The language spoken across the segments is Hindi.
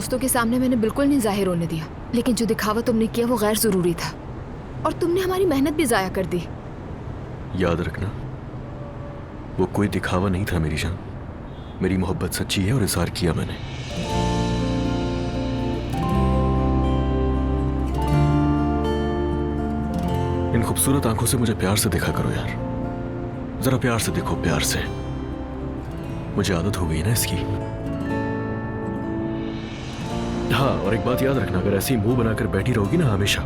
दोस्तों के सामने मैंने बिल्कुल नहीं जाहिर होने दिया, लेकिन जो दिखावा तुमने किया वो गैर जरूरी था और तुमने हमारी मेहनत भी जाया कर दी। याद रखना, वो कोई दिखावा नहीं था मेरी जान। मेरी मोहब्बत सच्ची है और इजहार किया मैंने। इन खूबसूरत आंखों से मुझे प्यार से देखा करो यार, जरा प्यार से देखो, प्यार से। मुझे आदत हो गई ना इसकी। हाँ, और एक बात याद रखना, अगर ऐसी मुंह बनाकर बैठी रहोगी ना हमेशा,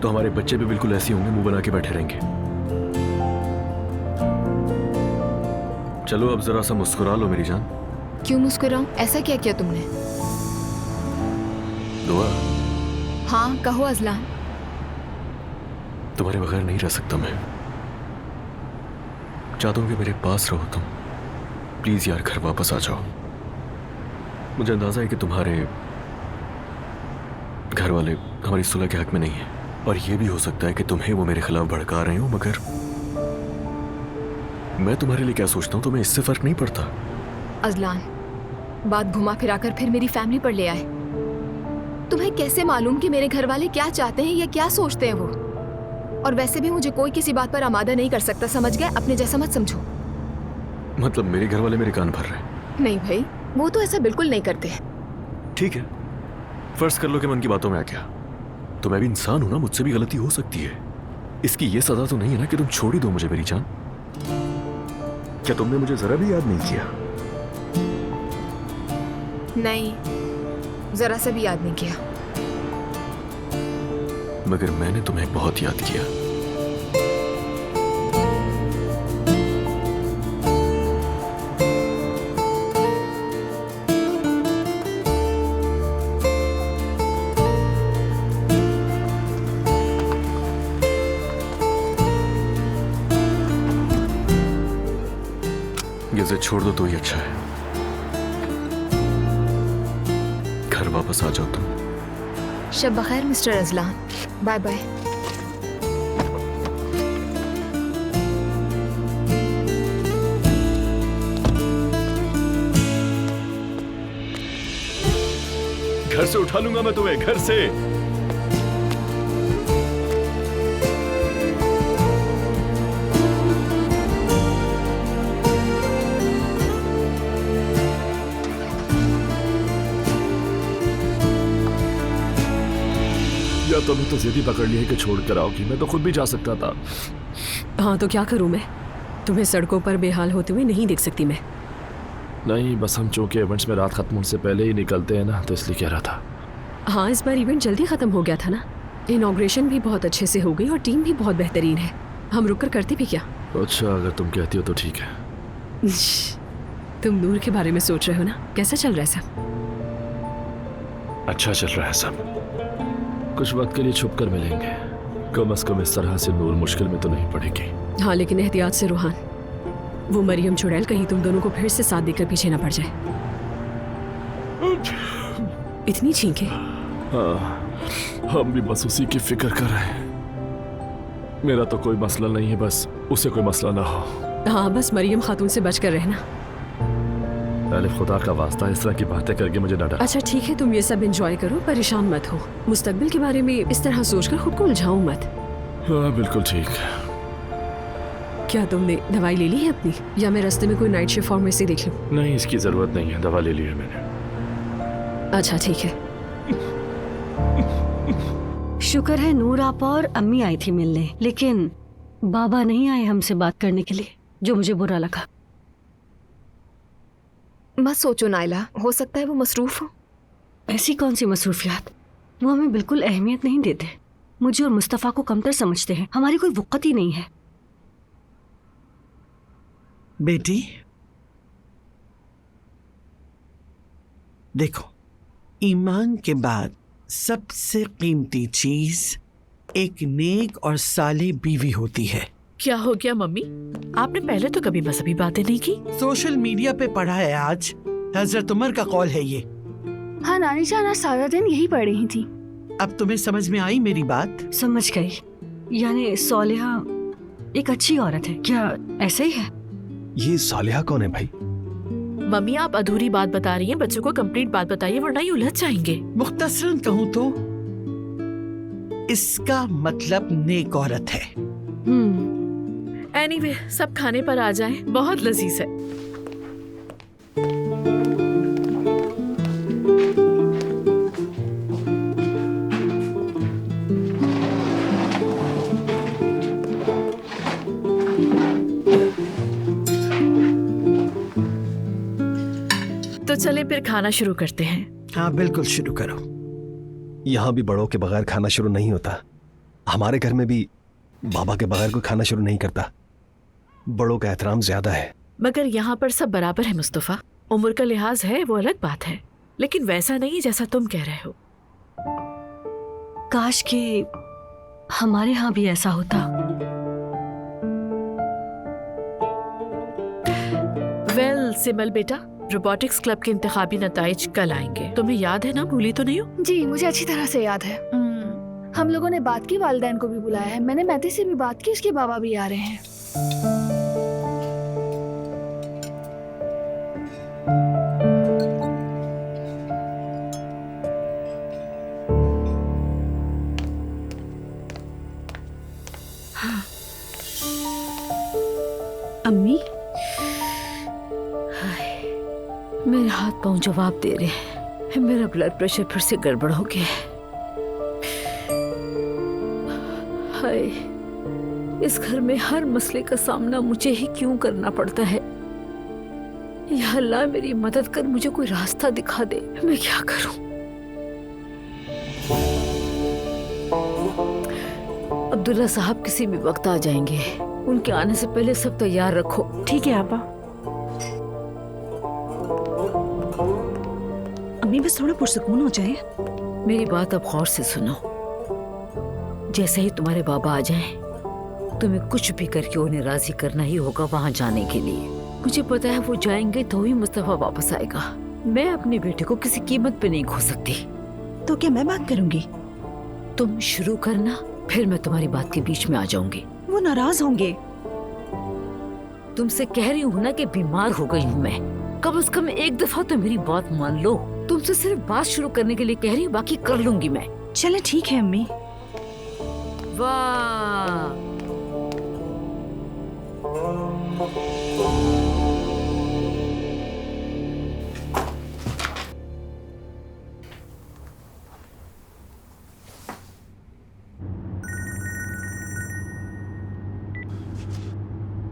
तो हमारे बच्चे भी बिल्कुल ऐसे होंगे, मुंह बना के बैठे रहेंगे। चलो अब जरा सा मुस्कुरा लो मेरी जान। क्यों मुस्कुराऊं? ऐसा क्या किया तुमने? दुआ। हाँ कहो अजलान। तुम्हारे बगैर नहीं रह सकता मैं। चाहता हूं कि मेरे पास रहो तुम। प्लीज यार घर वापस आ जाओ। मुझे अंदाजा है कि तुम्हारे घर वाले हमारी सुलह के हक में नहीं है, और यह भी हो सकता है कि तुम्हें वो मेरे खिलाफ भड़का रहे हो, मगर मैं तुम्हारे लिए क्या सोचता हूं तुम्हें इससे फर्क नहीं पड़ता। अजलान, बात घुमा फिराकर फिर मेरी फैमिली पर ले आए। तुम्हें कैसे मालूम कि मेरे घर वाले क्या चाहते हैं या क्या सोचते हैं वो? और वैसे भी मुझे कोई किसी बात पर आमादा नहीं कर सकता, समझ गए? अपने जैसा मत समझो। मतलब मेरे घर वाले मेरे कान भर रहे हैं? नहीं भाई, वो तो ऐसा बिल्कुल नहीं करते। ठीक है, फर्ज कर लो कि मैं उनकी बातों में आ गया, तो मैं भी इंसान हूं ना, मुझसे भी गलती हो सकती है। इसकी ये सजा तो नहीं है ना कि तुम छोड़ ही दो मुझे मेरी जान। क्या तुमने मुझे जरा भी याद नहीं किया? नहीं, जरा सा भी याद नहीं किया। मगर मैंने तुम्हें बहुत याद किया। ये छोड़ दो तो ही अच्छा है। घर वापस आ जाओ तुम। शब बखैर मिस्टर अजलान। Bye bye. घर से उठा लूंगा मैं तुम्हें, घर से। या तुम्हें तो जिद्दी पकड़ ली है कि छोड़ कर आओगी, मैं तो खुद भी जा सकता था। हाँ तो क्या करूं मैं? तुम्हें सड़कों पर बेहाल होते हुए नहीं देख सकती मैं। नहीं, बस हम चूंकि इवेंट्स में रात खत्म होने से पहले ही निकलते हैं ना, तो इसलिए कह रहा था। हाँ, इस बार इवेंट जल्दी खत्म हो गया था ना। इनॉग्रेशन भी बहुत अच्छे से हो गई और टीम भी बहुत बेहतरीन है। हम रुक कर करते भी क्या? अच्छा, अगर तुम कहती हो तो ठीक है। तुम नूर के बारे में सोच रहे हो ना? कैसा चल रहा है सब? अच्छा चल रहा है सब। कुछ वक्त के लिए छुप कर मिलेंगे, कम से कम इस तरह से नूर मुश्किल में तो नहीं पड़ेगी। हाँ, लेकिन एहतियात से रूहान। वो मरियम चुड़ैल कहीं तुम दोनों को फिर से साथ देकर पीछे ना पड़ जाए। इतनी छींके? हाँ, हम भी बस उसी की फिक्र कर रहे हैं। मेरा तो कोई मसला नहीं है, बस उसे कोई मसला ना हो। हाँ, बस मरियम खातून से बचकर रहना। पहले खुदा का वास्ता इस तरह की बातें करके मुझे ना डरा। अच्छा ठीक है, तुम ये सब एंजॉय करो, परेशान मत हो। मुस्तकबिल के बारे में इस तरह सोचकर खुद को उलझाओ मत। हाँ बिल्कुल ठीक। क्या तुमने दवाई ले ली है अपनी, या मैं रास्ते में कोई नाइट शिफ्ट फार्मेसी देख लूं? नहीं, इसकी जरूरत नहीं है, दवा ले ली है मैंने। अच्छा ठीक है। शुक्र है नूर आपा और अम्मी आई थी मिलने, लेकिन बाबा नहीं आए हमसे बात करने के लिए, जो मुझे बुरा लगा। मत सोचो नाइला, हो सकता है वो मसरूफ हो। ऐसी कौन सी मसरूफियात? वो हमें बिल्कुल अहमियत नहीं देते। मुझे और मुस्तफ़ा को कमतर समझते हैं। हमारी कोई वक़्त ही नहीं है। बेटी देखो, ईमान के बाद सबसे कीमती चीज एक नेक और साले बीवी होती है। क्या हो गया मम्मी? आपने पहले तो कभी मजहबी बातें नहीं की। सोशल मीडिया पे पढ़ा है आज, हजरत उमर का कौल है ये। हाँ नानी जान, आज सारा दिन यही पढ़ रही थी। अब तुम्हें समझ में आई मेरी बात? समझ गई। यानी सोलिहा एक अच्छी औरत है, क्या ऐसा ही है? ये सालिहा कौन है भाई? मम्मी आप अधूरी बात बता रही हैं, बच्चों को कंप्लीट बात बताइए वरना ये उलझ जाएंगे। मुख्तसरन कहूँ तो इसका मतलब नेक औरत है। एनीवे, सब खाने पर आ जाएं, बहुत लजीज है। तो चलें फिर खाना शुरू करते हैं। हाँ बिल्कुल, शुरू करो। यहाँ भी बड़ों के बगैर खाना शुरू नहीं होता। हमारे घर में भी बाबा के बगैर कोई खाना शुरू नहीं करता। बड़ों का एहतराम ज्यादा है। मगर यहाँ पर सब बराबर है मुस्तफा। उम्र का लिहाज है वो अलग बात है, लेकिन वैसा नहीं जैसा तुम कह रहे हो। काश कि हमारे यहाँ भी ऐसा होता। वेल सिमल बेटा, रोबोटिक्स क्लब के इंतखाबी नताइज कल आएंगे। तुम्हें याद है ना? भूली तो नहीं हो? जी मुझे अच्छी तरह से याद है। हम लोगों ने बात की, वालिदैन को भी बुलाया है। मैंने मैती से भी बात की, उसके बाबा भी आ रहे हैं। अम्मी, मेरे हाथ पांव जवाब दे रहे हैं। मेरा ब्लड प्रेशर फिर से गड़बड़ हो गया है। हाय, इस घर में हर मसले का सामना मुझे ही क्यों करना पड़ता है? या अल्लाह मेरी मदद कर, मुझे कोई रास्ता दिखा दे। मैं क्या करूं? अब्दुल्ला साहब किसी भी वक्त आ जाएंगे। उनके आने से पहले सब तैयार रखो। ठीक है आपा। अम्मी बस थोड़ा पुरसकून हो जाए। मेरी बात अब गौर से सुनो। जैसे ही तुम्हारे बाबा आ जाएं, तुम्हें कुछ भी करके उन्हें राजी करना ही होगा वहां जाने के लिए। मुझे पता है वो जाएंगे तो ही मुस्तफा वापस आएगा। मैं अपने बेटे को किसी कीमत पे नहीं खो सकती। तो क्या मैं बात करूंगी? तुम शुरू करना, फिर मैं तुम्हारी बात के बीच में आ जाऊंगी। वो नाराज होंगे। तुमसे कह रही हूँ ना कि बीमार हो गई हूँ मैं। कम से कम एक दफा तो मेरी बात मान लो। तुमसे सिर्फ बात शुरू करने के लिए कह रही हूँ, बाकी कर लूंगी मैं। चले ठीक है अम्मी। वाह,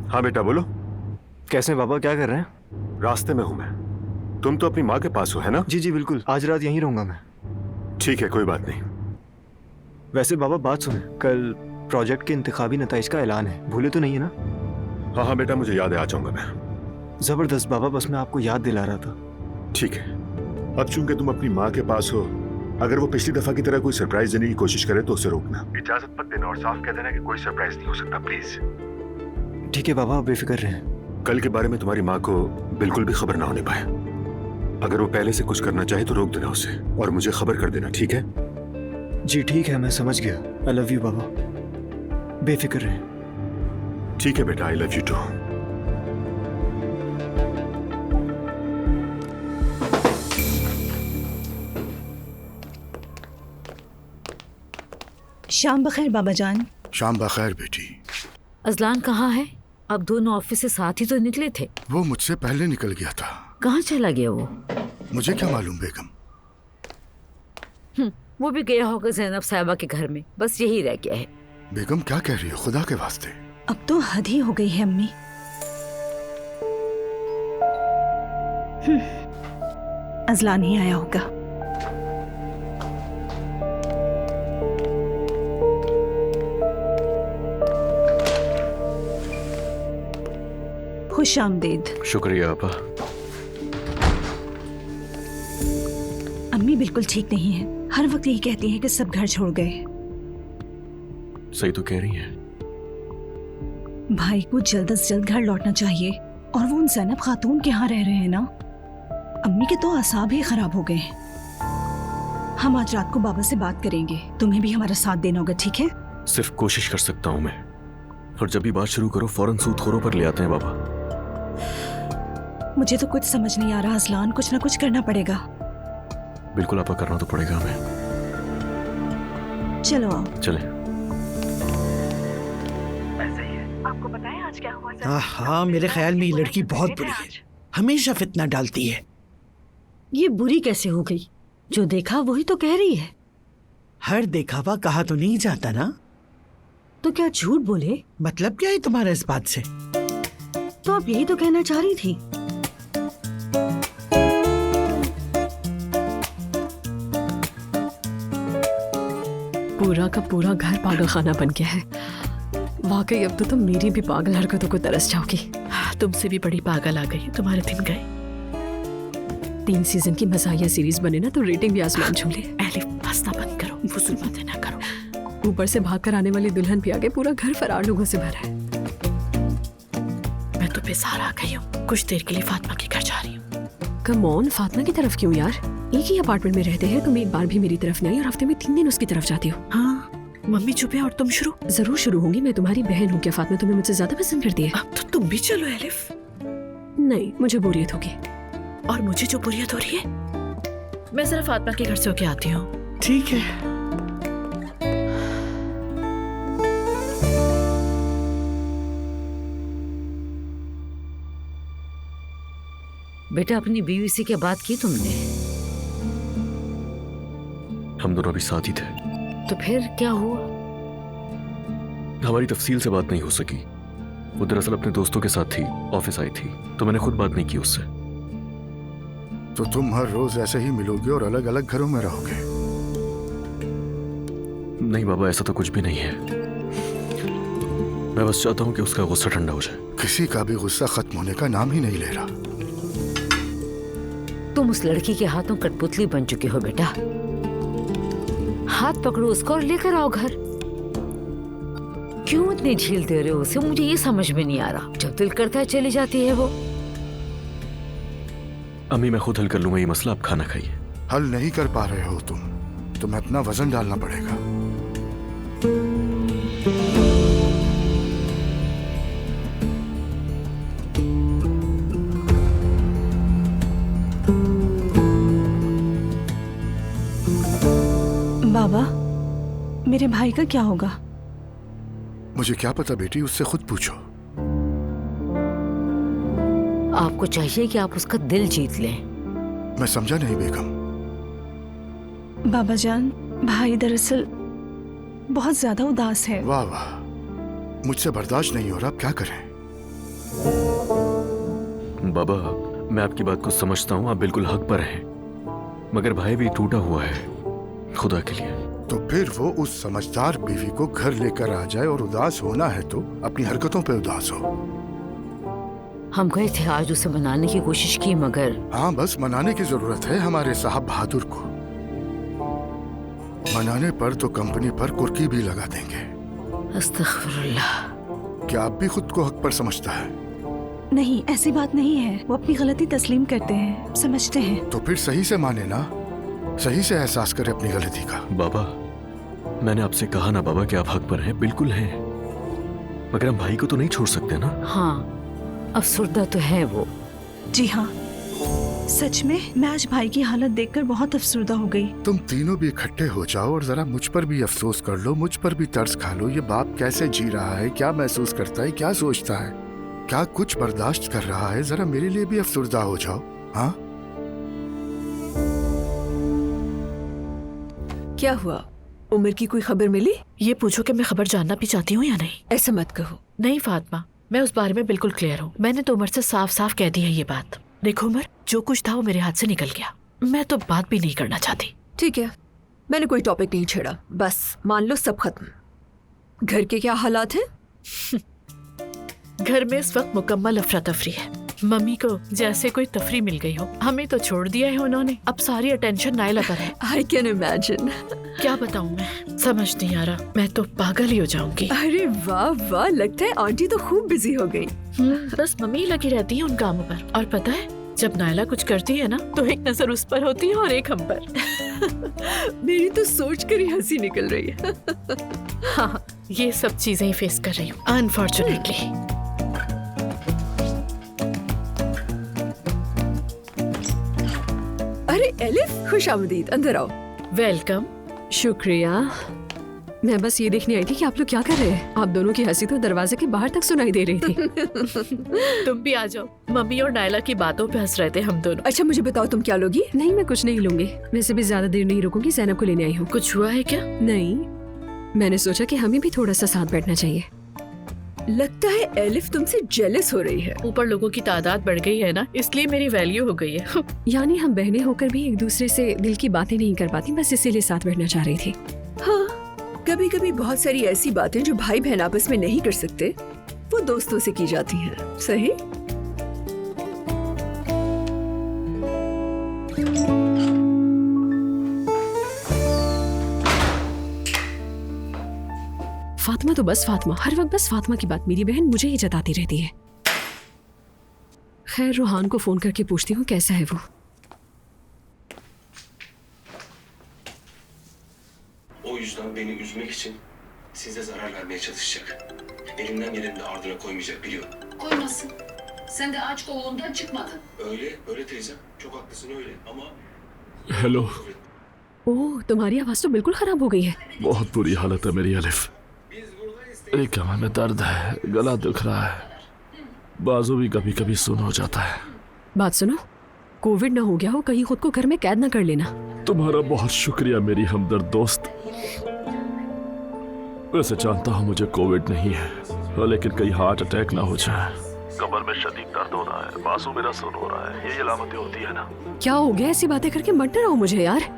हाँ बेटा बोलो। कैसे बाबा, क्या कर रहे हैं? रास्ते में हूं मैं। तुम तो अपनी माँ के पास हो, है ना? जी जी बिल्कुल, आज रात यहीं रहूंगा मैं। ठीक है, कोई बात नहीं। वैसे बाबा बात सुने, कल प्रोजेक्ट के इंतखाबी नताइज का ऐलान है, भूले तो नहीं है ना? हाँ हाँ बेटा, मुझे याद है, आ जाऊंगा मैं। जबरदस्त बाबा, बस मैं आपको याद दिला रहा था। ठीक है। अब चूंकि तुम अपनी माँ के पास हो, अगर वो पिछली दफा की तरह कोई सरप्राइज देने की कोशिश करे तो उसे रोकना। इजाजत मत देना और साफ कह देना कि कोई सरप्राइज नहीं हो सकता, प्लीज। ठीक है बाबा, आप बेफिक्र रहें। कल के बारे में तुम्हारी माँ को बिल्कुल भी खबर ना होने पाए। अगर वो पहले से कुछ करना चाहे तो रोक देना उसे और मुझे खबर कर देना, ठीक है? जी ठीक है, मैं समझ गया। आई लव यू बाबा, बेफिक्र रहें। ठीक है बेटा, आई लव यू टू। शाम बखैर बाबा जान। शाम बखैर बेटी। अजलान कहाँ है? अब दोनों ऑफिस से साथ ही तो निकले थे। वो मुझसे पहले निकल गया था। कहाँ चला गया वो? मुझे क्या मालूम बेगम। वो भी गया होगा ज़ैनब साहिबा के घर में, बस यही रह गया है। बेगम क्या कह रही हो, खुदा के वास्ते। अब तो हद ही हो गई है अम्मी। अजलान ही आया होगा। खुश आमदीद। शुक्रिया आपा। अम्मी बिल्कुल ठीक नहीं है, हर वक्त यही कहती हैं कि सब घर छोड़ गए। सही तो कह रही हैं। भाई को जल्द से जल्द घर लौटना चाहिए और वो उन ज़ैनब खातून के यहाँ रह रहे हैं ना। अम्मी के तो असाब ही खराब हो गए हैं। हम आज रात को बाबा से बात करेंगे, तुम्हें भी हमारा साथ देना होगा, ठीक है? सिर्फ कोशिश कर सकता हूं मैं, और जब भी बात शुरू करो फौरन सूदखोरों पर ले आते हैं बाबा। मुझे तो कुछ समझ नहीं आ रहा अजलान, कुछ ना कुछ करना पड़ेगा। बिल्कुल आपा, करना तो पड़ेगा हमें। चलो आओ। चले। आपको पता है आज क्या हुआ? हाँ, मेरे ख्याल में ये लड़की बहुत बुरी है, हमेशा फितना डालती है। ये बुरी कैसे हो गई? जो देखा वही तो कह रही है। हर देखावा कहा तो नहीं जाता ना। तो क्या झूठ बोले? मतलब क्या है तुम्हारा इस बात से? तो आप यही तो कहना चाह रही थी। पूरा का पूरा घर पागल खाना बन गया है। वाकई अब तो तुम मेरी भी पागल हरकतों को तरस जाओगी। तुमसे भी बड़ी पागल आ गई, तुम्हारे दिन गए। 3 सीजन की मज़ाहिया सीरीज बने ना तो रेटिंग भी आसमान छू ले। एलिफ हंसना बंद करो, फुसूल बातें ना करो। ऊपर से भागकर आने वाली दुल्हन भी आ गई, पूरा घर फरार लोगों से भरा है। मैं तो बेसहारा आ गई हूँ, कुछ देर के लिए फातिमा के घर जा रही हूँ। कम ऑन, फातिमा की तरफ क्यों यार? एक ही अपार्टमेंट में रहते हैं, तुम एक बार भी मेरी तरफ नहीं आई और हफ्ते में 3 दिन उसकी तरफ जाती हो। हाँ, मम्मी चुप है और तुम शुरू। जरूर शुरू होंगी, मैं तुम्हारी बहन हूँ। क्या फातिमा तुम्हें मुझसे ज्यादा पसंद करती है? अब तो तुम भी चलो एलिफ। नहीं, मुझे बोरियत होगी। और मुझे जो बोरियत हो रही है, मैं जरा फातिमा के घर से होके आती हूँ। ठीक है। बेटा अपनी बीवी से क्या बात की तुमने? हम दोनों अभी साथ ही थे। तो फिर क्या हुआ? हमारी तफसील से बात नहीं हो सकी। वो दरअसल अपने दोस्तों के साथ थी, ऑफिस आई थी, तो मैंने खुद बात नहीं की उससे। तो तुम हर रोज ऐसे ही मिलोगे और अलग अलग घरों में रहोगे? नहीं बाबा, ऐसा तो कुछ भी नहीं है। मैं बस चाहता हूँ कि उसका गुस्सा ठंडा हो जाए। किसी का भी गुस्सा खत्म होने का नाम ही नहीं ले रहा। तुम उस लड़की के हाथों कठपुतली बन चुके हो बेटा। हाथ पकड़ो उसको और लेकर आओ घर। क्यों इतनी झील दे रहे हो उसे? मुझे ये समझ में नहीं आ रहा। जब दिल करता है चली जाती है वो। अम्मी मैं खुद हल कर लूंगा ये मसला, आप खाना खाइए। हल नहीं कर पा रहे हो तुम, तुम्हें अपना वजन डालना पड़ेगा। बाबा, मेरे भाई का क्या होगा? मुझे क्या पता बेटी, उससे खुद पूछो। आपको चाहिए कि आप उसका दिल जीत लें। मैं समझा नहीं बेगम। बाबा जान, भाई दरअसल बहुत ज्यादा उदास है। वाह वाह, मुझसे बर्दाश्त नहीं हो रहा, अब क्या करें? बाबा मैं आपकी बात को समझता हूँ, आप बिल्कुल हक पर हैं, मगर भाई भी टूटा हुआ है, खुदा के लिए। तो फिर वो उस समझदार बीवी को घर लेकर आ जाए, और उदास होना है तो अपनी हरकतों पे उदास हो। हम गए थे आज उसे मनाने की कोशिश की, मगर हाँ बस मनाने की जरूरत है हमारे साहब बहादुर को। मनाने पर तो कंपनी पर कुर्की भी लगा देंगे। अस्तगफिरुल्लाह। क्या आप भी खुद को हक पर समझता है? नहीं, ऐसी बात नहीं है। वो अपनी गलती तस्लीम करते हैं, समझते हैं। तो फिर सही से माने ना, सही से एहसास करे अपनी गलती का। बाबा मैंने आपसे कहा ना बाबा कि आप हक पर हैं, बिल्कुल हैं, मगर हम भाई को तो नहीं छोड़ सकते ना। हाँ, अफसुर्दा तो है वो। जी हाँ, सच में मैं आज भाई की हालत देखकर बहुत अफसुर्दा हो गई। तुम तीनों भी इकट्ठे हो जाओ और जरा मुझ पर भी अफसोस कर लो, मुझ पर भी तरस खा लो। ये बाप कैसे जी रहा है, क्या महसूस करता है, क्या सोचता है, क्या कुछ बर्दाश्त कर रहा है। जरा मेरे लिए भी अफसुर्दा हो जाओ। हाँ क्या हुआ? उमर की कोई खबर मिली? ये पूछो कि मैं खबर जानना भी चाहती हूँ या नहीं। ऐसा मत कहो। नहीं फातिमा, मैं उस बारे में बिल्कुल क्लियर हूँ। मैंने तो उमर से साफ साफ कह दी है ये बात। देखो उमर, जो कुछ था वो मेरे हाथ से निकल गया, मैं तो बात भी नहीं करना चाहती। ठीक है, मैंने कोई टॉपिक नहीं छेड़ा, बस मान लो सब खत्म। घर के क्या हालात हैं? घर में इस वक्त मुकम्मल अफरा तफरी है। मम्मी को जैसे कोई तफरी मिल गई हो। हमें तो छोड़ दिया है उन्होंने, अब सारी अटेंशन नायला पर है। I can imagine. क्या बताऊं मैं, समझ नहीं आ रहा, मैं तो पागल ही हो जाऊंगी। अरे वाह वाह, लगता है आंटी तो खूब बिजी हो गई। बस मम्मी लगी रहती है उन कामों पर। और पता है, जब नायला कुछ करती है ना तो एक नजर उस पर होती है और एक हम पर। मेरी तो सोच कर ही हंसी निकल रही है। हाँ, ये सब चीजें ही फेस कर रही हूँ अनफॉर्चुनेटली। अरे एलिफ, खुश आमदीद, अंदर आओ। वेलकम। शुक्रिया। मैं बस ये देखने आई थी कि आप लोग क्या कर रहे हैं। आप दोनों की हंसी तो दरवाजे के बाहर तक सुनाई दे रही थी। तुम भी आ जाओ। मम्मी और नायला की बातों पे हंस रहे थे हम दोनों। अच्छा मुझे बताओ तुम क्या लोगी? नहीं मैं कुछ नहीं लूंगी। वैसे भी ज्यादा देर नहीं रुकूंगी, ज़ैनब को लेने आई हूँ। कुछ हुआ है क्या? नहीं, मैंने सोचा कि हमें भी थोड़ा सा साथ बैठना चाहिए। लगता है एलिफ तुमसे जेलस हो रही है। ऊपर लोगों की तादाद बढ़ गई है ना, इसलिए मेरी वैल्यू हो गई है। यानी हम बहनें होकर भी एक दूसरे से दिल की बातें नहीं कर पाती, बस इसीलिए साथ बैठना चाह रही थी। हाँ, कभी कभी बहुत सारी ऐसी बातें जो भाई बहन आपस में नहीं कर सकते, वो दोस्तों से की जाती हैं। सही? फातिमा तो बस फातिमा, हर वक्त बस फातिमा की बात मेरी बहन मुझे ही जताती रहती है। खैर रोहान को फोन करके पूछती हूँ कैसा है वो। O yüzden beni üzmek için size zarar vermeye çalışacak. Elimden geleni de ardına koymayacak biliyorum. Koymasın. Sen de aç oğlundan çıkmadın. Öyle teyzem. Çok haklısın öyle ama... hello. Oh, तुम्हारी आवाज तो बिल्कुल खराब हो गई है। बहुत बुरी हालत है मेरी अलिफ। एक कमर में दर्द है, गला दुख रहा है, बाजू भी कभी कभी सुन हो जाता है। बात सुनो, कोविड ना हो गया हो, कहीं खुद को घर में कैद ना कर लेना। तुम्हारा बहुत शुक्रिया मेरी हमदर्द दोस्त। वैसे जानता हूँ मुझे कोविड नहीं है, लेकिन कहीं हार्ट अटैक ना हो जाए। कमर में शदीद दर्द हो रहा है, बाजू मेरा सुन हो रहा है, ये अलामतें होती है ना। क्या हो गया? ऐसी बातें करके मत डराओ मुझे यार।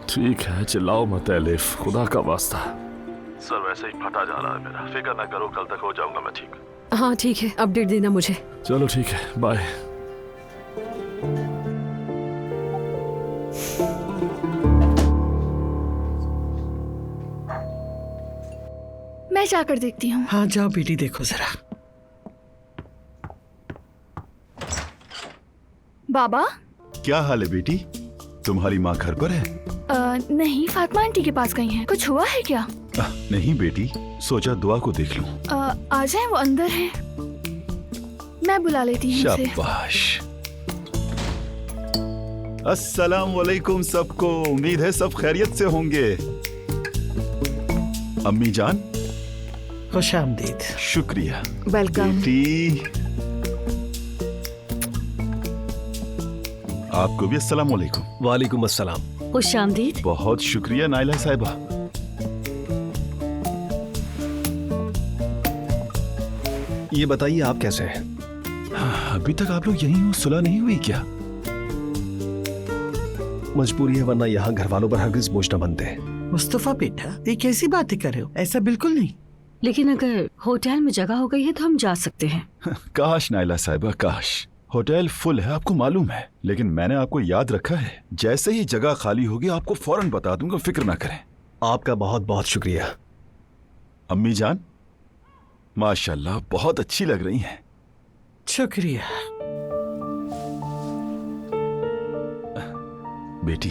ठीक है, चिल्लाओ मत एलिफ, खुदा का वास्ता। सर वैसे ही फटा जा रहा है मेरा, फिक्र ना करो, कल तक हो जाऊंगा मैं ठीक। हाँ ठीक है, अपडेट देना मुझे। चलो ठीक है, बाय। मैं जाकर देखती हूँ। हाँ जाओ बेटी, देखो जरा। बाबा, क्या हाल है बेटी? तुम्हारी माँ घर पर है? नहीं, फातिमा आंटी के पास गई हैं। कुछ हुआ है क्या? नहीं बेटी, सोचा दुआ को देख लूं। आ जाए, वो अंदर है। मैं बुला लेती हूँ उसे। शाबाश। अस्सलाम वालेकुम सबको, उम्मीद है सब खैरियत से होंगे। अम्मी जान, खुश आमदीद। शुक्रिया। वेलकम। बेटी, आपको भी अस्सलाम वालेकुम। वालेकुम अस्सलाम। खुश आमदीद। बहुत शुक्रिया नाइला साहिबा। ये बताइए आप कैसे हैं? अभी तक आप लोग यहीं हो, सुलह नहीं हुई क्या? मजबूरी है, वरना यहाँ घर वालों पर हरगिज बोझ न बनते। मुस्तफा बेटा, ये कैसी बातें कर रहे हो? ऐसा बिल्कुल नहीं। लेकिन अगर होटल में जगह हो गई है तो हम जा सकते हैं। काश नाइला साहिबा, काश। होटल फुल है, आपको मालूम है, लेकिन मैंने आपको याद रखा है। जैसे ही जगह खाली होगी आपको फौरन बता दूंगा, फिक्र ना करें। आपका बहुत बहुत शुक्रिया। अम्मी जान, माशाल्लाह बहुत अच्छी लग रही हैं। शुक्रिया। बेटी,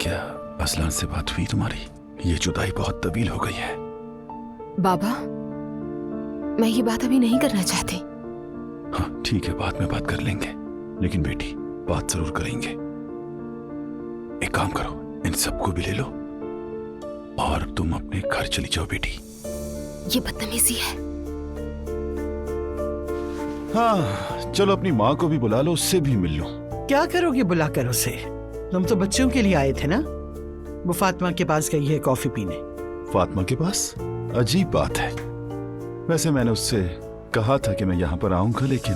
क्या असलान से बात हुई तुम्हारी? ये जुदाई बहुत तवील हो गई है। बाबा, मैं ये बात अभी नहीं करना चाहती। हाँ ठीक है, बाद में बात कर लेंगे, लेकिन बेटी बात जरूर करेंगे। एक काम करो, इन सबको भी ले लो और तुम अपने घर चली जाओ बेटी। ये बदतमीजी है। हाँ चलो, अपनी माँ को भी बुला लो, उससे भी मिल लो। क्या करोगे बुलाकर उसे? तुम तो बच्चों के लिए आए थे ना। वो फातिमा के पास गई है कॉफी पीने। फातिमा के पास? अजीब बात है। वैसे मैंने उससे कहा था कि मैं यहाँ पर आऊंगा, लेकिन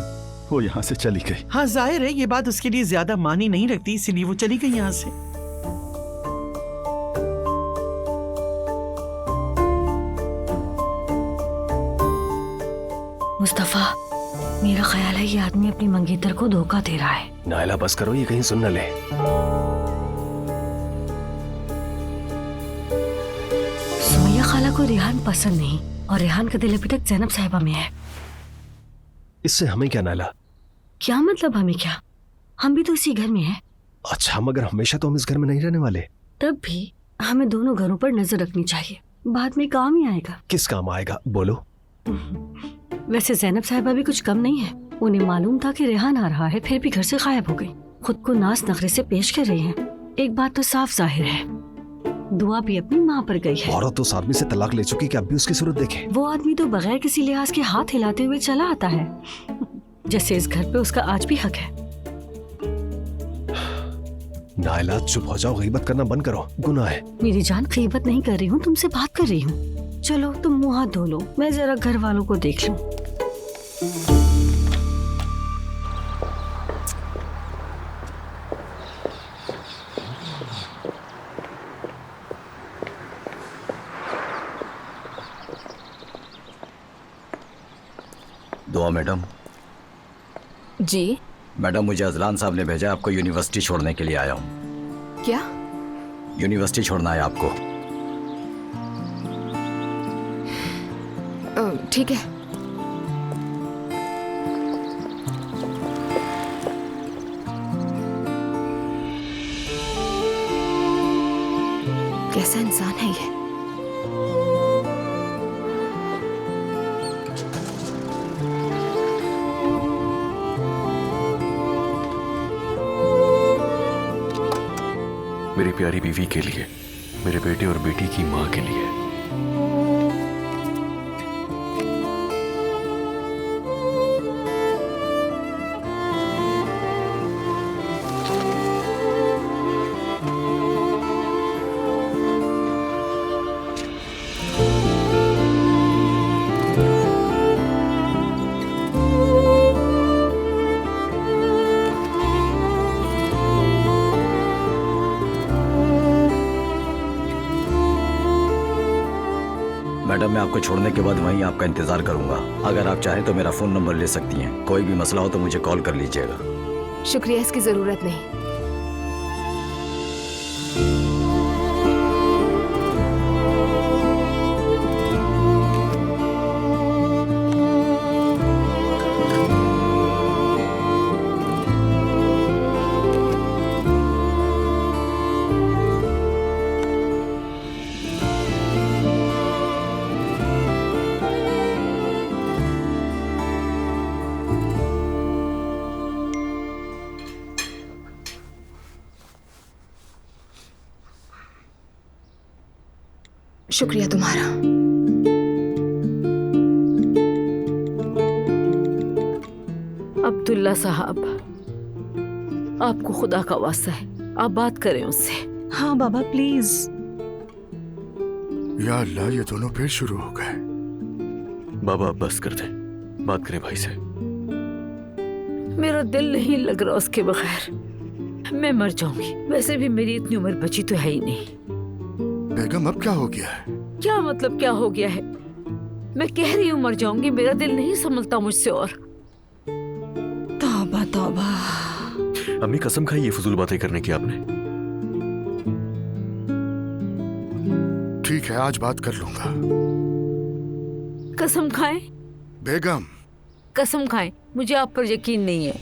वो यहाँ से चली गई। हाँ जाहिर है ये बात उसके लिए ज्यादा मानी नहीं रखती, इसीलिए वो चली गई यहाँ से। मुस्तफा, मेरा ख्याल है ये आदमी अपनी मंगेतर को धोखा दे रहा है। नायला बस करो, ये कहीं सुन न ले। सुमैया खाला को रेहान पसंद नहीं और रेहान का दिल अभी तक ज़ैनब साहिबा में है। इससे हमें क्या नायला? क्या मतलब हमें क्या? हम भी तो इसी घर में हैं। अच्छा, मगर हमेशा तो हम इस घर में नहीं रहने वाले। तब भी हमें दोनों घरों पर नजर रखनी चाहिए, बाद में काम ही आएगा। किस काम आएगा बोलो? वैसे ज़ैनब साहिबा भी कुछ कम नहीं है। उन्हें मालूम था कि रेहान आ रहा है, फिर भी घर से गायब हो गई। खुद को नाज नखरे से पेश कर रही हैं। एक बात तो साफ जाहिर है, दुआ भी अपनी माँ पर गई है। औरत उस आदमी से तलाक ले चुकी कि अब भी उसकी सूरत देखे। वो आदमी तो बगैर किसी लिहाज के हाथ हिलाते हुए चला आता है, जैसे इस घर पे उसका आज भी हक है। नाइला चुप हो जाओ, गीबत करना बंद करो, गुनाह है। मेरी जान, गीबत नहीं कर रही हूँ, तुमसे बात कर रही हूँ। चलो तुम मुंह हाथ धो लो, मैं जरा घर वालों को देख लूं। दुआ मैडम। जी मैडम, मुझे अजलान साहब ने भेजा, आपको यूनिवर्सिटी छोड़ने के लिए आया हूँ। क्या? यूनिवर्सिटी छोड़ना है आपको। ठीक है। कैसा इंसान है ये? मेरी प्यारी बीवी के लिए, मेरे बेटे और बेटी की माँ के लिए। मैडम, मैं आपको छोड़ने के बाद वहीं आपका इंतजार करूंगा। अगर आप चाहें तो मेरा फोन नंबर ले सकती हैं। कोई भी मसला हो तो मुझे कॉल कर लीजिएगा। शुक्रिया, इसकी जरूरत नहीं। शुक्रिया तुम्हारा। अब्दुल्ला साहब, आपको खुदा का वास्ता है, आप बात करें उससे। हाँ बाबा प्लीज। या अल्लाह, ये दोनों फिर शुरू हो गए। बाबा बस कर दे, बात करें भाई से। मेरा दिल नहीं लग रहा उसके बगैर। मैं मर जाऊंगी। वैसे भी मेरी इतनी उम्र बची तो है ही नहीं। बेगम, अब क्या हो गया है? क्या मतलब क्या हो गया है? मैं कह रही हूँ मर जाऊंगी, मेरा दिल नहीं संभलता मुझसे और। तौबा तौबा। अम्मी कसम खाई ये फजूल बातें करने की आपने। ठीक है, आज बात कर लूंगा। कसम खाएं? बेगम, कसम खाएं, मुझे आप पर यकीन नहीं है।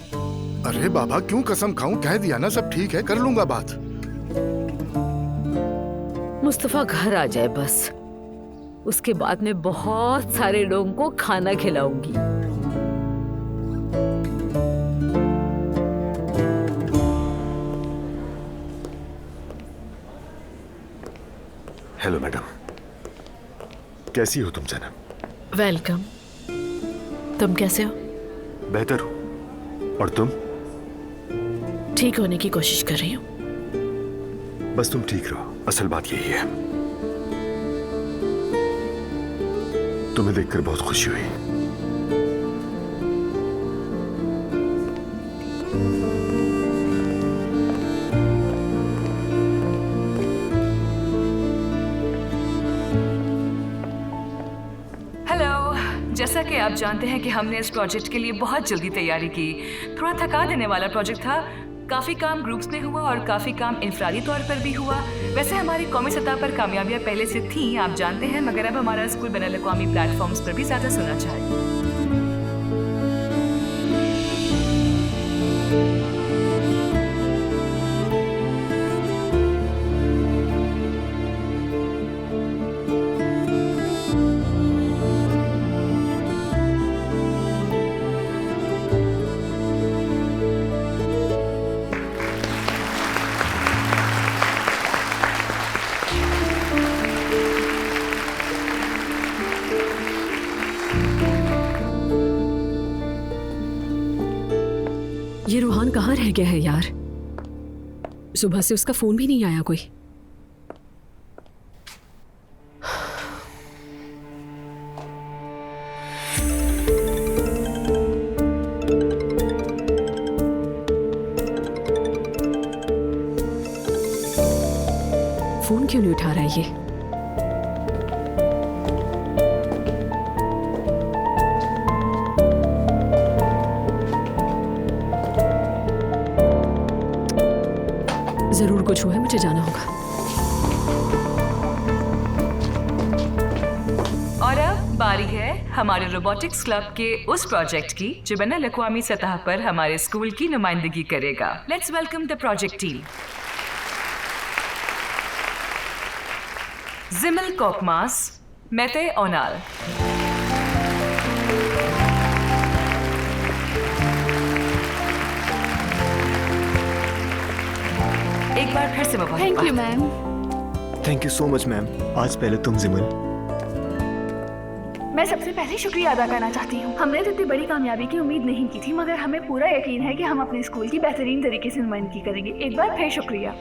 अरे बाबा, क्यों कसम खाऊं? कह दिया ना सब ठीक है, कर लूंगा बात। मुस्तफा घर आ जाए बस, उसके बाद मैं बहुत सारे लोगों को खाना खिलाऊंगी। हेलो मैडम, कैसी हो तुम जनाब? वेलकम। तुम कैसे हो? बेहतर हो। और तुम? ठीक होने की कोशिश कर रही हूँ। बस तुम ठीक रहो, असल बात यही है। तुम्हें देखकर बहुत खुशी हुई। जैसा कि आप जानते हैं कि हमने इस प्रोजेक्ट के लिए बहुत जल्दी तैयारी की। थोड़ा थका देने वाला प्रोजेक्ट था। काफ़ी काम ग्रुप्स में हुआ और काफ़ी काम इंफरादी तौर पर भी हुआ। वैसे हमारी कौमी सतह पर कामयाबियां पहले से थीं, आप जानते हैं, मगर अब हमारा स्कूल बैनुल-अक़वामी प्लेटफॉर्म्स पर भी ज़्यादा सुना चाहिए। ये रूहान कहाँ रह गया है यार? सुबह से उसका फोन भी नहीं आया कोई। फोन क्यों नहीं उठा रहा है ये? जरूर कुछ हुआ है, मुझे जाना होगा। और अब बारी है हमारे रोबोटिक्स क्लब के उस प्रोजेक्ट की जो बैनुल अक़वामी सतह पर हमारे स्कूल की नुमाइंदगी करेगा। Let's welcome the project team. जिमल कोकमास, मेते ओनाल। एक बार फिर से मुबारक। Thank you ma'am. Thank you so much ma'am. आज पहले तुम जिमल। मैं सबसे पहले शुक्रिया अदा करना चाहती हूँ। हमने तो इतनी बड़ी कामयाबी की उम्मीद नहीं की थी, मगर हमें पूरा यकीन है कि हम अपने स्कूल की बेहतरीन तरीके से नुमाइंदगी करेंगे। एक बार फिर शुक्रिया।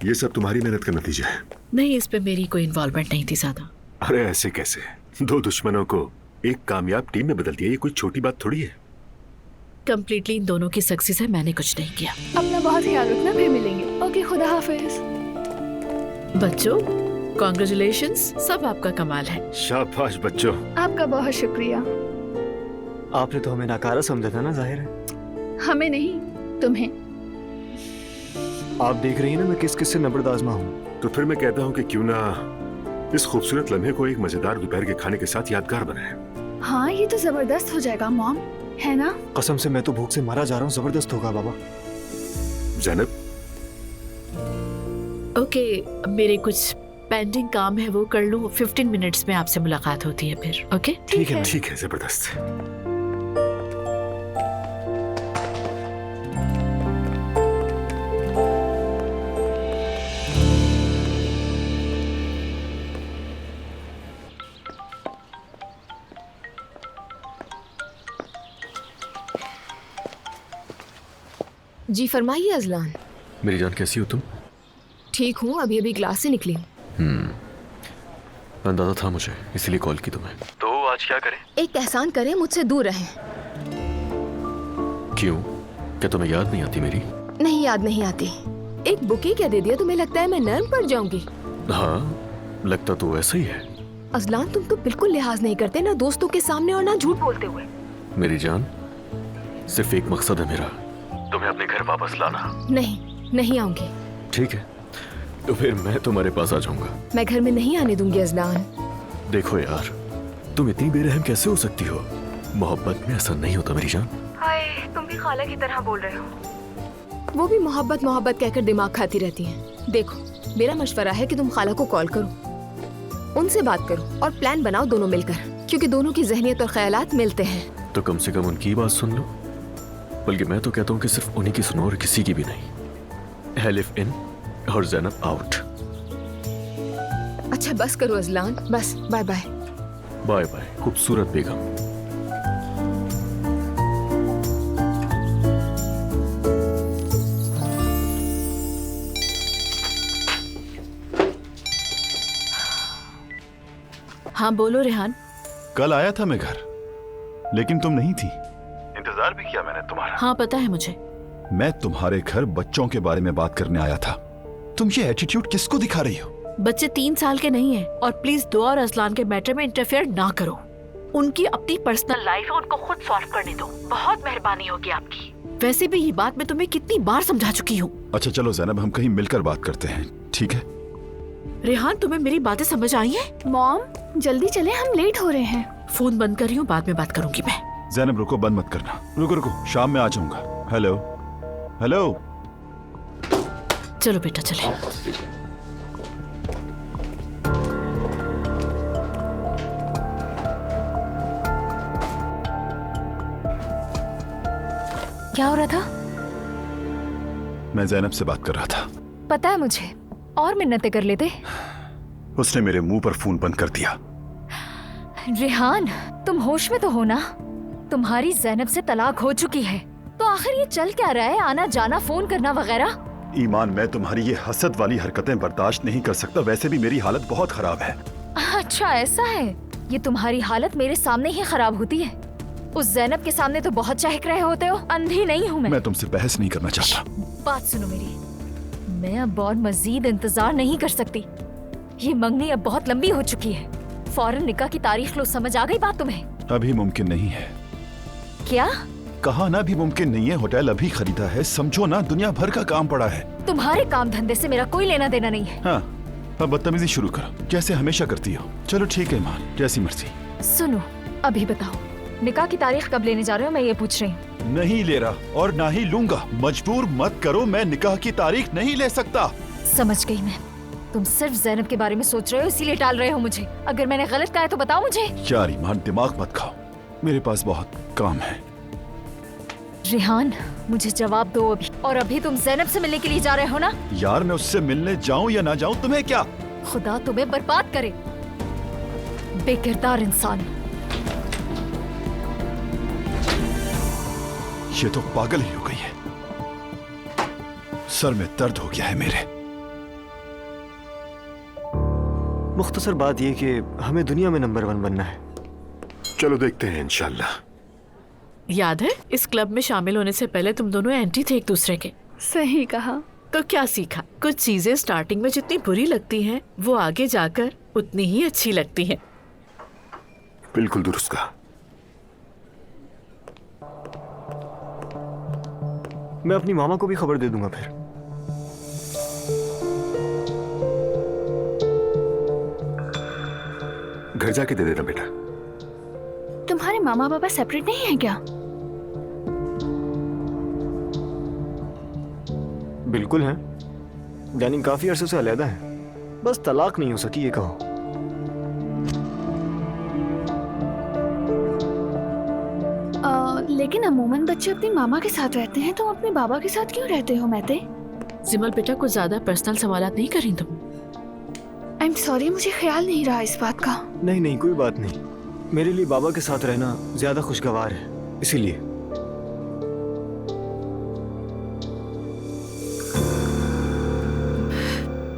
ये सब तुम्हारी मेहनत का नतीजा है। नहीं, इस पे मेरी कोई इन्वॉल्वमेंट नहीं थी ज्यादा। अरे ऐसे कैसे? दो दुश्मनों को एक कामयाब टीम में बदल दिया, ये कोई छोटी बात थोड़ी है। कंप्लीटली इन दोनों की सक्सेस है, मैंने कुछ नहीं किया। अपना बहुत ख्याल रखना, फिर मिलेंगे। ओके, खुदा हाफिज। बच्चों, कॉन्ग्रेचुलेशंस, सब आपका कमाल है। शाबाश बच्चों। आपका बहुत शुक्रिया। आपने तो हमें नाकारा समझा था ना, जाहिर है। हमें नहीं, तुम्हें। आप देख रही हैं ना मैं किस किस से नंबर आजमा हूँ। तो फिर मैं कहता हूँ कि क्यों ना इस खूबसूरत लम्हे को एक मजेदार दोपहर के खाने के साथ यादगार बनाएं। हाँ, ये तो जबरदस्त हो जाएगा मॉम, है ना? कसम से मैं तो भूख से मारा जा रहा हूँ। जबरदस्त होगा बाबा। ज़ैनब। ओके, मेरे कुछ पेंडिंग काम है वो कर लूँ। 15 मिनट्स में आपसे मुलाकात होती है फिर। ओके ठीक है, ठीक है, जबरदस्त। जी फरमाइए अजलान। मेरी जान कैसी हो तुम? ठीक हूँ, अभी अभी क्लास से निकली हूँ। अंदाजा था मुझे, इसीलिए कॉल की तुम्हें। तो आज क्या करें? एक एहसान करें, मुझसे दूर रहें। क्यों? क्या तुम्हें याद नहीं आती मेरी? नहीं, याद नहीं आती। एक बुके क्या दे दिया, तुम्हें लगता है मैं नर्म पड़ जाऊंगी? हाँ, लगता तो ऐसा ही है। अजलान, तुम तो बिल्कुल लिहाज नहीं करते, ना दोस्तों के सामने और ना झूठ बोलते हुए। मेरी जान, सिर्फ एक मकसद है मेरा, तुम्हें अपने घर वापस लाना। नहीं, नहीं आऊंगी। ठीक है, तो फिर मैं तुम्हारे पास आ जाऊंगा। मैं घर में नहीं आने दूंगी अजलान। देखो यार, तुम इतनी बेरहम कैसे हो सकती हो? मोहब्बत में ऐसा नहीं होता मेरी जान। हाय, तुम भी खाला की तरह बोल रहे हो। वो भी मोहब्बत मोहब्बत कहकर दिमाग खाती रहती हैं। देखो, मेरा मशवरा है कि तुम खाला को कॉल करो, उनसे बात करो और प्लान बनाओ दोनों मिलकर, क्योंकि दोनों की ज़हनियत और ख्यालात मिलते हैं। तो कम से कम उनकी बात सुन लो। बल्कि मैं तो कहता हूँ कि सिर्फ उन्हीं की सुनो और किसी की भी नहीं। हेलिफ इन और ज़ैनब आउट। अच्छा बस करो अजलान, बस। Bye bye. बाय बाय खूबसूरत बेगम। हाँ बोलो रेहान। कल आया था मैं घर, लेकिन तुम नहीं थी। इंतजार भी किया मैंने तुम्हारा। हाँ पता है मुझे। मैं तुम्हारे घर बच्चों के बारे में बात करने आया था। तुम ये एटीट्यूड किसको दिखा रही हो? बच्चे 3 साल के नहीं हैं, और प्लीज दुआ और असलान के मैटर में इंटरफेयर ना करो। उनकी अपनी पर्सनल लाइफ है, उनको खुद सॉल्व करने दो। बहुत मेहरबानी होगी आपकी। वैसे भी ये बात मैं तुम्हें कितनी बार समझा चुकी हूँ। अच्छा चलो ज़ैनब, हम कहीं मिलकर बात करते हैं, ठीक है? रेहान, तुम्हें मेरी बातें समझ आई हैं? मॉम जल्दी चले, हम लेट हो रहे हैं। फोन बंद कर रही हूँ, बाद में बात करूंगी मैं। ज़ैनब रुको, बंद मत करना। रुको रुको, शाम में आ जाऊंगा। Hello hello. चलो बेटा चले। क्या हो रहा था? मैं जैनब से बात कर रहा था। पता है मुझे, और मिन्नतें कर लेते। उसने मेरे मुंह पर फोन बंद कर दिया। रेहान, तुम होश में तो हो ना? तुम्हारी जैनब से तलाक हो चुकी है, तो आखिर ये चल क्या रहा है? आना जाना, फोन करना वगैरह। ईमान, मैं तुम्हारी ये हसद वाली हरकतें बर्दाश्त नहीं कर सकता। वैसे भी मेरी हालत बहुत खराब है। अच्छा ऐसा है? ये तुम्हारी हालत मेरे सामने ही खराब होती है। उस जैनब के सामने तो बहुत चहक रहे होते हो। अंधी नहीं हूँ मैं तुमसे बहस नहीं करना चाहता। बात सुनो मेरी, मैं अब और मजीद इंतजार नहीं कर सकती। ये मंगनी अब बहुत लंबी हो चुकी है। फौरन निकाह की तारीख लो। समझ आ गई बात तुम्हें? अभी मुमकिन नहीं है। क्या कहा ना, भी मुमकिन नहीं है। होटल अभी खरीदा है, समझो ना, दुनिया भर का काम पड़ा है। तुम्हारे काम धंधे से मेरा कोई लेना देना नहीं है। हाँ, अब बदतमीजी शुरू करो, जैसे हमेशा करती हो। चलो ठीक है ईमान, जैसी मर्जी। सुनो, अभी बताओ, निकाह की तारीख कब लेने जा रहे हो? मैं ये पूछ रही हूँ। नहीं ले रहा और ना ही लूंगा। मजबूर मत करो, मैं निकाह की तारीख नहीं ले सकता। समझ गई मैं। तुम सिर्फ जैनब के बारे में सोच रहे हो, इसीलिए टाल रहे हो मुझे। अगर मैंने गलत कहा है तो बताओ मुझे। यार ईमान, दिमाग मत खाओ, मेरे पास बहुत काम है। रेहान, मुझे जवाब दो अभी। और अभी तुम जैनब से मिलने के लिए जा रहे हो ना? यार मैं उससे मिलने जाऊं या ना जाऊं, तुम्हें क्या? खुदा तुम्हें बर्बाद करे, बेकिरदार इंसान। ये तो पागल ही हो गई है। सर में दर्द हो गया है मेरे। मुख्तसर बात ये कि हमें दुनिया में नंबर 1 बनना है। चलो देखते हैं इंशाल्लाह। याद है इस क्लब में शामिल होने से पहले तुम दोनों एंटी थे एक दूसरे के। सही कहा। तो क्या सीखा? कुछ चीजें स्टार्टिंग में जितनी बुरी लगती हैं वो आगे जाकर उतनी ही अच्छी लगती हैं। बिल्कुल दुरुस्त कहा। मैं अपनी मामा को भी खबर दे दूंगा फिर। घर जाके दे देना बेटा। तुम्हारे मामा पापा सेपरेट नहीं है क्या? बिल्कुल है, यानी काफी अरसे से अलहदा है। बस तलाक नहीं हो सकी, ये कहो। लेकिन अमूमन बच्चे अपने मामा के साथ रहते हैं, तुम अपने बाबा के साथ क्यों रहते हो महते? जिमल बेटा, कुछ ज्यादा पर्सनल सवालात नहीं कर रही तुम? आई एम सॉरी, मुझे ख्याल नहीं रहा इस बात का। नहीं नहीं, कोई बात नहीं। मेरे लिए बाबा के साथ रहना ज्यादा खुशगवार है, इसीलिए।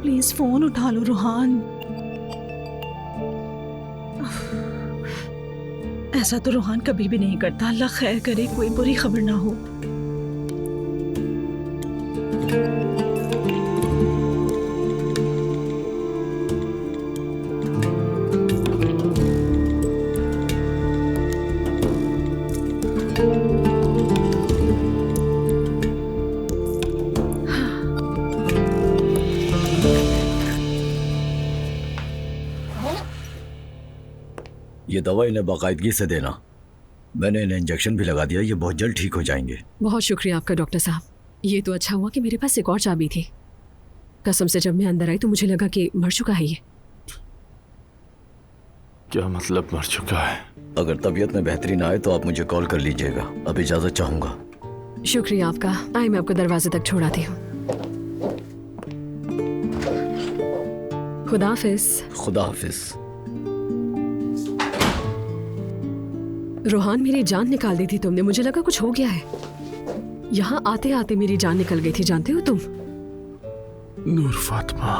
प्लीज फोन उठा लो रुहान। ऐसा तो रुहान कभी भी नहीं करता। अल्लाह खैर करे, कोई बुरी खबर ना हो। ये दवा इन्हें बाकायदगी से देना। मैंने इन्हें इंजेक्शन भी लगा दिया, ये बहुत जल्द ठीक हो जाएंगे। बहुत शुक्रिया आपका डॉक्टर साहब। ये तो अच्छा हुआ कि मेरे पास एक और चाबी थी। कसम से जब मैं अंदर आई तो मुझे लगा कि मर चुका है ये। क्या मतलब मर चुका है? अगर तबीयत में बेहतरी ना आए तो आप मुझे कॉल कर लीजिएगा। अब इजाजत चाहूंगा। शुक्रिया आपका। आए, मैं आपको दरवाजे तक छोड़ाती हूँ। खुदा हाफिज। खुदा हाफिज। रोहान, मेरी जान निकाल दी थी तुमने। मुझे लगा कुछ हो गया है। यहाँ आते आते मेरी जान निकल गई थी, जानते हो तुम? नूर फातिमा।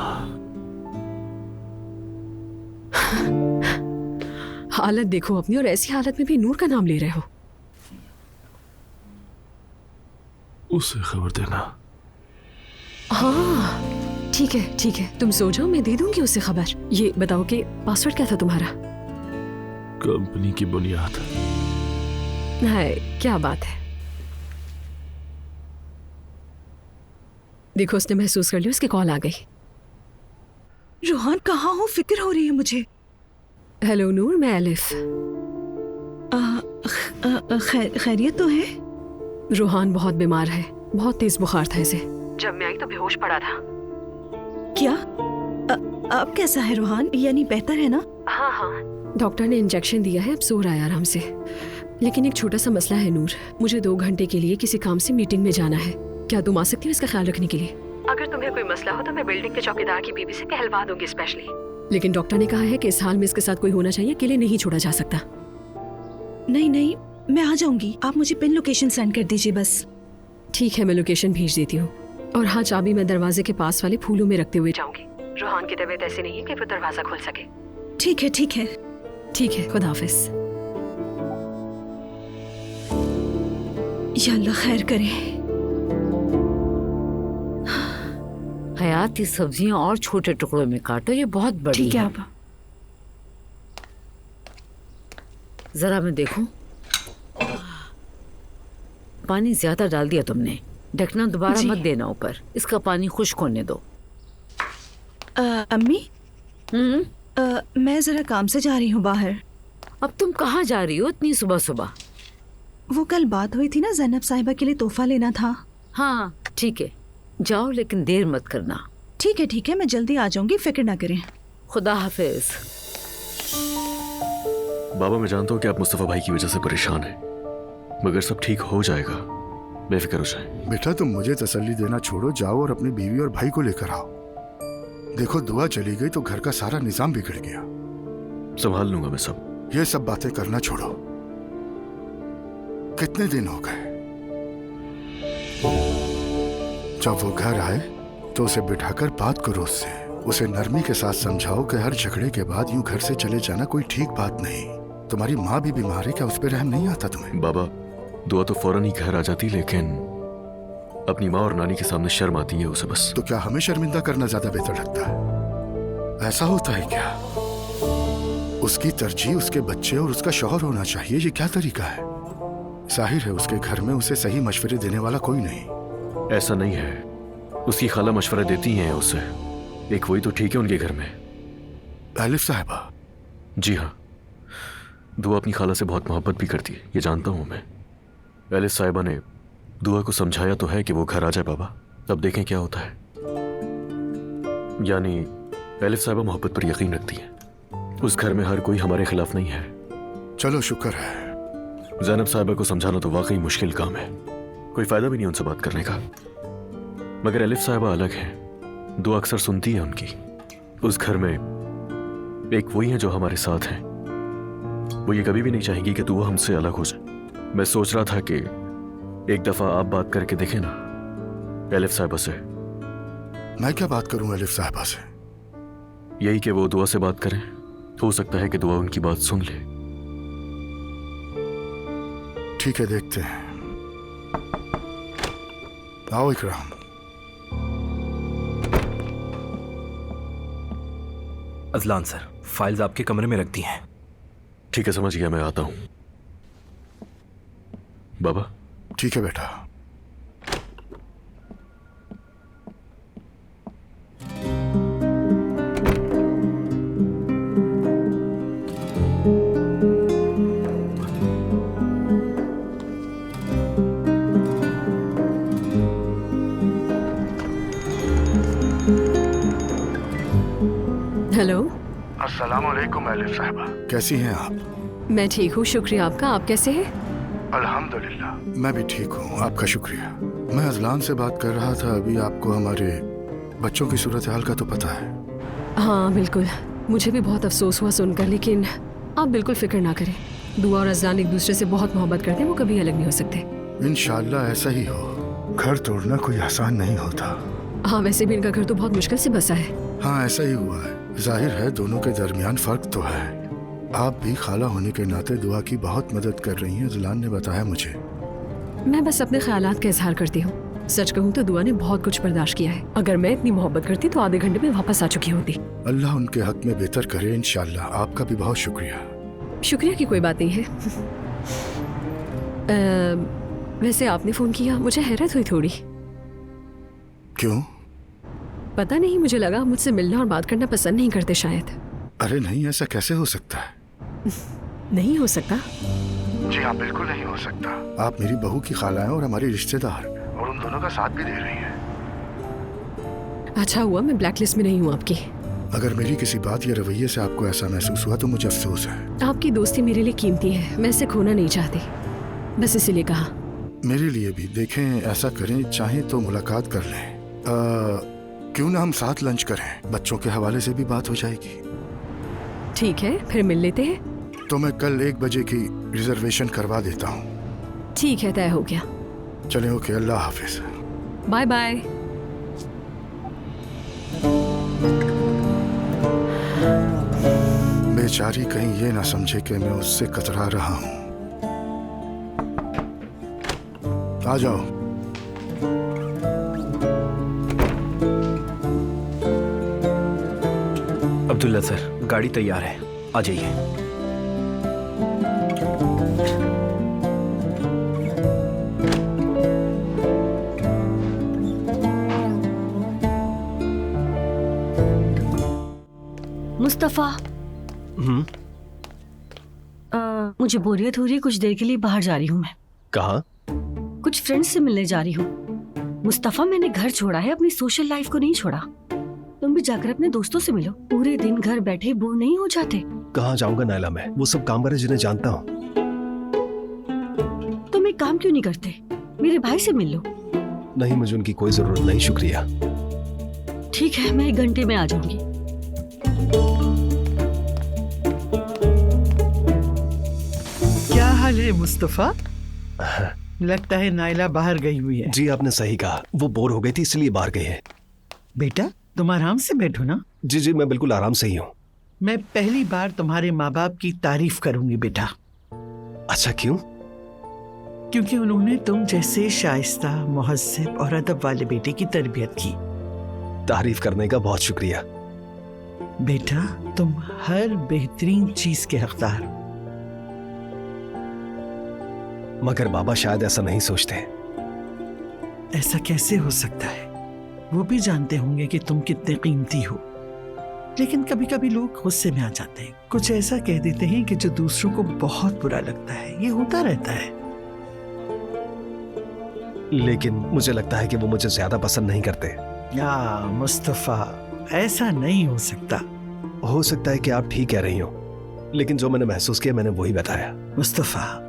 हालत देखो अपनी, और ऐसी हालत में भी नूर का नाम ले रहे हो। उसे खबर देना। हाँ ठीक है ठीक है, तुम सो जाओ, मैं दे दूंगी उसे खबर। ये बताओ कि पासवर्ड क्या था तुम्हारा? कंपनी की बुनियाद। है, क्या बात है। देखो उसने महसूस कर लिया, उसकी कॉल आ गई। रोहान कहाँ हो? फिक्र हो रही है मुझे। हेलो नूर, मैं एलिफ। खैरियत तो है? रोहान बहुत बीमार है, बहुत तेज बुखार था इसे। जब मैं आई तो बेहोश पड़ा था। क्या? अब कैसा है रोहान? यानी बेहतर है ना? हाँ हाँ, डॉक्टर ने इंजेक्शन दिया है, अब सो रहा है आराम से। लेकिन एक छोटा सा मसला है नूर, मुझे 2 घंटे के लिए किसी काम से मीटिंग में जाना है। क्या तुम आ सकती हो इसका ख्याल रखने के लिए? अगर तुम्हें कोई मसला हो तो मैं बिल्डिंग के चौकीदार की बीवी से कहलवा दूंगी स्पेशली। लेकिन डॉक्टर ने कहा है कि इस हाल में इसके साथ कोई होना चाहिए, अकेले नहीं छोड़ा जा सकता। नहीं नहीं, मैं आ जाऊंगी, आप मुझे पिन लोकेशन सेंड कर दीजिए बस। ठीक है, मैं लोकेशन भेज देती हूँ। और हाँ, चाबी मैं दरवाजे के पास वाले फूलों में रखते हुए जाऊंगी। रोहान की तबीयत ऐसी नहीं है कि वो दरवाजा खोल सके। ठीक है ठीक है ठीक है, खुदा हाफिज। या अल्लाह खैर करे। हयात, ये सब्जियां और छोटे टुकड़ों में काटो, ये बहुत बड़ी ठीक है आपा। जरा मैं देखूं। पानी ज्यादा डाल दिया तुमने, ढकना दोबारा मत देना ऊपर, इसका पानी खुश्क होने दो। अम्मी, मैं जरा काम से जा रही हूँ बाहर। अब तुम कहाँ जा रही हो इतनी सुबह सुबह? वो कल बात हुई थी ना, ज़ैनब साहिबा के लिए तोहफा लेना था। हाँ ठीक है, जाओ लेकिन देर मत करना। ठीक है, मैं जल्दी आ जाऊंगी, फिक्र ना करें। खुदा हाफिज। बाबा, मैं जानता हूँ कि आप मुस्तफा भाई की वजह से परेशान हैं, मगर सब ठीक हो जाएगा, बेफिक्र हो जाए। बेटा तुम मुझे तसल्ली देना छोड़ो, जाओ और अपनी बीवी और भाई को लेकर आओ। देखो दुआ चली गई तो घर का सारा निजाम बिगड़ गया। संभाल लूंगा मैं सब। ये सब बातें करना छोड़ो। कितने दिन हो गए? जब वो घर आए तो उसे बिठाकर बात करो उससे, उसे नरमी के साथ समझाओ कि हर झगड़े के बाद यूं घर से चले जाना कोई ठीक बात नहीं। तुम्हारी माँ भी बीमार है, क्या उस पर रहम नहीं आता तुम्हें? बाबा, दुआ तो फौरन ही घर आ जाती, लेकिन अपनी माँ और नानी के सामने शर्म आती है उसे बस। तो क्या हमें शर्मिंदा करना ज्यादा बेहतर लगता है? ऐसा होता है क्या? उसकी तरजीह उसके बच्चे और उसका शौहर होना चाहिए, ये क्या तरीका है? जाहिर है उसके घर में उसे सही मशवरे देने वाला कोई नहीं। ऐसा नहीं है, उसकी खाला मशवरा देती हैं उसे, एक वही तो ठीक है उनके घर में। आलिफ साहिबा? जी हाँ, दुआ अपनी खाला से बहुत मोहब्बत भी करती है, ये जानता हूँ मैं। आलिफ साहिबा ने दुआ को समझाया तो है कि वो घर आ जाए बाबा, तब देखें क्या होता है। यानी आलिफ साहिबा मोहब्बत पर यकीन रखती है, उस घर में हर कोई हमारे खिलाफ नहीं है। चलो शुक्र है। ज़ैनब साहिबा को समझाना तो वाकई मुश्किल काम है, कोई फायदा भी नहीं उनसे बात करने का। मगर आलिफ साहिबा अलग है, दुआ अक्सर सुनती है उनकी। उस घर में एक वही है जो हमारे साथ हैं, वो ये कभी भी नहीं चाहेंगी कि दुआ हमसे अलग हो जाए। मैं सोच रहा था कि एक दफा आप बात करके देखें ना आलिफ साहिबा से। मैं क्या बात करूं आलिफ साहिबा से? यही कि वो दुआ से बात करें, हो सकता है कि दुआ उनकी बात सुन ले। ठीक है, देखते हैं। आओ इकराम। अजलान सर, फाइल्स आपके कमरे में रख दी हैं। ठीक है, समझ गया, मैं आता हूं। बाबा? ठीक है बेटा। हेलो। अस्सलाम वालेकुम आलिफ साहिबा, कैसी हैं आप? मैं ठीक हूँ, शुक्रिया आपका। आप कैसे हैं? अल्हम्दुलिल्लाह, मैं भी ठीक हूँ, आपका शुक्रिया। मैं अजलान से बात कर रहा था अभी। आपको हमारे बच्चों की सूरत हाल का तो पता है? हाँ बिल्कुल, मुझे भी बहुत अफसोस हुआ सुनकर, लेकिन आप बिल्कुल फिक्र ना करें। दुआ और अजलान एक दूसरे से बहुत मोहब्बत करते हैं, वो कभी अलग नहीं हो सकते। इंशाल्लाह ऐसा ही हो। घर तोड़ना कोई आसान नहीं होता। हाँ, वैसे भी इनका घर तो बहुत मुश्किल से बसा है। हाँ ऐसा ही हुआ है। जाहिर है दोनों के दरमियान फर्क तो है। आप भी खाला होने के नाते दुआ की बहुत मदद कर रही हैं, अजलान ने बताया मुझे। मैं बस अपने ख्यालात का इजहार करती हूँ। सच कहूँ तो दुआ ने बहुत कुछ बर्दाश्त किया है। अगर मैं इतनी मोहब्बत करती तो आधे घंटे में वापस आ चुकी होती। अल्लाह उनके हक में बेहतर करे इंशाल्लाह। आपका भी बहुत शुक्रिया। शुक्रिया की कोई बात नहीं है। वैसे आपने फोन किया, मुझे हैरत हुई थोड़ी। क्यों? पता नहीं, मुझे लगा मुझसे मिलना और बात करना पसंद नहीं करते शायद। अरे नहीं, ऐसा कैसे हो सकता है? नहीं हो सकता? जी हाँ, बिल्कुल नहीं हो सकता। आप मेरी बहू की खाला हैं और हमारी रिश्तेदार, और उन दोनों का साथ भी दे रही हैं। अच्छा हुआ मैं ब्लैकलिस्ट में नहीं हूँ आपकी। अगर मेरी किसी बात या रवैये से आपको ऐसा महसूस हुआ तो मुझे अफसोस है। आपकी दोस्ती मेरे लिए कीमती है, मैं इसे खोना नहीं चाहती, बस इसीलिए कहा। मेरे लिए भी देखें, ऐसा करें, चाहें तो मुलाकात कर लें। क्यों ना हम साथ लंच करें, बच्चों के हवाले से भी बात हो जाएगी। ठीक है, फिर मिल लेते हैं। तो मैं कल 1 बजे की रिजर्वेशन करवा देता हूँ। ठीक है, तय हो गया। चलें, ओके, अल्लाह हाफिज। Bye bye. बेचारी कहीं ये ना समझे कि मैं उससे कतरा रहा हूँ। आ जाओ। अब्दुल्ला सर, गाड़ी तैयार है, आ जाइए। मुस्तफा, मुझे बोरियत हो रही है, कुछ देर के लिए बाहर जा रही हूँ मैं। कहाँ? कुछ फ्रेंड्स से मिलने जा रही हूँ। मुस्तफा, मैंने घर छोड़ा है, अपनी सोशल लाइफ को नहीं छोड़ा। तुम भी जाकर अपने दोस्तों से मिलो। पूरे दिन घर बैठे बोर नहीं हो जाते? कहाँ जाऊंगा नायला मैं, वो सब काम वाले जिन्हें जानता हूँ। तुम एक काम क्यों नहीं करते, मेरे भाई से मिल लो। नहीं, मुझे उनकी कोई जरूरत नहीं, शुक्रिया। ठीक है, मैं 1 घंटे में आ जाऊंगी। क्या हाल है मुस्तफा? लगता है नायला बाहर गई हुई है। जी आपने सही कहा, वो बोर हो गई थी इसलिए बाहर गई है। बेटा, तुम आराम से बैठो ना। जी जी, मैं बिल्कुल आराम से ही हूँ। मैं पहली बार तुम्हारे माँ बाप की तारीफ करूंगी बेटा। अच्छा, क्यों? क्योंकि उन्होंने तुम जैसे शाइस्ता, मुहज्जब और अदब वाले बेटे की तरबियत की। तारीफ करने का बहुत शुक्रिया। बेटा, तुम हर बेहतरीन चीज के हकदार हो। मगर बाबा शायद ऐसा नहीं सोचते। ऐसा कैसे हो सकता है? वो भी जानते होंगे कि तुम कितने कीमती हो। लेकिन कभी कभी लोग गुस्से में आ जाते हैं, कुछ ऐसा कह देते हैं कि जो दूसरों को बहुत बुरा लगता है। ये होता रहता है। लेकिन मुझे लगता है कि वो मुझे ज्यादा पसंद नहीं करते। या मुस्तफा, ऐसा नहीं हो सकता। हो सकता है कि आप ठीक कह रही हो, लेकिन जो मैंने महसूस किया मैंने वही बताया। मुस्तफा,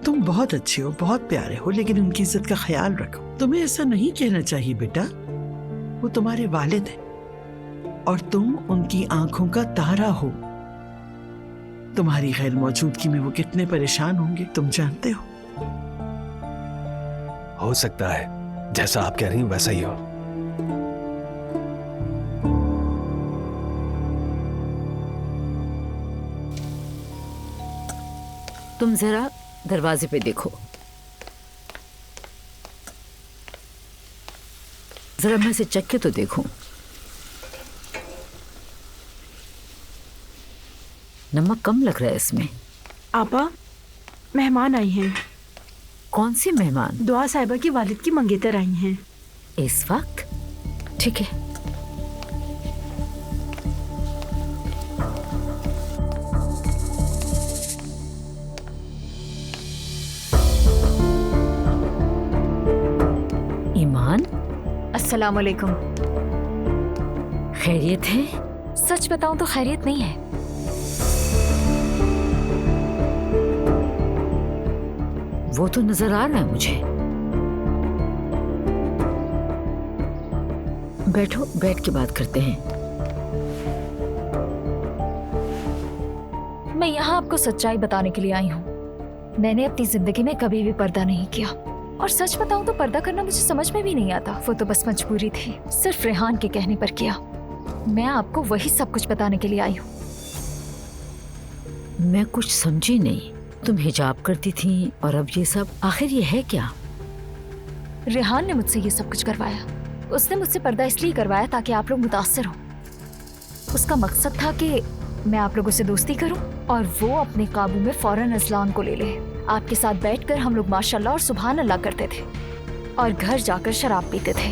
तुम बहुत अच्छे हो, बहुत प्यारे हो, लेकिन उनकी इज्जत का ख्याल रखो। तुम्हें ऐसा नहीं कहना चाहिए बेटा। वो तुम्हारे वालिद हैं और तुम उनकी आंखों का तारा हो। तुम्हारी गैर मौजूदगी में वो कितने परेशान होंगे तुम जानते हो। हो सकता है जैसा आप कह रही हो वैसा ही हो। तुम जरा दरवाजे पे देखो। जरा मैं इसे चख के तो देखूं। नमक कम लग रहा है इसमें। आपा, मेहमान आई हैं। कौन सी मेहमान? दुआ साहिबा की वालिद की मंगेतर आई हैं। इस वक्त? ठीक है। ईमान, अस्सलाम वालेकुम। खैरियत है? सच बताऊं तो खैरियत नहीं है। वो तो नजर आ रहा है मुझे। बैठो, बैठ के बात करते हैं। मैं यहाँ आपको सच्चाई बताने के लिए आई हूँ। मैंने अपनी जिंदगी में कभी भी पर्दा नहीं किया, और सच बताऊं तो पर्दा करना मुझे समझ में भी नहीं आता। वो तो बस मजबूरी थी, सिर्फ रेहान के कहने पर किया। मैं आपको वही सब कुछ बताने के लिए आई हूँ। मैं कुछ समझी नहीं। तुम हिजाब करती थी और अब ये सब, आखिर ये है क्या? रेहान ने मुझसे ये सब कुछ करवाया। उसने मुझसे पर्दा इसलिए करवाया ताकि आप लोग मुतासिर हो। उसका मकसद था कि मैं आप लोगों से दोस्ती करूं और वो अपने काबू में फौरन अजलान को ले ले। आपके साथ बैठकर हम लोग माशाल्लाह और सुभान अल्लाह करते थे और घर जाकर शराब पीते थे।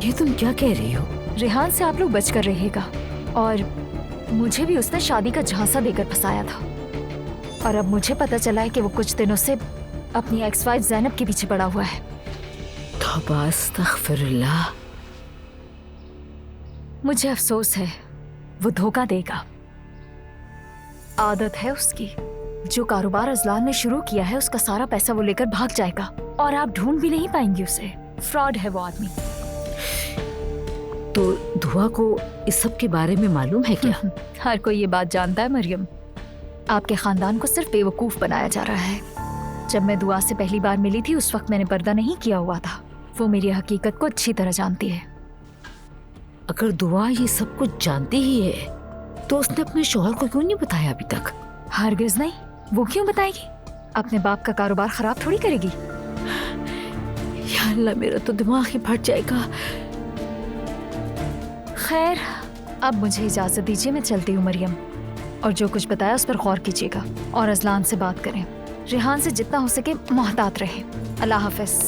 ये तुम क्या कह रही हो? रेहान से आप लोग बचकर रहिएगा। और मुझे भी उसने शादी का झांसा देकर फंसाया था, और अब मुझे पता चला है कि वो कुछ दिनों से अपनी एक्स वाइफ ज़ैनब के पीछे पड़ा हुआ है। तौबा अस्तगफिरुल्लाह। मुझे अफसोस है, वो धोखा देगा। आदत है उसकी, जो कारोबार अजलान ने शुरू किया है उसका सारा पैसा वो लेकर भाग जाएगा और आप ढूंढ भी नहीं पाएंगे उसे। फ्रॉड है वो आदमी। तो दुआ को इस सब के बारे में मालूम है क्या? हर कोई ये बात जानता है मरियम। आपके खानदान को सिर्फ बेवकूफ बनाया जा रहा है। जब मैं दुआ से पहली बार मिली थी उस वक्त मैंने पर्दा नहीं किया हुआ था। वो मेरी हकीकत को अच्छी तरह जानती है। अगर दुआ ये सब कुछ जानती ही है तो उसने अपने शौहर को क्यों नहीं बताया अभी तक? हरगिज नहीं। वो क्यों बताएगी? अपने बाप का कारोबार खराब थोड़ी करेगी। या अल्लाह, मेरा तो दिमाग ही फट जाएगा। खैर, अब मुझे इजाजत दीजिए, मैं चलती हूँ मरियम। और जो कुछ बताया उस पर गौर कीजिएगा और अजलान से बात करें। रेहान से जितना हो सके मोहतात रहें। अल्लाह हाफिज।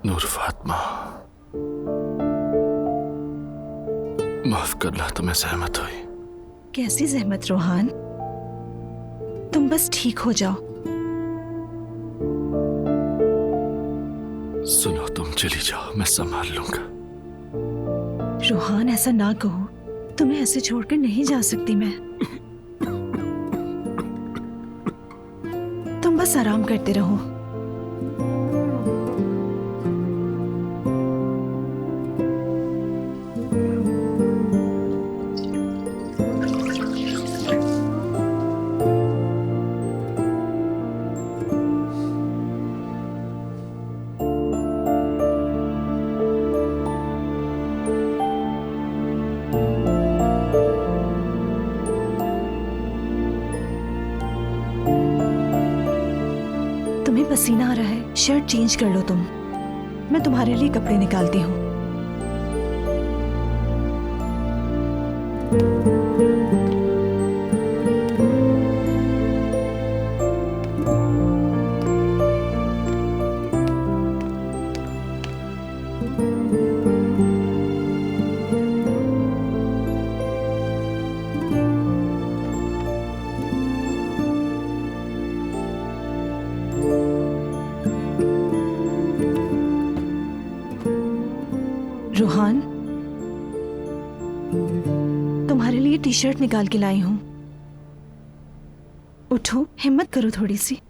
नूर फातिमा, माफ करना, तुम्हें सहमत हुई। कैसी जहमत रोहान? तुम बस ठीक हो जाओ। सुनो, तुम चली जाओ, मैं संभाल लूंगा। रोहान, ऐसा ना कहो। तुम्हें ऐसे छोड़कर नहीं जा सकती मैं। तुम बस आराम करते रहो। तुम्हें पसीना आ रहा है, शर्ट चेंज कर लो तुम। मैं तुम्हारे लिए कपड़े निकालती हूँ। रोहान, तुम्हारे लिए टी शर्ट निकाल के लाई हूं। उठो, हिम्मत करो थोड़ी सी।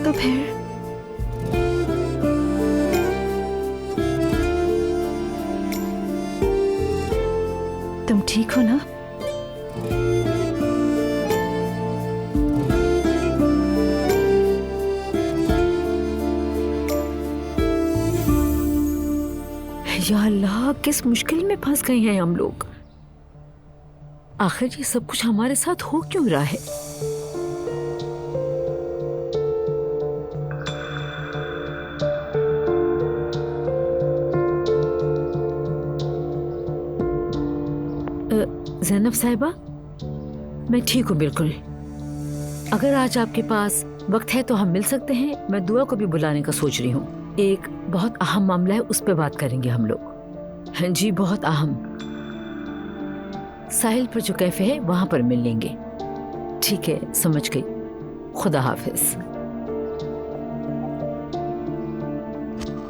तो फिर तुम ठीक हो ना? या अल्लाह, किस मुश्किल में फंस गए हैं हम लोग। आखिर ये सब कुछ हमारे साथ हो क्यों रहा है? ज़ैनब साहिबा, मैं ठीक हूँ बिल्कुल। अगर आज आपके पास वक्त है तो हम मिल सकते हैं। मैं दुआ को भी बुलाने का सोच रही हूँ। एक बहुत अहम मामला है, उस पर बात करेंगे हम लोग। हाँ जी, बहुत अहम। साहिल पर जो कैफे है वहां पर मिल लेंगे। ठीक है, समझ गई। खुदा हाफिज।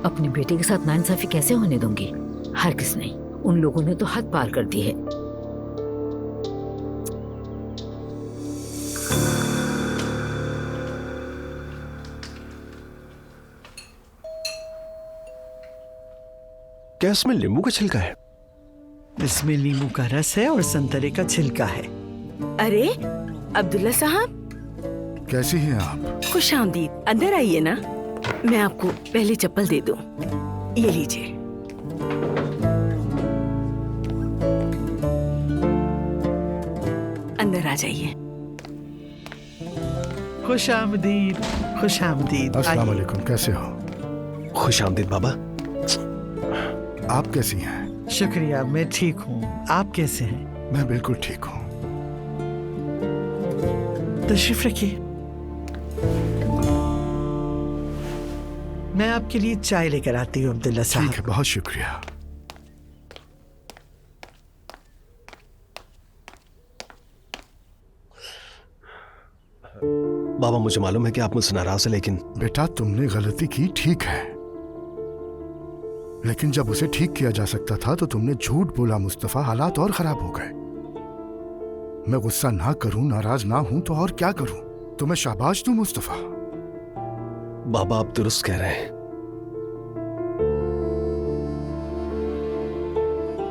अपनी बेटी के साथ नाइंसाफी कैसे होने दूंगी? हरगिज़ नहीं। उन लोगों ने तो हद पार कर दी है। क्या इसमें नींबू का छिलका है? इसमें नींबू का रस है और संतरे का छिलका है। अरे अब्दुल्ला साहब, कैसी हैं आप? खुश आमदीद। अंदर आइए ना, मैं आपको पहली चप्पल दे दूं। ये लीजिए। अंदर आ जाइए। खुश आमदीद, खुश आमदीद। अस्सलाम वालेकुम, कैसे हो? खुश आमदीद बाबा। आप कैसी हैं? शुक्रिया, मैं ठीक हूँ। आप कैसे हैं? मैं बिल्कुल ठीक हूँ। तशरीफ रखिए, मैं आपके लिए चाय लेकर आती हूँ अब्दुल्ला साहब। ठीक है, बहुत शुक्रिया। बाबा मुझे मालूम है कि आप मुझसे नाराज हैं, लेकिन बेटा तुमने गलती की, ठीक है, लेकिन जब उसे ठीक किया जा सकता था तो तुमने झूठ बोला मुस्तफा। हालात और खराब हो गए। मैं गुस्सा ना करूं, नाराज ना हूं तो और क्या करूं? तुम्हें शाबाश दूं मुस्तफा। बाबा आप दुरुस्त कह रहे हैं।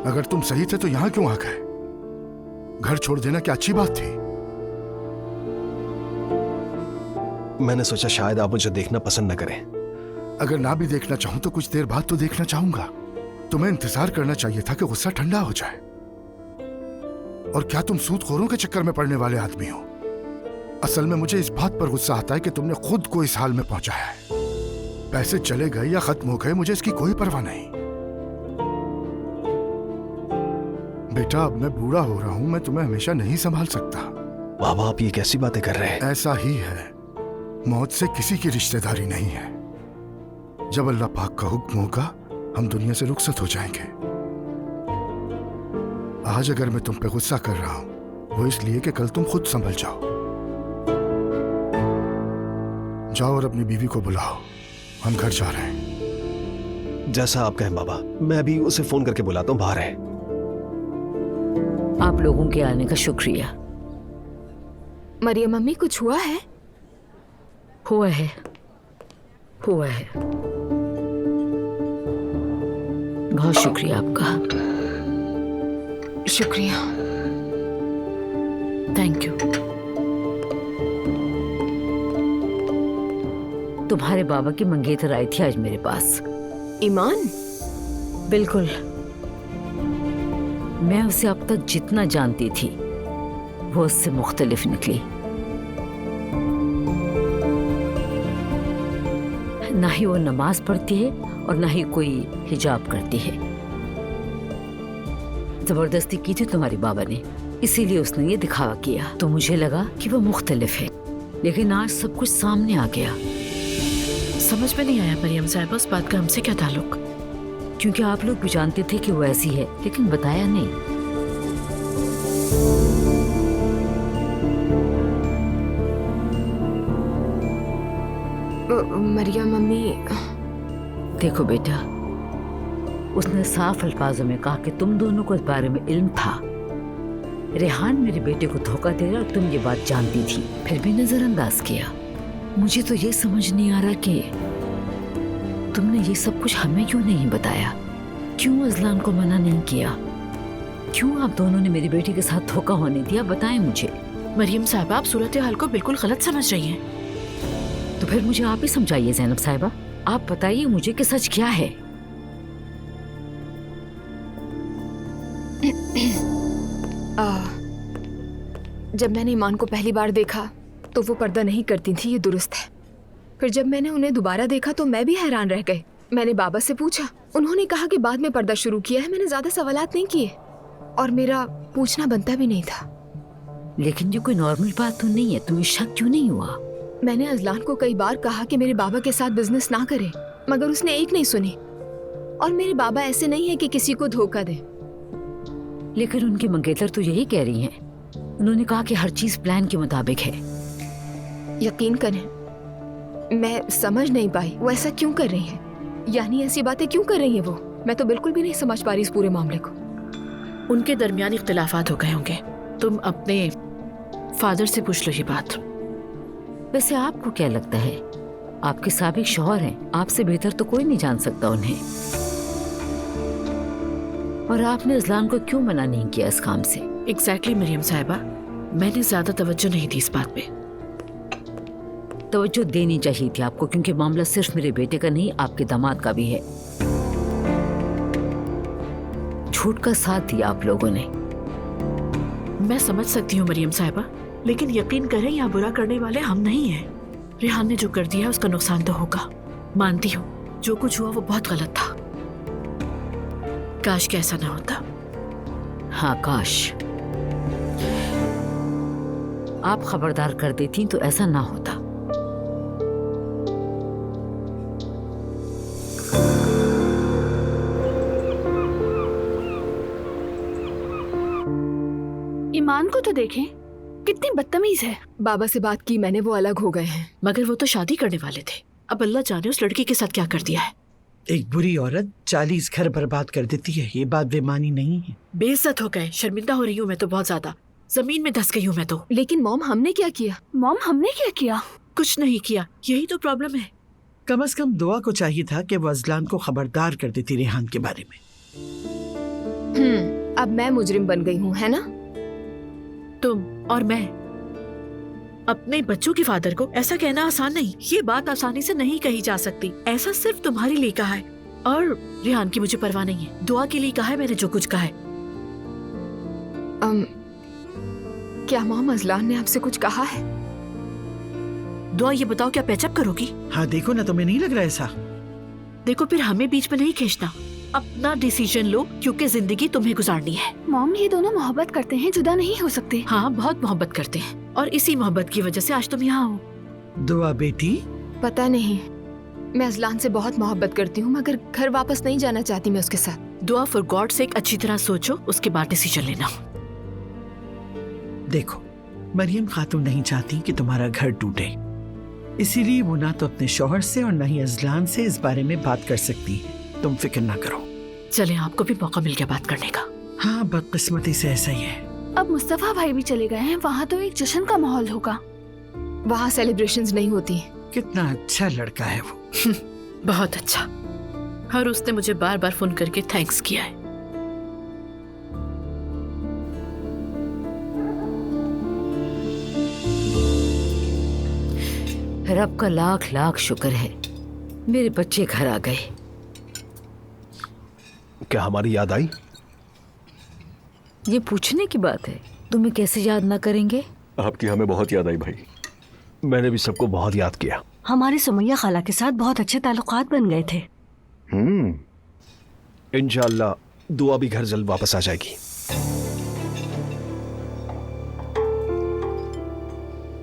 अगर तुम सही थे तो यहां क्यों आ गए? घर छोड़ देना क्या अच्छी बात थी? मैंने सोचा शायद आप मुझे देखना पसंद न करें। अगर ना भी देखना चाहूं तो कुछ देर बाद तो देखना चाहूंगा। तुम्हें इंतजार करना चाहिए था कि गुस्सा ठंडा हो जाए। और क्या तुम सूदखोरों के चक्कर में पड़ने वाले आदमी हो? असल में मुझे इस बात पर गुस्सा आता है कि तुमने खुद को इस हाल में पहुंचाया है। पैसे चले गए या खत्म हो गए, मुझे इसकी कोई परवाह नहीं। बेटा अब मैं बूढ़ा हो रहा हूं, मैं तुम्हें हमेशा नहीं संभाल सकता। बाबा आप ये कैसी बातें कर रहे हैं? ऐसा ही है, मौत से किसी की रिश्तेदारी नहीं है। जब अल्लाह पाक का हुक्म होगा हम दुनिया से रुखसत हो जाएंगे। आज अगर मैं तुम पे गुस्सा कर रहा हूं वो इसलिए कि कल तुम खुद संभल जाओ। जाओ और अपनी बीवी को बुलाओ, हम घर जा रहे हैं। जैसा आप कहें बाबा, मैं अभी उसे फोन करके बुलाता हूँ, बाहर है। आप लोगों के आने का शुक्रिया। मरियम मम्मी कुछ हुआ है? हुआ है, हुआ है। बहुत शुक्रिया आपका। शुक्रिया। Thank you. तुम्हारे बाबा की मंगेतर आई थी आज मेरे पास। ईमान? बिल्कुल। मैं उसे अब तक जितना जानती थी वो उससे मुख्तलिफ निकली। ना ही वो नमाज पढ़ती है और ना ही कोई हिजाब करती है। जबरदस्ती की थी तुम्हारे बाबा ने, इसीलिए उसने ये दिखावा किया। तो मुझे लगा कि वो मुख्तलिफ है, लेकिन आज सब कुछ सामने आ गया। समझ में नहीं आया मरियम साहिबा, उस बात का हमसे क्या ताल्लुक? क्योंकि आप लोग भी जानते थे कि वो ऐसी है, लेकिन बताया नहीं। मरियम मम्मी। देखो बेटा, उसने साफ अल्फाजों में कहा कि तुम दोनों को इस बारे में इल्म था। रेहान मेरे बेटे को धोखा दे रहा और तुम ये बात जानती थी, फिर भी नजरअंदाज किया। मुझे तो ये समझ नहीं आ रहा कि तुमने ये सब कुछ हमें क्यों नहीं बताया, क्यों अजलान को मना नहीं किया, क्यों आप दोनों ने मेरी बेटी के साथ धोखा होने दिया? बताएं मुझे। मरियम साहिबा, आप सूरत हाल को बिल्कुल गलत समझ रही हैं। तो फिर मुझे आप ही समझाइए ज़ैनब साहिबा, आप बताइए मुझे कि सच क्या है। जब मैंने ईमान को पहली बार देखा तो वो पर्दा नहीं करती थी, ये दुरुस्त है। फिर जब मैंने उन्हें दोबारा देखा तो मैं भी हैरान रह गई। मैंने बाबा से पूछा, उन्होंने कहा कि बाद में पर्दा शुरू किया है। मैंने ज्यादा सवालात नहीं किए और मेरा पूछना बनता भी नहीं था। लेकिन ये कोई नॉर्मल बात तो नहीं है, तुम्हें शक क्यों नहीं हुआ? मैंने अजलान को कई बार कहा कि मेरे बाबा के साथ बिजनेस ना करे, मगर उसने एक नहीं सुनी। और मेरे बाबा ऐसे नहीं है कि किसी को धोखा दे। लेकिन उनकी मंगेतर तो यही कह रही हैं। उन्होंने कहा कि हर चीज प्लान के मुताबिक है। यकीन करें, मैं समझ नहीं पाई वो ऐसा क्यों कर रही हैं। यानी ऐसी बातें क्यों कर रही है वो? मैं तो बिल्कुल भी नहीं समझ पा रही इस पूरे मामले को। उनके दरमियान इख्तिलाफात हो गए होंगे। तुम अपने फादर से पूछ लो ये बात। वैसे आपको क्या लगता है, आपके साबिक शौहर हैं, आपसे बेहतर तो कोई नहीं जान सकता उन्हें। और आपने अजलान को क्यों मना नहीं किया इस काम से? एग्जैक्टली मरियम साहिबा, मैंने ज्यादा तवज्जो नहीं दी इस बात पे। तवज्जो देनी चाहिए थी आपको, क्योंकि मामला सिर्फ मेरे बेटे का नहीं, आपके दामाद का भी है। झूठ का साथ दिया आप लोगों ने। मैं समझ सकती हूँ मरियम साहिबा, लेकिन यकीन करें यहाँ बुरा करने वाले हम नहीं हैं। रेहान ने जो कर दिया उसका नुकसान तो होगा, मानती हूँ। जो कुछ हुआ वो बहुत गलत था। काश कि ऐसा ना होता। हाँ काश आप खबरदार कर देती तो ऐसा ना होता। ईमान को तो देखें, कितनी बदतमीज है। बाबा से बात की मैंने, वो अलग हो गए हैं। मगर वो तो शादी करने वाले थे। अब अल्लाह जाने उस लड़की के साथ क्या कर दिया है। एक बुरी औरत 40 घर बर्बाद कर देती है, ये बात बेमानी नहीं है। बेइज्जत हो गए, शर्मिंदा हो रही हूँ मैं तो बहुत ज्यादा। जमीन में धस गई हूँ मैं तो। लेकिन मॉम हमने क्या किया? मॉम हमने क्या किया? कुछ नहीं किया, यही तो प्रॉब्लम है। कम से कम दुआ को चाहिए था कि वो अजलान को खबरदार कर देती रेहान के बारे में। अब मैं मुजरिम बन गई हूँ, है ना? तुम और मैं। अपने बच्चों के फादर को ऐसा कहना आसान नहीं। ये बात आसानी से नहीं कही जा सकती। ऐसा सिर्फ तुम्हारे लिए कहा है, और रेहान की मुझे परवाह नहीं है। दुआ के लिए कहा है मैंने जो कुछ कहा है। क्या मॉम अजलान ने आपसे कुछ कहा है? दुआ ये बताओ, क्या पैचअप करोगी? हाँ देखो ना, तुम्हें नहीं लग रहा ऐसा? देखो फिर हमें बीच में नहीं खींचना। अपना डिसीजन लो, क्योंकि जिंदगी तुम्हें गुजारनी है। मॉम ये दोनों मोहब्बत करते हैं, जुदा नहीं हो सकते। हाँ बहुत मोहब्बत करते हैं, और इसी मोहब्बत की वजह से आज तुम यहाँ हो। दुआ बेटी, पता नहीं, मैं अजलान से बहुत मोहब्बत करती हूँ, मगर घर वापस नहीं जाना चाहती मैं उसके साथ। दुआ फॉर गॉड से अच्छी तरह सोचो, उसके बाद डिसीजन लेना। देखो मरियम खातून नहीं चाहती कि तुम्हारा घर टूटे, इसीलिए वो ना तो अपने शौहर से और ना ही अजलान से इस बारे में बात कर सकती है। तुम फिक्र ना करो। चले, आपको भी मौका मिल गया बात करने का। हाँ बदकिस्मती से ऐसा ही है। अब मुस्तफा भाई भी चले गए हैं, वहाँ तो एक जश्न का माहौल होगा। वहाँ सेलिब्रेशंस नहीं होती। कितना अच्छा लड़का है वो। बहुत अच्छा, और उसने मुझे बार बार फोन करके थैंक्स किया है। रब का लाख लाख शुक्र है मेरे बच्चे घर आ गए। क्या हमारी याद आई? ये पूछने की बात है, तुम्हें कैसे याद ना करेंगे? आपकी हमें बहुत याद आई भाई। मैंने भी सबको बहुत याद किया। हमारे सुमैया खाला के साथ बहुत अच्छे ताल्लुकात बन गए थे। इंशाअल्लाह दुआ भी घर जल्द वापस आ जाएगी।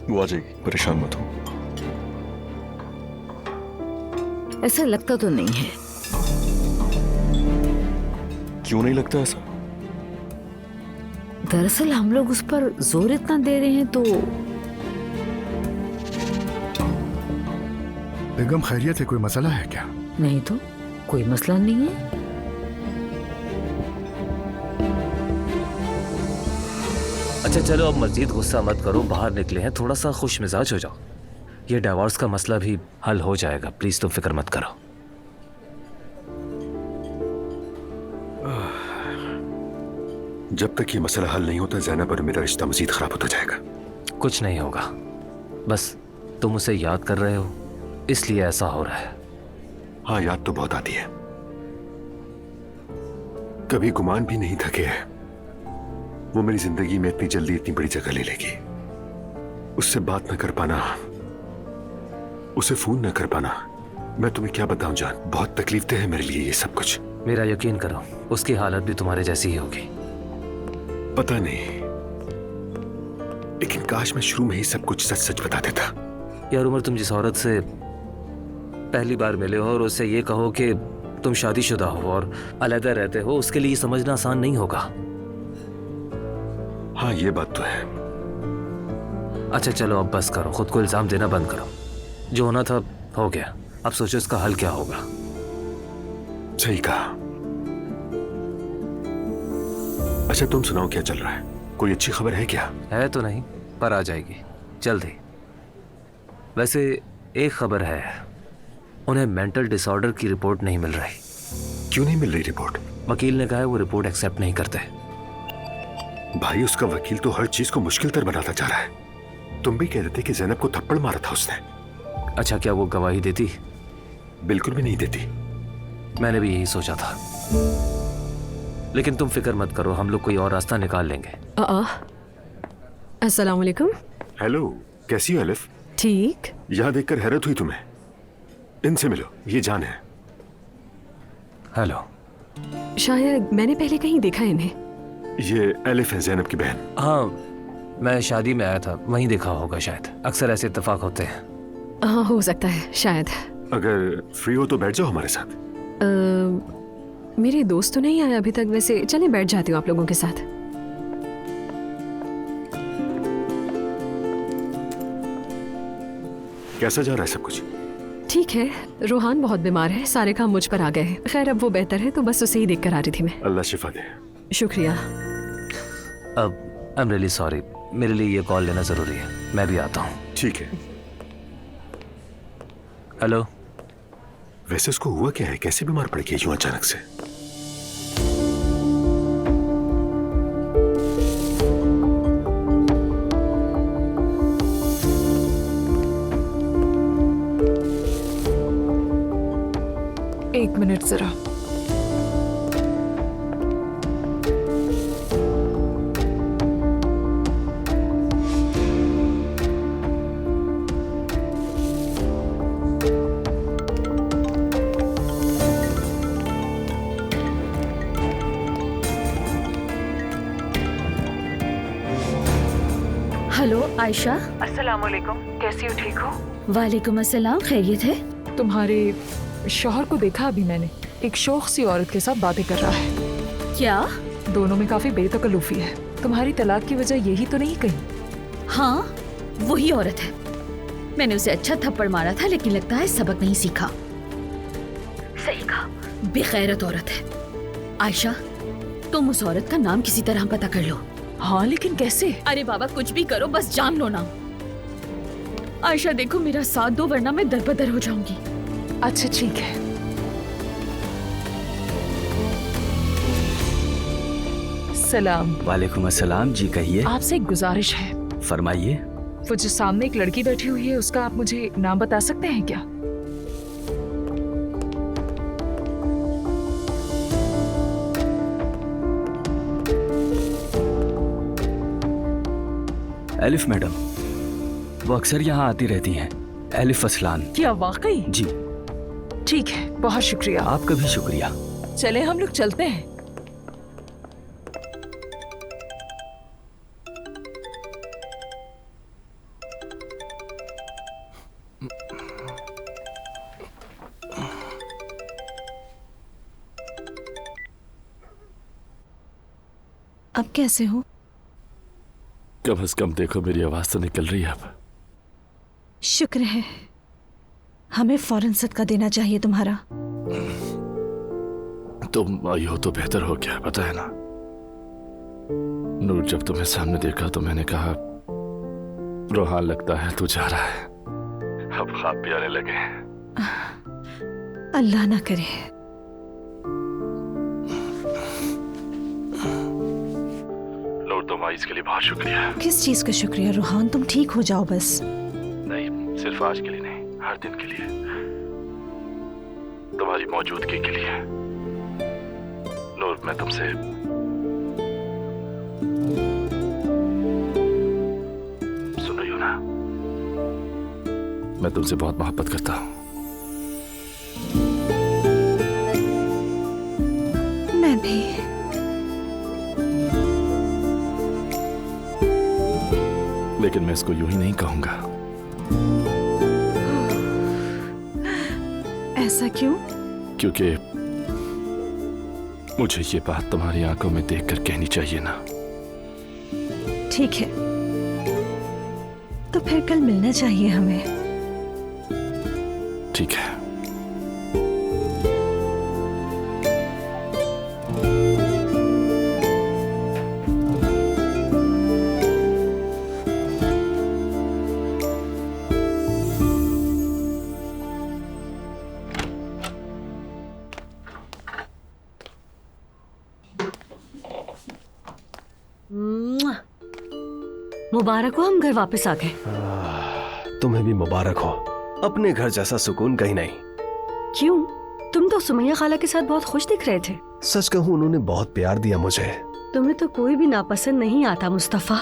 वो आ जाएगी, परेशान मत हो। ऐसा लगता तो नहीं है। क्यों नहीं लगता ऐसा? दरअसल हम लोग उस पर जोर इतना दे रहे हैं तो। बेगम खैरियत है, कोई मसला है क्या? नहीं तो कोई मसला नहीं है। अच्छा चलो अब मजीद गुस्सा मत करो, बाहर निकले हैं, थोड़ा सा खुश मिजाज हो जाओ। ये डिवोर्स का मसला भी हल हो जाएगा, प्लीज तुम फिक्र मत करो। जब तक ये मसला हल नहीं होता ज़ैनब और मेरा रिश्ता मजीद खराब होता जाएगा। कुछ नहीं होगा, बस तुम उसे याद कर रहे हो इसलिए ऐसा हो रहा है। हाँ याद तो बहुत आती है, कभी गुमान भी नहीं था कि वो मेरी जिंदगी में इतनी जल्दी इतनी बड़ी जगह ले लेगी। उससे बात न कर पाना, उसे फोन न कर पाना, मैं तुम्हें क्या बताऊं जान, बहुत तकलीफ है मेरे लिए ये सब कुछ। मेरा यकीन करो उसकी हालत भी तुम्हारे जैसी ही होगी। पता नहीं, लेकिन काश मैं शुरू में ही सब कुछ सच सच बता देता। यार उमर, तुम जिस औरत से पहली बार मिले हो और उससे ये कहो कि तुम शादीशुदा हो और अलग रहते हो, उसके लिए समझना आसान नहीं होगा। हाँ ये बात तो है। अच्छा चलो अब बस करो, खुद को इल्जाम देना बंद करो। जो होना था हो गया, अब सोचो इसका हल क्या होगा। सही कहा। अच्छा तुम सुनाओ, क्या चल रहा है? कोई अच्छी खबर है क्या? है तो नहीं, पर आ जाएगी जल्दी। वैसे एक खबर है, उन्हें मेंटल डिसऑर्डर की रिपोर्ट नहीं मिल रही। क्यों नहीं मिल रही रिपोर्ट? वकील ने कहा है वो रिपोर्ट एक्सेप्ट नहीं करते। भाई उसका वकील तो हर चीज को मुश्किल तर बनाता जा रहा है। तुम भी कह रहे थे कि जैनब को थप्पड़ मारा था उसने। अच्छा, क्या वो गवाही देती? बिल्कुल भी नहीं देती। मैंने भी यही सोचा था, लेकिन तुम फिक्र मत करो, हम लोग कोई और रास्ता निकाल लेंगे। अस्सलाम वालेकुम। हेलो, कैसी हो एलिफ? ठीक। यहाँ देखकर हैरत हुई तुम्हें। इनसे मिलो, ये जान है। हेलो। शायद मैंने पहले कहीं देखा इन्हें। ये एलिफ है, जैनब की बहन। हाँ, मैं शादी में आया था, वहीं देखा होगा शायद। अक्सर ऐसे इत्तेफाक होते हैं। हाँ, हो सकता है शायद। अगर फ्री हो तो बैठ जाओ हमारे साथ। मेरे दोस्त तो नहीं आए अभी तक, वैसे चलें बैठ जाती हूँ आप लोगों के साथ। कैसा जा रहा है सब कुछ? ठीक है, रोहान बहुत बीमार है, सारे काम मुझ पर आ गए हैं। खैर अब वो बेहतर है, तो बस उसे ही देख कर आ रही थी मैं। अल्लाह शिफा दे। शुक्रिया। अब आई एम रियली सॉरी, मेरे लिए ये कॉल लेना जरूरी है, मैं भी आता हूँ। ठीक है। हेलो। वैसे उसको हुआ क्या है? कैसे बीमार पड़ गई यूं अचानक से? एक मिनट जरा। हेलो आयशा। अस्सलाम वालेकुम, कैसी हो? ठीक हो? वालेकुम अस्सलाम, खैरियत है? तुम्हारे शौहर को देखा अभी मैंने, एक शौक सी औरत के साथ बातें कर रहा है। क्या? दोनों में काफी बेतकल्लुफी है। तुम्हारी तलाक की वजह यही तो नहीं कहीं? हाँ, वही औरत है। मैंने उसे अच्छा थप्पड़ मारा था, लेकिन लगता है सबक नहीं सीखा। सही कहा, बेगैरत औरत है। आयशा, तुम उस औरत का नाम किसी तरह पता कर लो। हाँ, लेकिन कैसे? अरे बाबा, कुछ भी करो, बस जान लो ना। आयशा देखो, मेरा साथ दो, वरना मैं दरबदर हो जाऊंगी। अच्छा ठीक है। सलाम। वालेकुम अस्सलाम। जी कहिए। आपसे एक गुजारिश है। फरमाइए। वो जो सामने एक लड़की बैठी हुई है, उसका आप मुझे नाम बता सकते हैं क्या? एलिफ मैडम, वो अक्सर यहाँ आती रहती हैं। एलिफ असलान। क्या वाकई? जी। ठीक है, बहुत शुक्रिया। आपका भी शुक्रिया। चले हम लोग चलते हैं। अब कैसे हो? कम से कम देखो, मेरी आवाज तो निकल रही है अब। शुक्र है। हमें फौरन सदका देना चाहिए तुम्हारा। तुम आई हो तो बेहतर हो गया, पता है ना। नूर, जब तुम्हें सामने देखा तो मैंने कहा, रोहान लगता है तू जा रहा है। अब ख्वाब भी आने लगे। अल्लाह ना करे। नूर, तुम आई इसके लिए बहुत शुक्रिया। किस चीज का शुक्रिया रोहान? तुम ठीक हो जाओ बस। नहीं, सिर्फ आज के लिए नहीं, हर दिन के लिए, तुम्हारी मौजूदगी के लिए। नूर, मैं तुमसे सुन रही हो ना? मैं तुमसे बहुत मोहब्बत करता हूँ। मैं भी। लेकिन मैं इसको यूं ही नहीं कहूंगा। ऐसा क्यों? क्योंकि मुझे ये बात तुम्हारी आंखों में देखकर कहनी चाहिए ना। ठीक है, तो फिर कल मिलना चाहिए हमें। ठीक है। मुबारक हो, हम घर वापस आ गए। तुम्हें भी मुबारक हो। अपने घर जैसा सुकून कहीं नहीं। क्यों? तुम तो सुमैया खाला के साथ बहुत खुश दिख रहे थे। सच कहूँ उन्होंने बहुत प्यार दिया मुझे। तुम्हें तो कोई भी नापसंद नहीं आता मुस्तफा।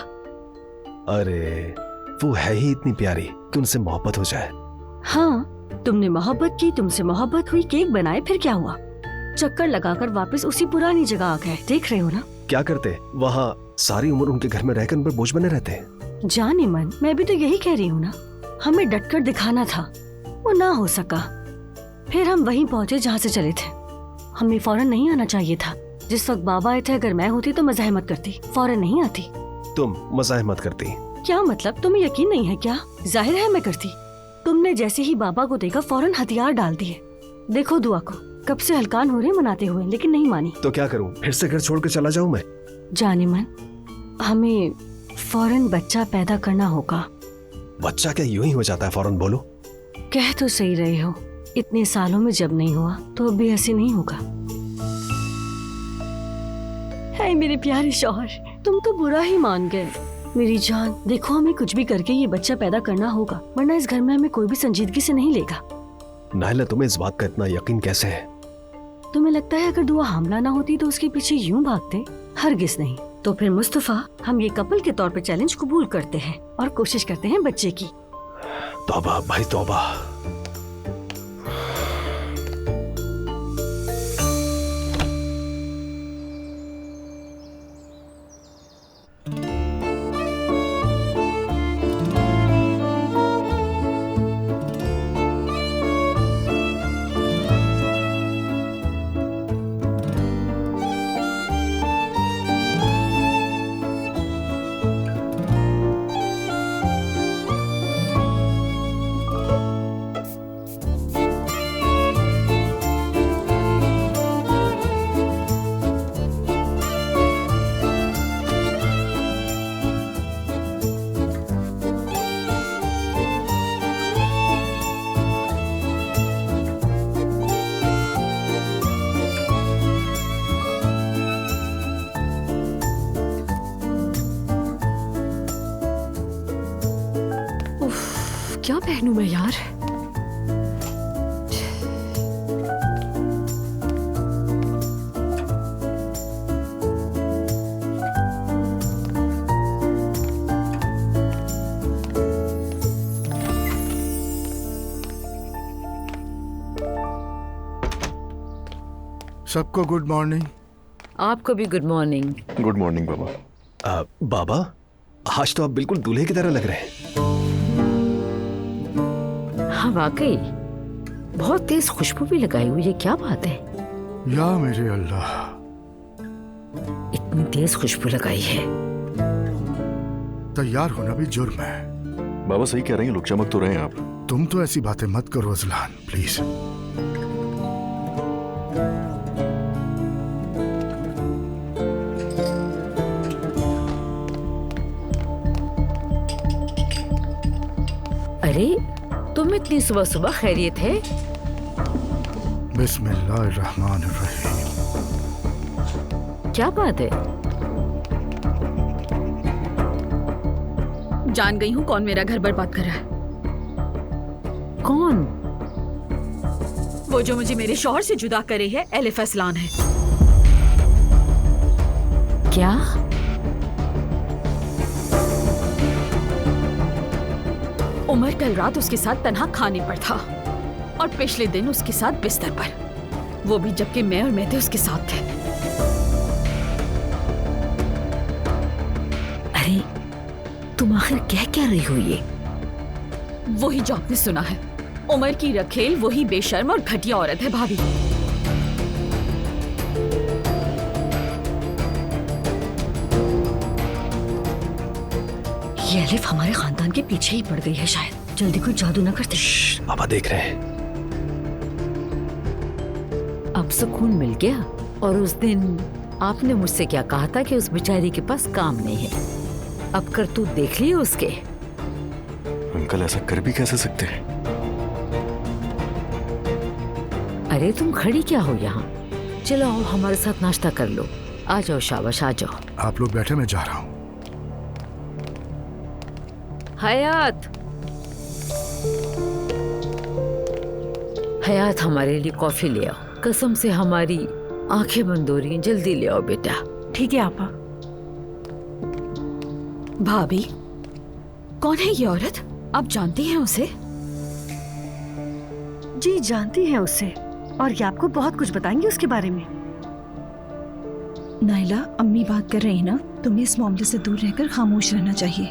अरे वो है ही इतनी प्यारी कि उनसे मोहब्बत हो जाए। हाँ, तुमने मोहब्बत की, तुमसे मोहब्बत हुई, केक बनाए, फिर क्या हुआ? चक्कर लगाकर वापस उसी पुरानी जगह आ गए। देख रहे हो ना? क्या करते वहाँ सारी उम्र उनके घर में रहकर उन पर बोझ बने रहते। जाने मन, मैं भी तो यही कह रही हूँ ना। हमें डटकर दिखाना था, वो ना हो सका। फिर हम वहीं पहुँचे जहाँ से चले थे। हमें फौरन नहीं आना चाहिए था। जिस वक्त बाबा आए थे, अगर मैं होती तो मज़ाहमत करती, फौरन नहीं आती। तुम मज़ाहमत करती? क्या मतलब? तुम्हें यकीन नहीं है क्या? जाहिर है मैं करती। तुमने जैसे ही बाबा को देखा फौरन हथियार डाल दिए। देखो दुआ को, कब से हलकान हो रहे मनाते हुए, लेकिन नहीं मानी। तो क्या करूं? फिर से घर छोड़कर चला जाऊं मैं? जाने मन, हमें फौरन बच्चा पैदा करना होगा। बच्चा क्या यूं ही हो जाता है फौरन? बोलो। कह तो सही रहे हो, इतने सालों में जब नहीं हुआ तो अब भी ऐसे नहीं होगा। है मेरे प्यारे शौहर, तुम तो बुरा ही मान गए। मेरी जान, देखो हमें कुछ भी करके ये बच्चा पैदा करना होगा, वरना इस घर में हमें कोई भी संजीदगी से नहीं लेगा। नाहिला, तुम्हें इस बात का इतना यकीन कैसे है? तुम्हें लगता है अगर दुआ हामला ना होती तो उसके पीछे यूं भागते? हरगिज नहीं। तो फिर मुस्तफा, हम ये कपल के तौर पे चैलेंज कबूल करते हैं और कोशिश करते हैं बच्चे की। तौबा भाई तौबा। क्या पहनूं मैं यार? सबको गुड मॉर्निंग। आपको भी गुड मॉर्निंग। गुड मॉर्निंग बाबा। बाबा, आज तो आप बिल्कुल दूल्हे की तरह लग रहे हैं। हाँ वाकई, बहुत तेज खुशबू भी लगाई हुई है। क्या बात है? या मेरे अल्लाह, इतनी तेज खुशबू लगाई है। तैयार होना भी जुर्म है। बाबा सही कह रहे हैं, लोग चमक तो रहे हैं आप। तुम तो ऐसी बातें मत करो अजलान, प्लीज। अरे तुम इतनी सुबह सुबह खैरियत है? बिस्मिल्लाहिर्रहमानिर्रहीम। क्या बात है? जान गई हूँ कौन मेरा घर बर्बाद कर रहा है। कौन? वो जो मुझे मेरे शौहर से जुदा करे है, एलिफ असलान है। क्या? उमर कल रात उसके साथ तन्हा खाने पर था और पिछले दिन उसके साथ बिस्तर पर, वो भी जबकि मैं और मेहदी उसके साथ थे। अरे तुम आखिर क्या कह रही हो? ये वही जो आपने सुना है। उमर की रखेल वही बेशर्म और घटिया औरत है भाभी। ये एलिफ हमारे खानदान के पीछे ही पड़ गई है शायद। जल्दी कोई जादू न करते। पापा देख रहे हैं। अब सुकून मिल गया। और उस दिन आपने मुझसे क्या कहा था कि उस बेचारी के पास काम नहीं है। अब करतूत देख लिए उसके। अंकल ऐसा कर भी कैसे सकते हैं? अरे तुम खड़ी क्या हो यहाँ? चलो आओ हमारे साथ नाश्ता कर लो। आ जाओ शाबाश, आ जाओ। आप लोग बैठे, मैं जा रहा हूँ। हयात, हयात हमारे लिए कॉफी ले आओ। कसम से हमारी आंखें बंद हो रही हैं, जल्दी ले आओ बेटा। ठीक है आपा। भाभी, कौन है ये औरत? आप जानती हैं उसे? जी जानती हैं उसे, और ये आपको बहुत कुछ बताएंगे उसके बारे में। नाइला, अम्मी बात कर रही है ना, तुम्हें इस मामले से दूर रहकर खामोश रहना चाहिए।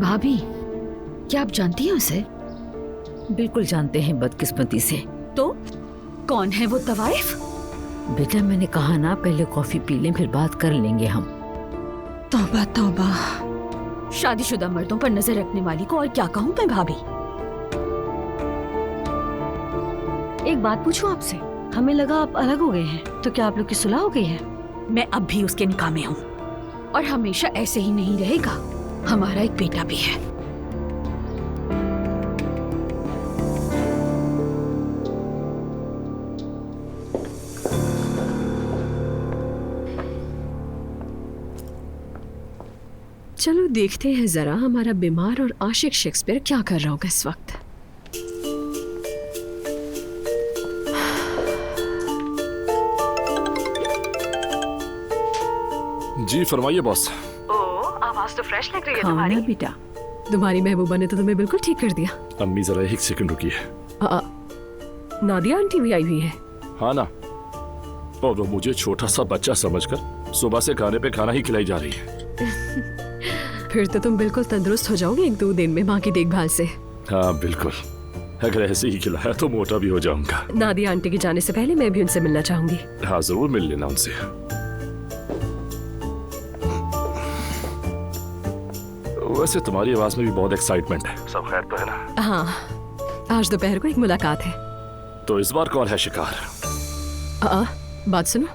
भाभी, क्या आप जानती हैं उसे? बिल्कुल जानते हैं, बदकिस्मती से। तो कौन है वो तवाइफ? बेटा मैंने कहा ना, पहले कॉफी पी लें फिर बात कर लेंगे हम। तौबा तौबा। शादीशुदा मर्दों पर नजर रखने वाली को और क्या कहूँ मैं भाभी। एक बात पूछूं आपसे, हमें लगा आप अलग हो गए हैं, तो क्या आप लोग की सुलह हो गई है? मैं अब भी उसके निकाह में हूँ और हमेशा ऐसे ही नहीं रहेगा। हमारा एक बेटा भी है। चलो देखते हैं जरा हमारा बीमार और आशिक शेक्सपियर क्या कर रहा होगा इस वक्त। जी फरमाइए बॉस। आवाज तो फ्रेश लग रही है तुम्हारी। बेटा, तुम्हारी महबूबा ने तो तुम्हें बिल्कुल ठीक कर दिया। अम्मी जरा एक सेकंड रुकिए। नादिया आंटी भी आई हुई है। हाँ ना, और वो मुझे छोटा सा बच्चा समझकर सुबह से खाने पे खाना ही खिलाई जा रही है। फिर तो तुम बिल्कुल तंदुरुस्त हो जाओगे 1-2 दिन में माँ की देखभाल से। हाँ बिल्कुल, अगर ऐसे ही खिलाया तो मोटा भी हो जाऊंगा। नादिया आंटी के जाने से पहले मैं भी उनसे मिलना चाहूंगी। हाँ जरूर मिल लेना उनसे। वैसे तुम्हारी आवाज में भी बहुत एक्साइटमेंट है। सब खैर तो है ना? हाँ, आज दोपहर को एक मुलाकात है। तो इस बार कौन है शिकार? बात सुनो,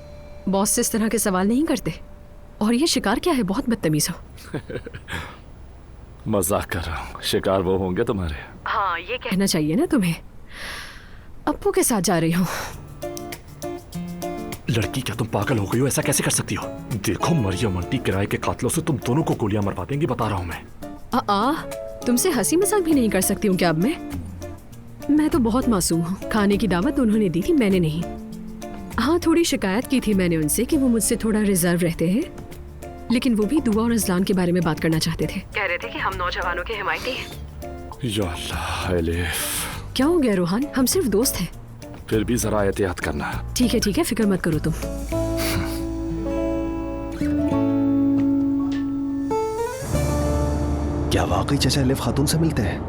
बॉस से इस तरह के सवाल नहीं करते। और ये शिकार क्या है? बहुत बदतमीज हो। मजाक कर रहा हूँ, शिकार वो होंगे तुम्हारे। हाँ, ये कहना चाहिए ना तुम्हें। अप्पू के साथ जा रही हूँ। लड़की, क्या तुम पागल हो गई हो? ऐसा कैसे कर सकती हो? देखो मरियम आंटी किराए के कातलों से तुम दोनों को गोलियां मरवा देंगी, बता रहा हूँ मैं। तुमसे हंसी मजाक भी नहीं कर सकती हूँ क्या अब मैं तो बहुत मासूम हूँ। खाने की दावत उन्होंने दी थी, मैंने नहीं। हाँ, थोड़ी शिकायत की थी मैंने उनसे कि वो मुझसे थोड़ा रिजर्व रहते हैं, लेकिन वो भी दुआ और इस्लाम के बारे में बात करना चाहते थे। कह रहे थे कि हम नौजवानों के हिमायती हैं। या अल्लाह एलिफ। क्या हो गया रोहान? हम सिर्फ दोस्त हैं। फिर भी जरा एहतियात करना। ठीक है, फिक्र मत करो तुम। क्या वाकई चचा एलिफ खातून से मिलते हैं?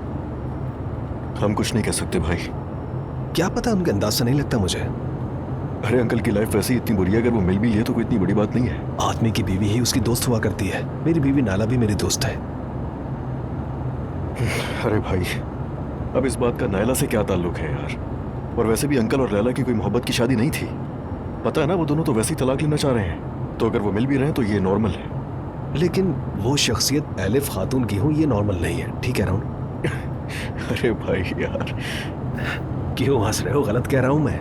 हम कुछ नहीं कह सकते भाई। क्या पता, उनके अंदाज से नहीं लगता मुझे। अरे अंकल की लाइफ वैसे ही इतनी बुरी है, अगर वो मिल भी लिए तो कोई इतनी बड़ी बात नहीं है। आदमी की बीवी ही उसकी दोस्त हुआ करती है। मेरी बीवी नाला भी मेरी दोस्त है। अरे भाई, अब इस बात का नायला से क्या ताल्लुक है यार? और वैसे भी अंकल और लैला की कोई मोहब्बत की शादी नहीं थी, पता है ना? वो दोनों तो वैसे ही तलाक लेना चाह रहे हैं, तो अगर वो मिल भी रहे हैं तो ये नॉर्मल है। लेकिन वो शख्सियत एलिफ खातून की हो, ये नॉर्मल नहीं है। ठीक कह रहा हूँ? अरे भाई यार, क्यों हंस रहे हो? गलत कह रहा हूँ मैं?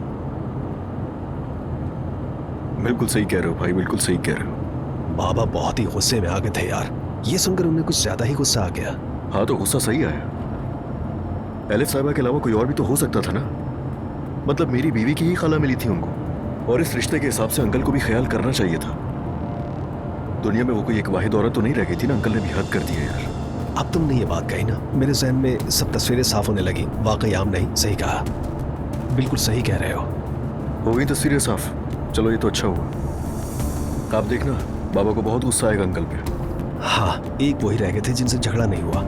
बिल्कुल सही कह रहे हो भाई, बिल्कुल सही कह रहे हो। बाबा बहुत ही गुस्से में आ गए थे यार। ये सुनकर उन्हें कुछ ज्यादा ही गुस्सा आ गया। हाँ, तो गुस्सा सही आया। एलिफ साहिबा के अलावा कोई और भी तो हो सकता था ना? मतलब मेरी बीवी की ही खाला मिली थी उनको, और इस रिश्ते के हिसाब से अंकल को भी ख्याल करना चाहिए था। दुनिया में वो कोई एक वाहिद औरत तो नहीं रह गई थी ना? अंकल ने भी हद कर दिया यार। अब तुमने ये बात कही ना, मेरे जहन में सब तस्वीरें साफ होने लगी। वाकई आम नहीं, सही कहा, बिल्कुल सही कह रहे हो गई तस्वीरें साफ। चलो ये तो अच्छा हुआ। आप देखना, बाबा को बहुत गुस्सा आएगा अंकल पे। हाँ, एक वही रह गए थे जिनसे झगड़ा नहीं हुआ।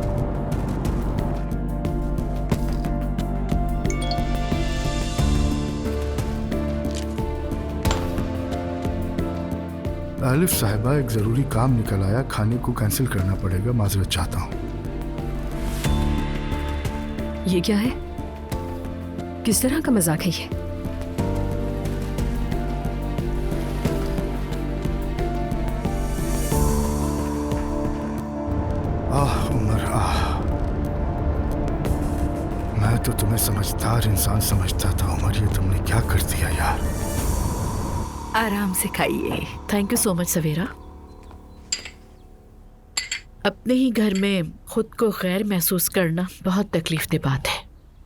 आलिफ साहिबा, एक जरूरी काम निकल आया, खाने को कैंसिल करना पड़ेगा, माजरत चाहता हूँ। ये क्या है? किस तरह का मजाक है ये? उमर मैं तो तुम्हें समझदार इंसान समझता था उमर, ये तुमने क्या कर दिया यार? आराम से खाइए। थैंक यू सो मच सवेरा। अपने ही घर में खुद को गैर महसूस करना बहुत तकलीफ दे बात है।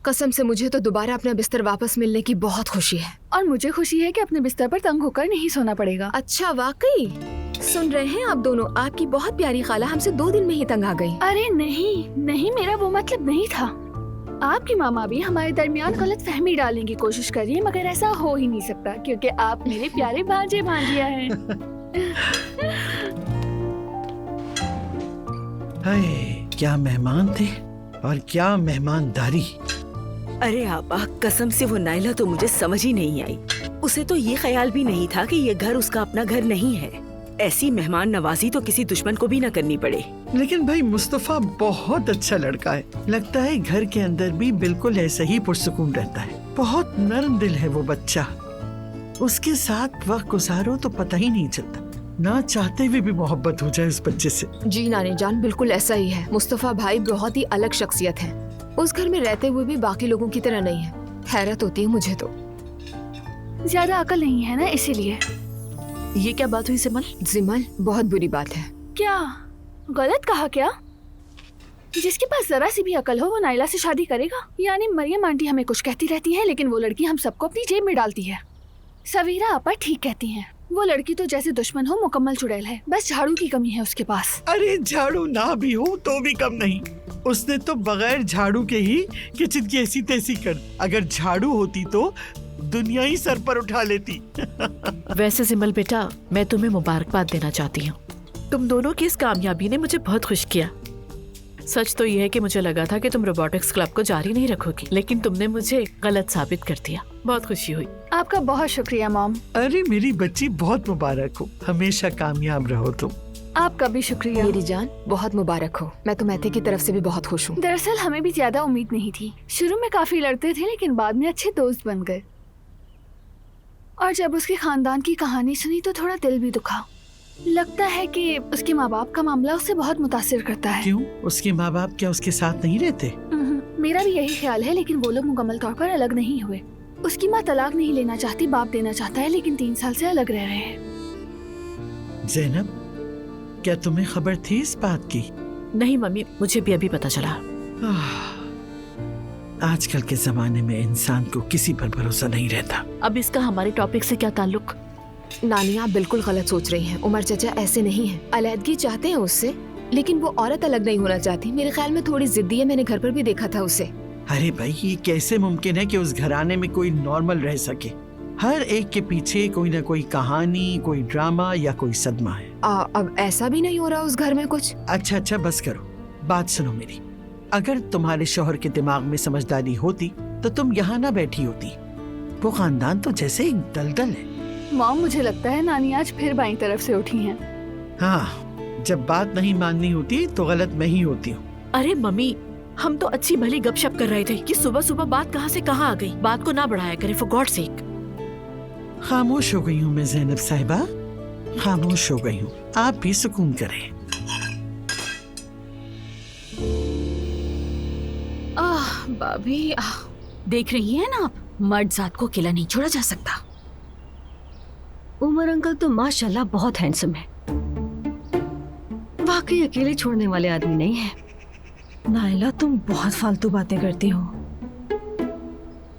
कसम से मुझे तो दोबारा अपना बिस्तर वापस मिलने की बहुत खुशी है। और मुझे खुशी है कि अपने बिस्तर पर तंग होकर नहीं सोना पड़ेगा। अच्छा वाकई? सुन रहे हैं आप दोनों, आपकी बहुत प्यारी खाला हमसे 2 दिन में ही तंग आ गई। अरे नहीं, मेरा वो मतलब नहीं था। आपकी मामा भी हमारे दरमियान गलत फहमी डालने की कोशिश कर रही है, मगर ऐसा हो ही नहीं सकता क्योंकि आप मेरे प्यारे भांजे भांजिया हैं। हाय, क्या मेहमान थे और क्या मेहमानदारी। अरे आपा, कसम से वो नाइला तो मुझे समझ ही नहीं आई। उसे तो ये ख्याल भी नहीं था कि ये घर उसका अपना घर नहीं है। ऐसी मेहमान नवाजी तो किसी दुश्मन को भी न करनी पड़े। लेकिन भाई मुस्तफा बहुत अच्छा लड़का है। लगता है घर के अंदर भी बिल्कुल ऐसा ही पुरसुकून रहता है। बहुत नरम दिल है वो बच्चा। उसके साथ वक्त गुजारो तो पता ही नहीं चलता। ना चाहते हुए भी मोहब्बत हो जाए उस बच्चे से। जी नानी जान, बिल्कुल ऐसा ही है। मुस्तफा भाई बहुत ही अलग शख्सियत है। उस घर में रहते हुए भी बाकी लोगों की तरह नहीं है। हैरत होती है मुझे तो। ज्यादा अकल नहीं है ना, इसीलिए। ये क्या बात हुई सिमल? जिमल, बहुत बुरी बात है। क्या गलत कहा क्या? जिसके पास जरा सी भी अकल हो वो नाइला से शादी करेगा? यानी मरियम आंटी हमें कुछ कहती रहती है, लेकिन वो लड़की हम सबको अपनी जेब में डालती है। सवीरा आपा ठीक कहती हैं। वो लड़की तो जैसे दुश्मन हो मुकम्मल चुड़ैल है। बस झाड़ू की कमी है उसके पास। अरे झाड़ू ना भी हो तो भी कम नहीं। उसने तो बगैर झाड़ू के ही किचन की ऐसी तैसी कर। अगर झाड़ू होती तो दुनिया ही सर पर उठा लेती। वैसे सिमल बेटा, मैं तुम्हें मुबारकबाद देना चाहती हूँ। तुम दोनों की इस कामयाबी ने मुझे बहुत खुश किया। सच तो यह है कि मुझे लगा था कि तुम रोबोटिक्स क्लब को जारी नहीं रखोगी, लेकिन तुमने मुझे गलत साबित कर दिया। बहुत खुशी हुई। आपका बहुत शुक्रिया मॉम। अरे मेरी बच्ची, बहुत मुबारक हो। हमेशा कामयाब रहो तुम। आपका भी शुक्रिया मेरी जान, बहुत मुबारक हो। मैं तो मैथे की तरफ से भी बहुत खुश हूँ। दरअसल हमें भी ज्यादा उम्मीद नहीं थी। शुरू में काफी लड़ते थे, लेकिन बाद में अच्छे दोस्त बन गए। और जब उसके खानदान की कहानी सुनी तो थोड़ा दिल भी दुखा। लगता है कि उसके माँ बाप का मामला उसे बहुत मुतासिर करता है। क्यों? उसके माँ बाप क्या उसके साथ नहीं रहते? मेरा भी यही ख्याल है, लेकिन वो लोग मुकम्मल तौर पर अलग नहीं हुए। उसकी माँ तलाक नहीं लेना चाहती, बाप देना चाहता है, लेकिन 3 साल से अलग रह रहे हैं। ज़ैनब, क्या तुम्हें खबर थी इस बात की? नहीं मम्मी, मुझे भी अभी पता चला। आजकल के जमाने में इंसान को किसी पर भरोसा नहीं रहता। अब इसका हमारे टॉपिक से क्या ताल्लुक? नानी आप बिल्कुल गलत सोच रही हैं। उमर चाचा ऐसे नहीं हैं। अलहदगी चाहते हैं उससे, लेकिन वो औरत अलग नहीं होना चाहती। मेरे ख्याल में थोड़ी जिद्दी है। मैंने घर पर भी देखा था उसे। अरे भाई, ये कैसे मुमकिन है कि उस घराने में कोई नॉर्मल रह सके? हर एक के पीछे कोई ना कोई कहानी, कोई ड्रामा या कोई सदमा है। अब ऐसा भी नहीं हो रहा उस घर में कुछ? अच्छा बस करो, बात सुनो मेरी। अगर तुम्हारे शौहर के दिमाग में समझदारी होती तो तुम यहाँ ना बैठी होती। वो खानदान तो जैसे एक दलदल है। मॉम, मुझे लगता है नानी आज फिर बाईं तरफ से उठी हैं। हाँ, जब बात नहीं माननी होती तो गलत मैं ही होती हूँ। अरे मम्मी, हम तो अच्छी भली गपशप कर रहे थे कि सुबह सुबह बात कहाँ से कहाँ आ गई। बात को ना बढ़ाया करें, फॉर गॉड सेक। खामोश हो गई हूँ मैं ज़ैनब साहिबा, खामोश हो गई हूँ। आप भी सुकून करें। भाभी, देख रही हैं ना आप, मर्द जात को अकेला नहीं छोड़ा जा सकता। उमर अंकल तो माशाल्लाह बहुत हैंडसम है। वाकई अकेले छोड़ने वाले आदमी नहीं है। नाइला, तुम बहुत फालतू बातें करती हो।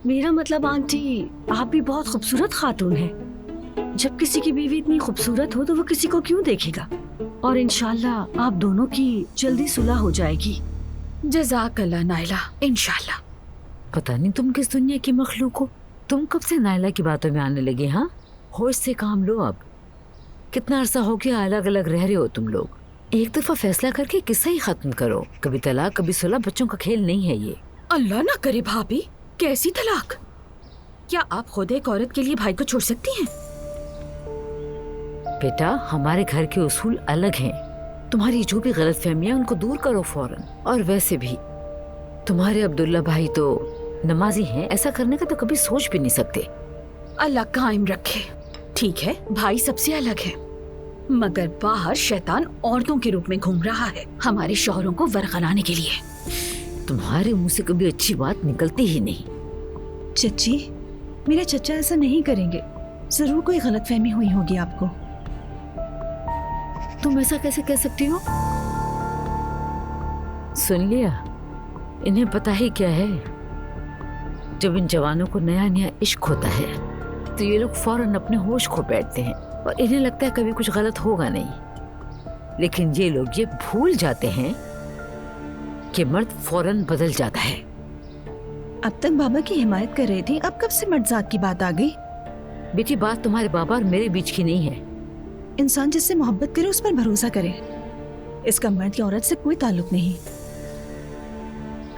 मेरा मतलब आंटी, आप भी बहुत खूबसूरत खातून हैं। जब किसी की बीवी इतनी खूबसूरत हो तो वो किसी को क्यों देखेगा? और इंशाल्लाह आप दोनों की जल्दी सुलह हो जाएगी। जज़ाकल्लाह नाइला, इंशाल्लाह। पता नहीं तुम किस दुनिया की मखलूक हो। तुम कब से नाइला की बातों में आने लगे? हाँ, होश से काम लो। अब कितना अरसा हो गया अलग अलग रह रहे हो तुम लोग। एक दफा फैसला करके किस्सा ही खत्म करो। कभी तलाक कभी सुलह, बच्चों का खेल नहीं है ये। अल्लाह ना करे भाभी, कैसी तलाक? क्या आप खुद एक औरत के लिए भाई को छोड़ सकती हैं? बेटा, हमारे घर के उसूल अलग हैं। तुम्हारी जो भी गलतफहमियां उनको दूर करो फौरन। और वैसे भी तुम्हारे अब्दुल्ला भाई तो नमाजी हैं, ऐसा करने का तो कभी सोच भी नहीं सकते। अल्लाह कायम रखे। ठीक है, भाई सबसे अलग है, मगर बाहर शैतान औरतों के रूप में घूम रहा है हमारे शौहरों को वरगलाने के लिए। तुम्हारे मुंह से कभी अच्छी बात निकलती ही नहीं। चच्ची, मेरे चचा ऐसा नहीं करेंगे। जरूर कोई गलतफहमी हुई होगी आपको। तुम ऐसा कैसे कह सकती हो? सुन लिया, इन्हें पता ही क्या है, जब इन जवानों को नया नया इश्क होता है तो ये लोग फौरन अपने होश खो बैठते हैं और इन्हें लगता है कभी कुछ गलत होगा नहीं। लेकिन ये लोग ये भूल जाते हैं कि मर्द फौरन बदल जाता है। अब तक बाबा की हिमायत कर रही थी, अब कब से मर्दजात की बात आ गई? बेटी, बात तुम्हारे बाबा और मेरे बीच की नहीं है। इंसान जिससे मोहब्बत करे उस पर भरोसा करे, इसका मर्द या औरत से कोई ताल्लुक नहीं।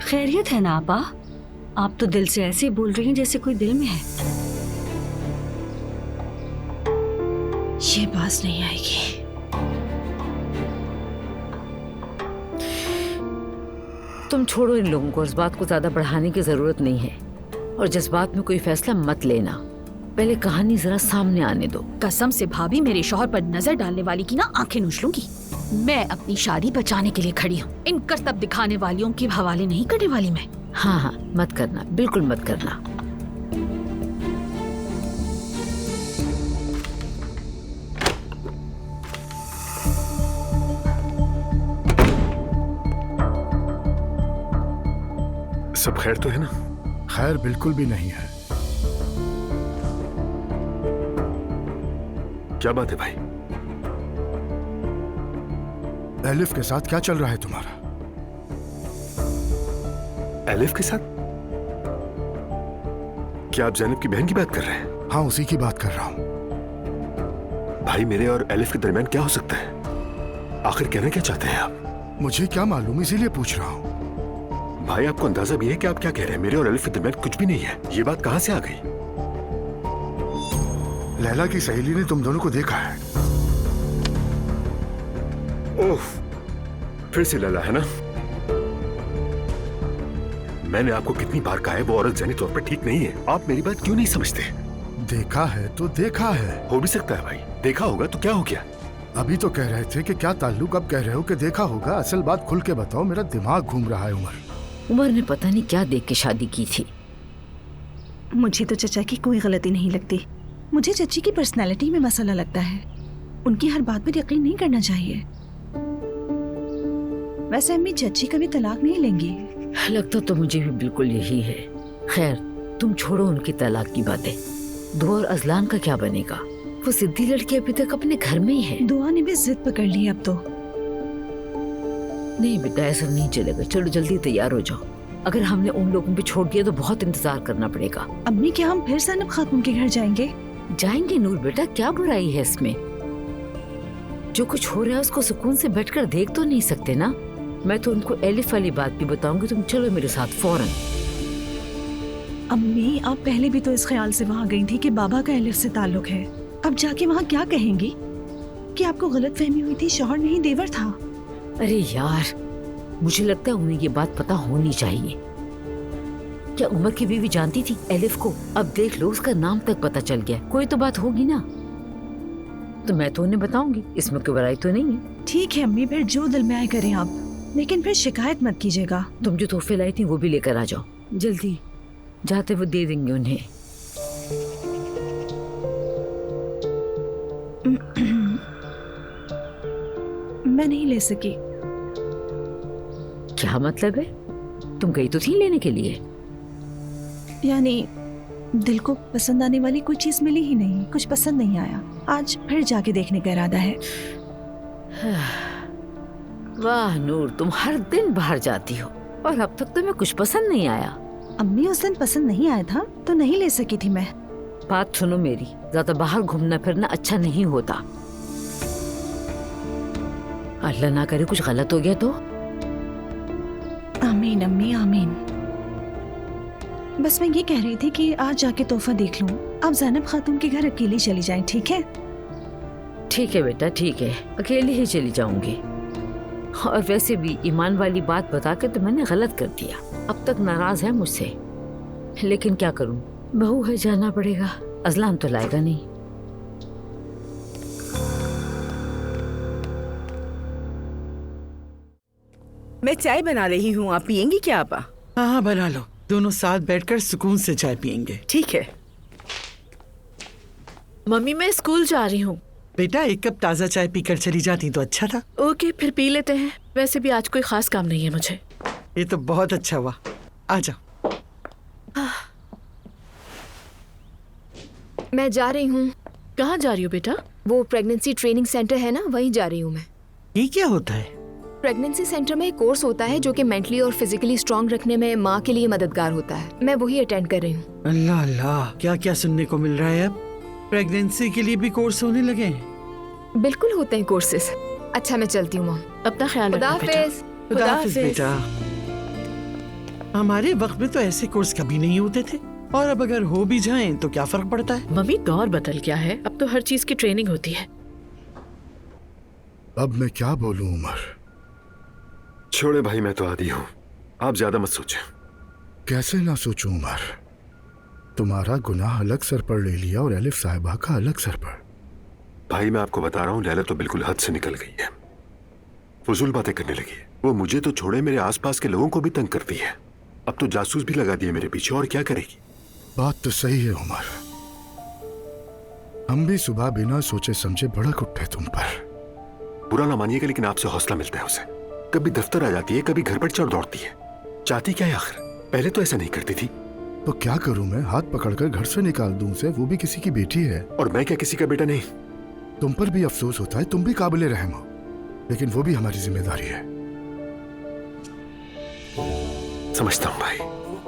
खैरियत है ना आपा? आप तो दिल से ऐसे बोल रही हैं जैसे कोई दिल में है। ये बात नहीं आएगी। तुम छोड़ो इन लोगों को, इस बात को ज्यादा बढ़ाने की जरूरत नहीं है और जज्बात में कोई फैसला मत लेना। पहले कहानी जरा सामने आने दो। कसम से भाभी, मेरे शौहर पर नजर डालने वाली की ना आंखें नोच लूंगी। मैं अपनी शादी बचाने के लिए खड़ी हूँ, इन करतब दिखाने वालियों के हवाले नहीं करने वाली मैं। हाँ हाँ, मत करना, बिल्कुल मत करना। सब खैर तो है ना? खैर बिल्कुल भी नहीं है। क्या बात है भाई? एलिफ के साथ क्या चल रहा है तुम्हारा? एलिफ के साथ? क्या आप जैनब की बहन की बात कर रहे हैं? हाँ, उसी की बात कर रहा हूँ। भाई, मेरे और एलिफ के दरमियान क्या हो सकता है? आखिर कहना क्या चाहते हैं आप? मुझे क्या मालूम, इसीलिए पूछ रहा हूँ। भाई, आपको अंदाजा भी है कि आप क्या कह रहे हैं? मेरे और एलिफ के दरमियान कुछ भी नहीं है। ये बात कहां से आ गई? लैला की सहेली ने तुम दोनों को देखा है। ओह, फिर से लैला है ना? मैंने आपको कितनी बार कहा है वो औरत ज़हनी तौर पर ठीक नहीं है। आप मेरी बात क्यों नहीं समझते? देखा है तो देखा है। हो भी सकता है भाई, देखा होगा तो क्या हो गया? अभी तो कह रहे थे कि क्या ताल्लुक, अब कह रहे हो कि देखा होगा। असल बात खुल के बताओ, मेरा दिमाग घूम रहा है। उमर ने पता नहीं क्या देख के शादी की थी। मुझे तो चचा की कोई गलती नहीं लगती। मुझे चची की पर्सनालिटी में मसला लगता है। उनकी हर बात पर यकीन नहीं करना चाहिए। वैसे अम्मी चची कभी तलाक नहीं लेंगी। लगता तो मुझे भी बिल्कुल यही है। खैर, तुम छोड़ो उनकी तलाक की बातें। दुआ और अजलान का क्या बनेगा? वो सिद्धि लड़की अभी तक अपने घर में ही है। दुआ ने भी जिद पकड़ ली अब तो। नहीं बेटा, ऐसा नहीं चलेगा। चलो जल्दी तैयार हो जाओ। अगर हमने उन लोगों पे छोड़ दिया तो बहुत इंतजार करना पड़ेगा। अम्मी, क्या हम फिर ज़ैनब खातून के घर जाएंगे? जाएंगे नूर बेटा, क्या बुराई है इसमें? जो कुछ हो रहा है उसको सुकून से बैठकर देख तो नहीं सकते ना? मैं तो उनको एलिफ वाली बात भी बताऊंगी। तुम चलो मेरे साथ फौरन। अम्मी, आप पहले भी तो इस ख्याल से वहाँ गई थी कि बाबा का एलिफ से ताल्लुक है। अब जाके वहाँ क्या कहेंगी कि आपको गलतफहमी हुई थी, शौहर नहीं देवर था? अरे यार, मुझे लगता है उन्हें ये बात पता होनी चाहिए। क्या उमर की बीवी जानती थी एलिफ को? अब देख लो, उसका नाम तक पता चल गया। कोई तो बात होगी ना, तो मैं तो उन्हें बताऊंगी। इसमें कोई बुराई तो नहीं है। ठीक है अम्मी, फिर जो दिल में आए करें आप, लेकिन फिर शिकायत मत कीजिएगा। तुम जो तोहफे लाई थी वो भी लेकर आ जाओ जल्दी। जाते वो दे देंगे उन्हें। मैं नहीं ले सकी। क्या मतलब है? तुम गई तो थी लेने के लिए। यानी दिल को पसंद आने वाली कोई चीज मिली ही नहीं, कुछ पसंद नहीं आया। आज फिर जाके देखने का इरादा है। वाह नूर, तुम हर दिन बाहर जाती हो और अब तक तुम्हें कुछ पसंद नहीं आया। अम्मी, उस दिन पसंद नहीं आया था तो नहीं ले सकी थी मैं। बात सुनो मेरी, ज्यादा बाहर घूमना फिरना अच्छा नहीं होता। अल्लाह ना करे कुछ गलत हो गया तो। आमीन अम्मी, आमीन। बस मैं ये कह रही थी कि आज जाके तोहफा देख लूं। आप ज़ैनब खातून के घर अकेली चली जाएं, ठीक है? ठीक है बेटा, ठीक है, अकेली ही चली जाऊंगी। और वैसे भी ईमान वाली बात बता के तो मैंने गलत कर दिया। अब तक नाराज है मुझसे, लेकिन क्या करूं, बहू है, जाना पड़ेगा। अजलान तो लाएगा नहीं। मैं चाय बना रही हूँ, आप पियेंगी क्या आपा? हाँ, बना लो। दोनों साथ बैठकर सुकून से चाय पियेंगे। ठीक है। मम्मी मैं स्कूल जा रही हूँ। बेटा एक कप ताज़ा चाय पीकर चली जाती तो अच्छा था। ओके फिर पी लेते हैं। वैसे भी आज कोई खास काम नहीं है मुझे। ये तो बहुत अच्छा हुआ। आ जाओ। मैं जा रही हूँ। कहाँ जा रही हो बेटा? वो प्रेगनेंसी ट्रेनिंग सेंटर है ना, वहीं जा रही हूँ मैं। ये क्या होता है? प्रेगनेंसी सेंटर में एक कोर्स होता है जो कि मेंटली और फिजिकली स्ट्रांग रखने में माँ के लिए मददगार होता है। मैं वही अटेंड कर रही हूँ। अल्लाह अल्लाह, क्या क्या सुनने को मिल रहा है। अब प्रेगनेंसी के लिए भी कोर्स होने लगे हैं? बिल्कुल होते हैं कोर्सेज। अच्छा मैं चलती हूँ मॉम। अपना ख्याल खुदा रखना बेटा। हाफिज। खुदा हाफिज बेटा। हमारे वक्त में तो ऐसे कोर्स कभी नहीं होते थे, और अब अगर हो भी जाएं तो क्या फर्क पड़ता है। मम्मी दौर बदल गया है, अब तो हर चीज की ट्रेनिंग होती है। अब मैं क्या बोलूं उमर? छोड़े भाई, मैं तो आदी हूँ, आप ज्यादा मत सोचें। कैसे ना सोचूं उमर? तुम्हारा गुनाह अलग सर पर ले लिया और एलिफ साहिबा का अलग सर पर। भाई मैं आपको बता रहा हूँ, लैला तो बिल्कुल हद से निकल गई है। फजूल बातें करने लगी है। वो मुझे तो छोड़े मेरे आसपास के लोगों को भी तंग करती है। अब तो जासूस भी लगा दिए मेरे पीछे, और क्या करेगी? बात तो सही है उमर। हम भी सुबह बिना सोचे समझे भड़क उठे तुम पर। बुरा ना मानिएगा, लेकिन आपसे हौसला मिलता है उसे। कभी दफ्तर आ जाती है, कभी घर पर चढ़ दौड़ती है। चाहती क्या है आखिर? पहले तो ऐसा नहीं करती थी। तो क्या करूं मैं? हाथ पकड़कर घर से निकाल दूं उसे? वो भी किसी की बेटी है। और मैं क्या किसी का बेटा नहीं? तुम पर भी अफसोस होता है, तुम भी काबिल रहम हो, लेकिन वो भी हमारी जिम्मेदारी है। समझता हूँ भाई,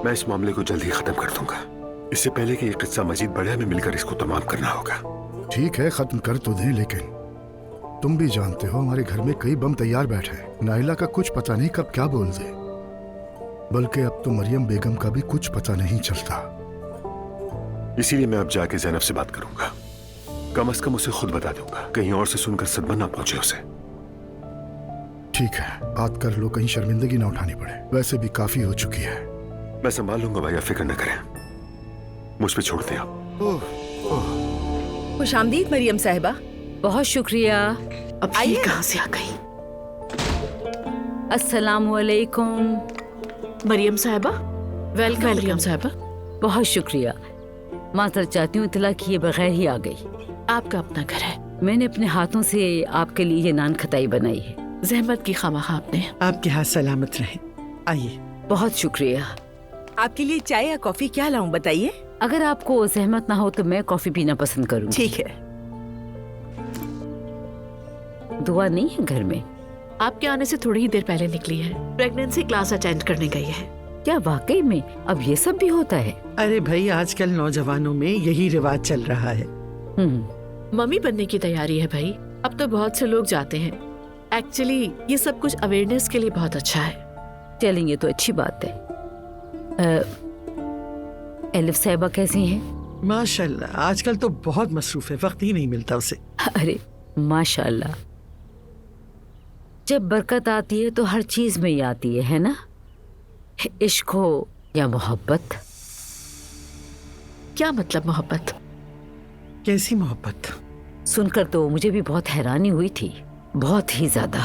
मैं इस मामले को जल्द ही खत्म कर दूंगा। इससे पहले कि ये किस्सा मजीद बढ़े, हमें मिलकर इसको तमाम करना होगा। ठीक है, खत्म कर तो दें, लेकिन तुम भी जानते हो हमारे घर में कई बम तैयार बैठे हैं। नाइला का कुछ पता नहीं कब क्या बोल दे। बल्कि अब तो मरियम बेगम का भी कुछ पता नहीं चलता। इसीलिए मैं अब जाके ज़ैनब से बात करूंगा। कम से कम उसे खुद बता दूंगा, कहीं और से सुनकर सदमा ना पहुंचे उसे। ठीक है, बात कर लो, कहीं शर्मिंदगी ना उठानी पड़े। वैसे भी काफी हो चुकी है। मैं संभाल लूंगा भाई, आप फिक्र न करें। मुझ पे छोड़ दें आप। खुश आमदीद मरियम साहिबा। बहुत शुक्रिया। अब ये कहाँ से आ गई? अस्सलामुअलैकुम। मरियम साहिबा। वेलकम मरियम साहिबा। बहुत शुक्रिया। माजरत चाहती हूँ, इतला किए बगैर ही आ गई। आपका अपना घर है। मैंने अपने हाथों से आपके लिए ये नान खताई बनाई है। जहमत की खामखा आपने। आपके हाथ सलामत रहे। आइए। बहुत शुक्रिया। आपके लिए चाय या कॉफी क्या लाऊं बताइए? अगर आपको जहमत ना हो तो मैं कॉफी पीना पसंद करूँगी। ठीक है। दुआ नहीं है घर में? आपके आने से थोड़ी ही देर पहले निकली है। प्रेगनेंसी क्लास अटेंड करने गई है। क्या वाकई में अब ये सब भी होता है? अरे भाई, आजकल नौजवानों में यही रिवाज चल रहा है। मम्मी बनने की तैयारी है भाई। अब तो बहुत से लोग जाते हैं। एक्चुअली ये सब कुछ अवेयरनेस के लिए बहुत अच्छा है। चलेंगे तो अच्छी बात है। एलिफ साहिबा कैसी हैं? माशाल्लाह, आजकल तो बहुत मसरूफ है, वक्त ही नहीं मिलता उसे। अरे माशाल्लाह, जब बरकत आती है तो हर चीज में ही आती है ना? इश्क हो या मोहब्बत। क्या मतलब मोहब्बत? कैसी मोहब्बत? सुनकर तो मुझे भी बहुत हैरानी हुई थी, बहुत ही ज्यादा।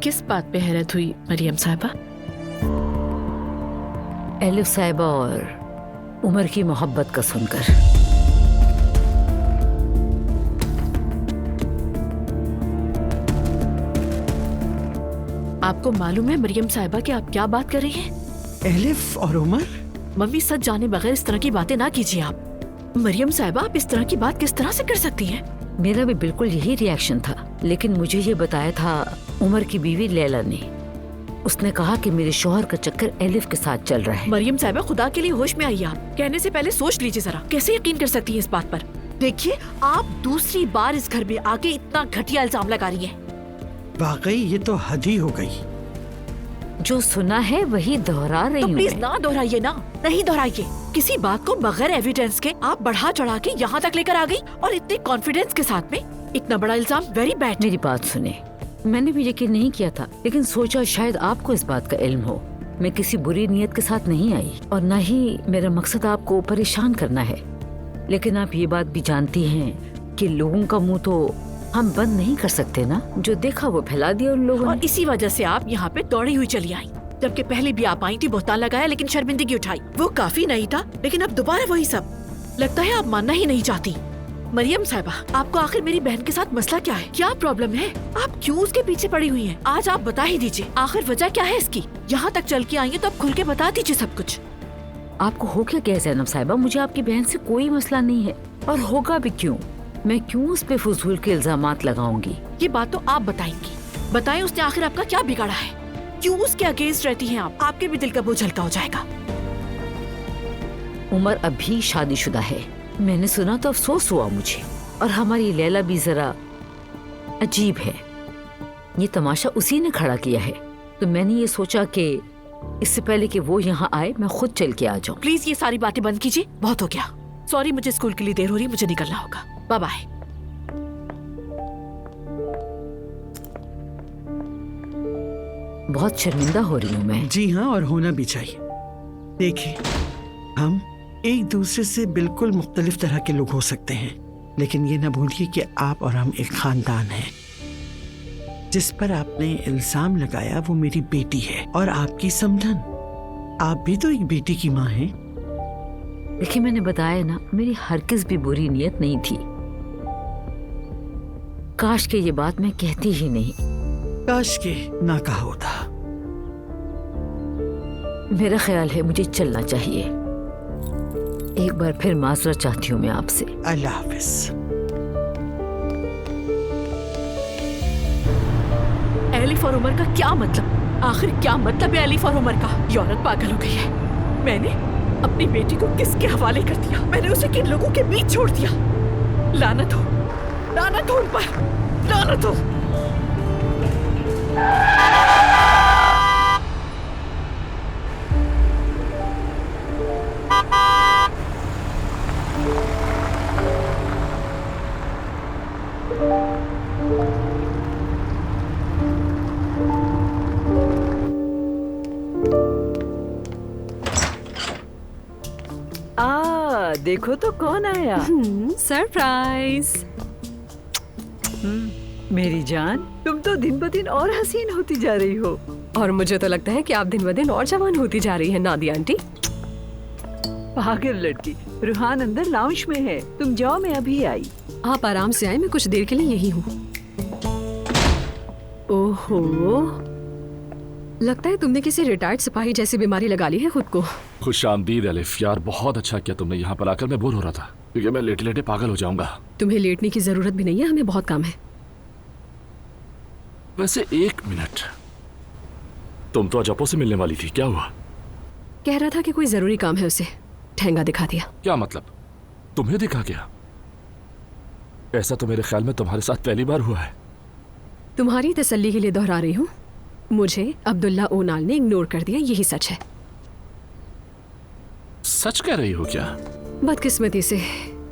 किस बात पे हैरत हुई मरियम साहिबा? एलिफ साहिबा और उमर की मोहब्बत का सुनकर। आपको मालूम है मरियम साहिबा कि आप क्या बात कर रही हैं? एलिफ और उमर? मम्मी सच जाने बगैर इस तरह की बातें ना कीजिए आप। मरियम साहिबा, आप इस तरह की बात किस तरह से कर सकती हैं? मेरा भी बिल्कुल यही रिएक्शन था, लेकिन मुझे ये बताया था उमर की बीवी लैला ने। उसने कहा कि मेरे शौहर का चक्कर एलिफ के साथ चल रहा है। मरियम साहिबा, खुदा के लिए होश में आइए। आप कहने से पहले सोच लीजिए जरा। कैसे यकीन कर सकती हैं इस बात पर? देखिए, आप दूसरी बार इस घर में आके इतना घटिया इल्जाम लगा रही हैं। वाकई ये तो हद ही हो गई। जो सुना है वही दोहरा रही हूँ। तो प्लीज ना दोहराइए ना, नहीं दोहराइए। किसी बात को बगैर एविडेंस के आप बढ़ा चढ़ा के यहाँ तक लेकर आ गई, और इतने कॉन्फिडेंस के साथ में इतना बड़ा इल्जाम। Very bad. मेरी बात सुने, मैंने भी यकीन नहीं किया था, लेकिन सोचा शायद आपको इस बात का इल्म हो। मैं किसी बुरी नीयत के साथ नहीं आई, और न ही मेरा मकसद आपको परेशान करना है। लेकिन आप ये बात भी जानती हैं कि लोगों का मुंह तो हम बंद नहीं कर सकते ना। जो देखा वो फैला दिया उन लोगों ने। और इसी वजह से आप यहाँ पे दौड़ी हुई चली आई। जबकि पहले भी आप आई थी, बोहतान लगाया, लेकिन शर्मिंदगी उठाई। वो काफी नहीं था, लेकिन अब दोबारा वही सब। लगता है आप मानना ही नहीं चाहती। मरियम साहिबा, आपको आखिर मेरी बहन के साथ मसला क्या है? क्या प्रॉब्लम है? आप क्यों उसके पीछे पड़ी हुई हैं? आज आप बता ही दीजिए, आखिर वजह क्या है इसकी? यहाँ तक चल के आई हैं तो अब खुल के बता दीजिए सब कुछ। आपको हो क्या गया ज़ैनब साहिबा? मुझे आपकी बहन से कोई मसला नहीं है, और होगा भी क्यों? मैं क्यों उस पे फजूल के इल्जामात लगाऊंगी? ये बात तो आप बताएंगी। बताएं उसने आखिर आपका क्या बिगाड़ा है? क्यों उसके अगेंस्ट रहती हैं आप? आपके भी दिल का बोझ हल्का हो जाएगा। उमर अभी शादीशुदा है। मैंने सुना तो अफसोस हुआ मुझे। और हमारी लैला भी जरा अजीब है। ये तमाशा उसी ने खड़ा किया है, तो मैंने ये सोचा कि इससे पहले कि वो यहाँ आए मैं खुद चल के आ जाऊँ। प्लीज ये सारी बातें बंद कीजिए, बहुत हो गया। सॉरी, मुझे स्कूल के लिए देर हो रही है, मुझे निकलना होगा। Bye bye. बहुत शर्मिंदा हो रही हूँ मैं। जी हाँ, और होना भी चाहिए। देखिए, हम एक दूसरे से बिल्कुल मुख्तलिफ तरह के लोग हो सकते हैं, लेकिन ये ना भूलिए कि आप और हम एक खानदान हैं। जिस पर आपने इल्जाम लगाया वो मेरी बेटी है और आपकी समधन। आप भी तो एक बेटी की माँ हैं। देखिए, मैंने बताया ना, मेरी हरगिज़ भी बुरी नीयत नहीं थी। काश के ये बात मैं कहती ही नहीं। काश के ना कहा होता। मेरा ख्याल है मुझे चलना चाहिए। एक बार फिर माजरत चाहती हूँ मैं आपसे। अल्लाह हाफिज। एलिफ और उमर का क्या मतलब? आखिर क्या मतलब है एलिफ और उमर का? ये औरत पागल हो गई है। मैंने अपनी बेटी को किसके हवाले कर दिया? मैंने उसे किन लोगों के बीच छोड़ दिया? लानत हो उन पर, लानत हो। देखो तो कौन आया। सरप्राइज। मेरी जान, तुम तो दिन ब दिन और हसीन होती जा रही हो। और मुझे तो लगता है कि आप दिन ब दिन और जवान होती जा रही है नादिया आंटी। पागल लड़की, रूहान अंदर लाउंज में है, तुम जाओ, मैं अभी आई। आप आराम से आए, मैं कुछ देर के लिए यही हूँ। ओहो, लगता है तुमने किसी रिटायर्ड सिपाही जैसी बीमारी लगा ली है खुद को। खुशामदीद एलिफ, यार बहुत अच्छा किया तुमने यहाँ पर आकर। मैं बोर हो रहा था क्योंकि मैं लेटे लेटे पागल हो जाऊंगा। तुम्हें लेटने की जरूरत भी नहीं है, हमें बहुत काम है। वैसे एक मिनट, तुम तो अजपो से मिलने वाली थी, क्या हुआ? कह रहा था कि कोई जरूरी काम है उसे, ठेंगा दिखा दिया। क्या मतलब? तुम्हें दिखा गया? ऐसा तो मेरे ख्याल में तुम्हारे साथ पहली बार हुआ है। तुम्हारी तसल्ली के लिए दोहरा रही हूँ, मुझे अब्दुल्ला ओनाल ने इग्नोर कर दिया, यही सच है। सच कह रही हो क्या? बदकिस्मती से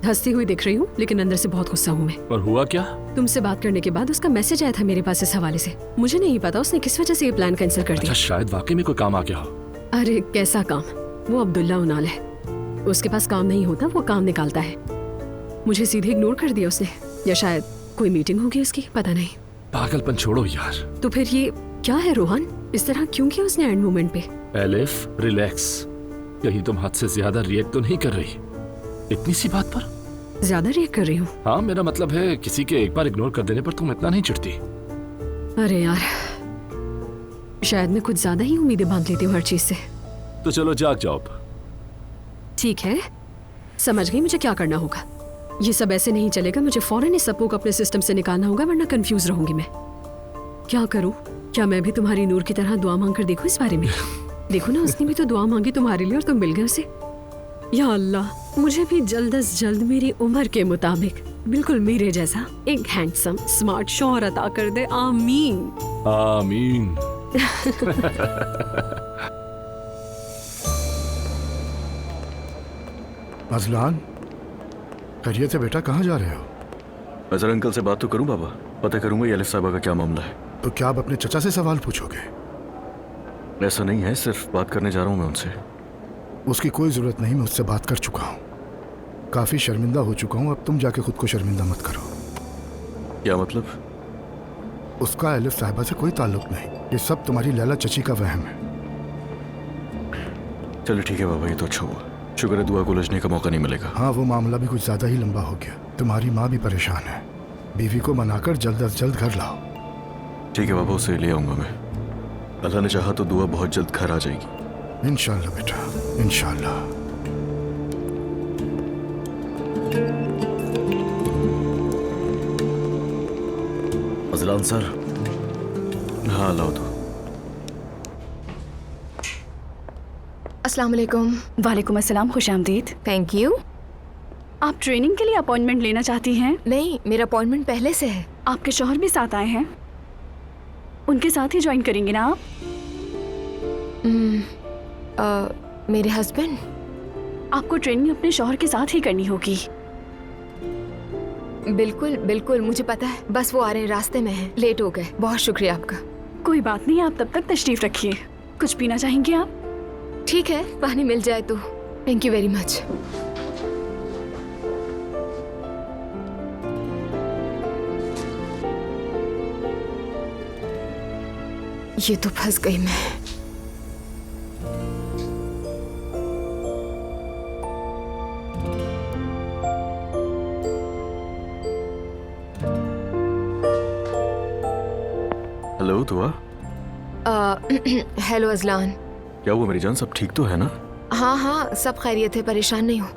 हंसती हुई दिख रही हूँ, लेकिन अंदर से बहुत गुस्सा हूँ मैं। पर हुआ क्या? तुमसे बात करने के बाद उसका मैसेज आया था मेरे पास इस हवाले से। मुझे नहीं पता उसने किस वजह से ये प्लान कैंसिल कर दिया। अच्छा, शायद वाकई में कोई काम आ गया हो। अरे कैसा काम? वो अब्दुल्ला ओनाल है, उसके पास काम नहीं होता, वो काम निकालता है। मुझे सीधे इग्नोर कर दिया उसने, या शायद कोई मीटिंग होगी उसकी, पता नहीं। पागलपन छोड़ो यार। तो फिर ये क्या है रोहन? इस तरह क्यों किया उसने एंड मोमेंट पे? Elif, relax. कहीं तुम हद से ज्यादा रिएक्ट तो नहीं कर रही? इतनी सी बात पर ज्यादा रिएक्ट कर रही हूँ? हाँ, मेरा मतलब है किसी के एक बार इग्नोर कर देने पर तुम इतना नहीं चिढ़ती। अरे यार, शायद मैं कुछ ज्यादा ही उम्मीदें बांध लेती हूँ हर चीज से। तो चलो जाग जाओ अब। ठीक है, समझ गई मुझे क्या करना होगा। ये सब ऐसे नहीं चलेगा, मुझे फौरन इस सबको अपने सिस्टम से निकालना होगा, वरना कंफ्यूज रहूंगी मैं। क्या करूं? क्या मैं भी तुम्हारी नूर की तरह दुआ मांग कर देखूं इस बारे में? देखो ना, उसने भी तो दुआ मांगी तुम्हारे लिए और तुम मिल गए उसे। या अल्लाह, मुझे भी जल्द अज जल्द मेरी उम्र के मुताबिक बिल्कुल मेरे जैसा एक हैंडसम स्मार्ट शौहर अता कर दे। आमीन आमीन। अजलान, खैरियत है बेटा? कहाँ जा रहे हो? अजहर अंकल से बात तो करूं बाबा, पता करूंगा एलिफ साहिबा का क्या मामला है। तो क्या आप अपने चचा से सवाल पूछोगे? ऐसा नहीं है, सिर्फ बात करने जा रहा हूं मैं उनसे। उसकी कोई जरूरत नहीं, मैं उससे बात कर चुका हूँ। काफी शर्मिंदा हो चुका हूँ, अब तुम जाके खुद को शर्मिंदा मत करो। क्या मतलब? उसका एलिफ साहिबा से कोई ताल्लुक नहीं, ये सब तुम्हारी लैला चची का वहम है। चलो ठीक है बाबा, ये तो अच्छा हुआ। शुक्र है दुआ को उलझने का मौका नहीं मिलेगा। हाँ, वो मामला भी कुछ ज्यादा ही लंबा हो गया। तुम्हारी माँ भी परेशान है। बीवी को मनाकर जल्द अज जल्द घर लाओ। ठीक है बाबा, उसे ले आऊंगा मैं। अल्लाह ने चाहा तो दुआ बहुत जल्द घर आ जाएगी। इंशाल्लाह बेटा, इंशाल्लाह। Azlan sir. हाँ लाओ तो। अस्सलाम वालेकुम। वालेकुम अस्सलाम, खुश आमदीद। Thank you. आप ट्रेनिंग के लिए अपॉइंटमेंट लेना चाहती हैं? नहीं, मेरा अपॉइंटमेंट पहले से है। आपके शौहर भी साथ आए हैं, उनके साथ ही ज्वाइन करेंगे ना आप? मेरे हस्बैंड? आपको ट्रेनिंग अपने शौहर के साथ ही करनी होगी। बिल्कुल बिल्कुल, मुझे पता है। बस वो आ रहे हैं, रास्ते में हैं। लेट हो गए। बहुत शुक्रिया आपका। कोई बात नहीं, आप तब तक तशरीफ रखिए। कुछ पीना चाहेंगे आप? ठीक है, पानी मिल जाए तो। Thank you very much. ये तो फंस गई मैं। हेलो दुआ। Hello Azlan. क्या हुआ मेरी जान, सब ठीक तो है ना? हाँ हाँ, सब खैरियत है, परेशान नहीं हूँ।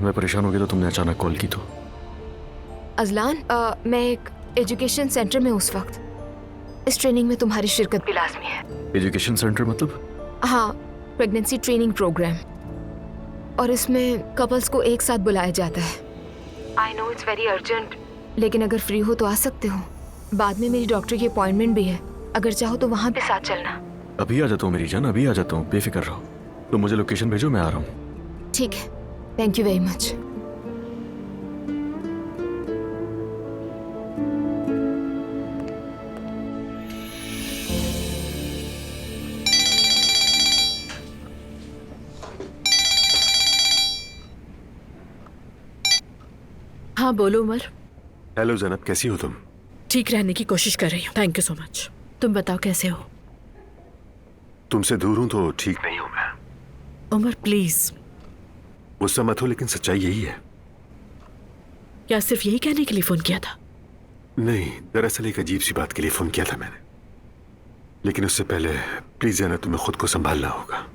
मैं परेशान हो गया तो तुमने अचानक कॉल की तो। अजलान, मैं एक एजुकेशन सेंटर में उस वक्त। इस ट्रेनिंग में तुम्हारी शिरकत भी लाजमी है। एजुकेशन सेंटर मतलब? हाँ, प्रेगनेंसी ट्रेनिंग प्रोग्राम। और इसमें कपल्स को एक साथ बुलाया जाता है। I know it's very urgent, लेकिन अगर फ्री हो तो आ सकते हो। बाद में मेरी डॉक्टर की अपॉइंटमेंट भी है, अगर चाहो तो वहाँ पे साथ चलना। अभी आ जाता हूँ मेरी जान, अभी आ जाता हूँ, बेफिक्र रहो। तो मुझे लोकेशन भेजो, मैं आ रहा हूँ। ठीक है, थैंक यू वेरी मच। हाँ बोलो उमर। हेलो जैनब, कैसी हो तुम? ठीक रहने की कोशिश कर रही हूँ, थैंक यू सो मच। तुम बताओ कैसे हो? तुमसे दूर हूं तो ठीक नहीं हूं मैं। उमर प्लीज। गुस्सा मत हो, लेकिन सच्चाई यही है। क्या सिर्फ यही कहने के लिए फोन किया था? नहीं, दरअसल एक अजीब सी बात के लिए फोन किया था मैंने। लेकिन उससे पहले प्लीज जैनब, तुम्हें खुद को संभालना होगा।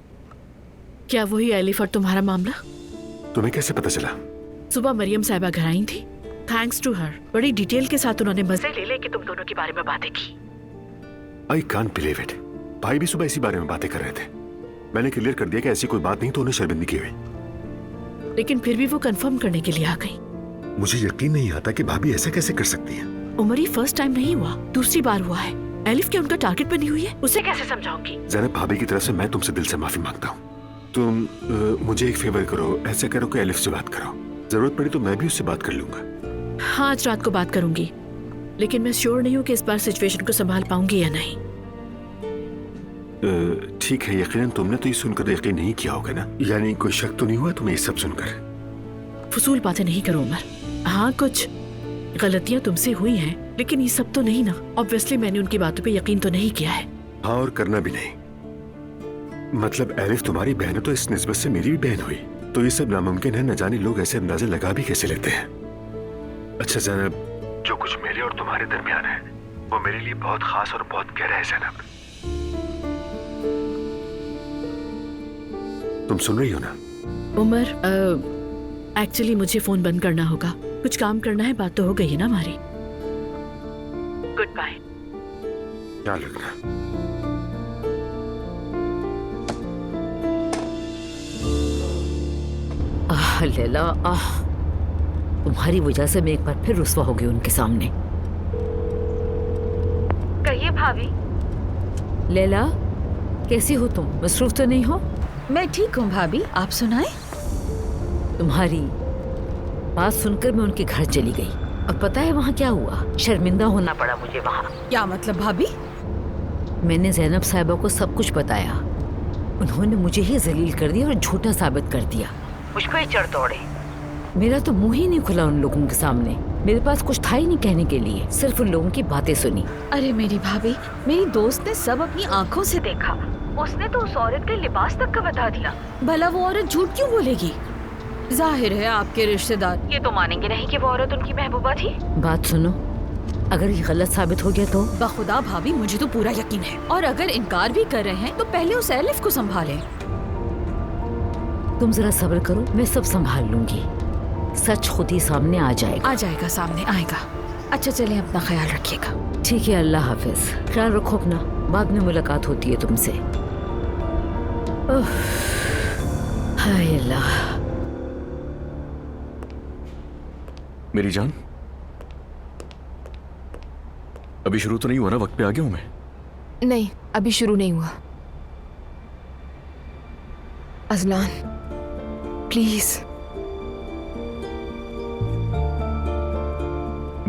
क्या वही एलिफ और तुम्हारा मामला? तुम्हें कैसे पता चला? सुबह मरियम साहिबा घर आई थी। थैंक्स टू हर, बड़ी डिटेल के साथ उन्होंने मजे ले ले कि तुम दोनों के बारे में बातें की। I can't believe it. भाई भी सुबह इसी बारे में बातें कर रहे थे। मैंने क्लियर कर दिया कि ऐसी कोई बात नहीं, तो उन्हें शर्मिंदगी हुई। लेकिन फिर भी वो कंफर्म करने के लिए आ गई। मुझे यकीन नहीं आता कि भाभी ऐसा कैसे कर सकती है। उमर ये फर्स्ट टाइम नहीं हुआ, दूसरी बार हुआ है। एलिफ क्या उनका टारगेट बनी हुई है? उसे कैसे समझाऊंगी? जैनब, भाभी की तरफ से मैं तुमसे दिल से माफी मांगता हूँ। तुम मुझे एक फेवर करो, ऐसा करो कि एलिफ से बात करो। जरूरत पड़ी तो मैं भी उससे बात कर लूंगा। हाँ, आज रात को बात करूंगी, लेकिन मैं श्योर नहीं हूँ कि इस बार सिचुएशन को संभाल पाऊंगी या नहीं। ठीक है, यकीनन तुमने तो ये सुनकर यकीन नहीं किया होगा ना? यानी कोई शक तो नहीं हुआ तुम्हें ये सब सुनकर? फजूल बातें नहीं करो उमर। हाँ, कुछ गलतियां तुमसे हुई हैं, लेकिन ये सब तो नहीं ना। ऑब्वियसली मैंने उनकी बातों पे यकीन तो नहीं किया है। हाँ, और करना भी नहीं। मतलब एलिफ तुम्हारी बहन है तो इस निस्बत से मेरी भी बहन हुई, तो ये सब नामुमकिन है। न जाने लोग ऐसे अंदाजे लगा भी कैसे लेते हैं। अच्छा जैनब, जो कुछ मेरे और तुम्हारे दरमियान है वो मेरे लिए बहुत खास और बहुत गहरा है जैनब। तुम सुन रही हो ना? उमर, एक्चुअली मुझे फोन बंद करना होगा, कुछ काम करना है। बात तो हो गई है ना हमारी। Good bye. ख्याल रखना। लैला, तुम्हारी वजह से मैं एक बार फिर रुस्वा हो गई उनके सामने। कहिए भाभी। लैला, कैसी हो तुम? मसरूफ तो नहीं हो? मैं ठीक हूँ भाभी, आप सुनाए? तुम्हारी बात सुनकर मैं उनके घर चली गई, और पता है वहाँ क्या हुआ? शर्मिंदा होना पड़ा मुझे वहाँ। क्या मतलब भाभी? मैंने जैनब साहिबा को सब कुछ बताया। उन्होंने मुझे ही जलील कर दिया और झूठा साबित कर दिया। मुझ पर ही चढ़ दौड़े। मेरा तो मुंह ही नहीं खुला उन लोगों के सामने। मेरे पास कुछ था ही नहीं कहने के लिए, सिर्फ उन लोगों की बातें सुनी। अरे मेरी भाभी, मेरी दोस्त ने सब अपनी आंखों से देखा। उसने तो उस औरत के लिबास तक का बता दिया। भला वो औरत झूठ क्यों बोलेगी? जाहिर है आपके रिश्तेदार ये तो मानेंगे नहीं कि वो औरत उनकी महबूबा थी। बात सुनो, अगर ये गलत साबित हो गया तो? बखुदा भाभी मुझे तो पूरा यकीन है, और अगर इनकार भी कर रहे हैं तो पहले उस एलिफ को संभालें। तुम जरा सब्र करो, मैं सब संभाल लूंगी। सच खुद ही सामने आ जाएगा। आ जाएगा, सामने आएगा। अच्छा चलें, अपना ख्याल रखिएगा। ठीक है, अल्लाह हाफिज। ख्याल रखो अपना, बाद में मुलाकात होती है तुमसे। हाय अल्लाह। मेरी जान, अभी शुरू तो नहीं हुआ ना? वक्त पे आ गया हूं मैं? नहीं, अभी शुरू नहीं हुआ। Azlan please.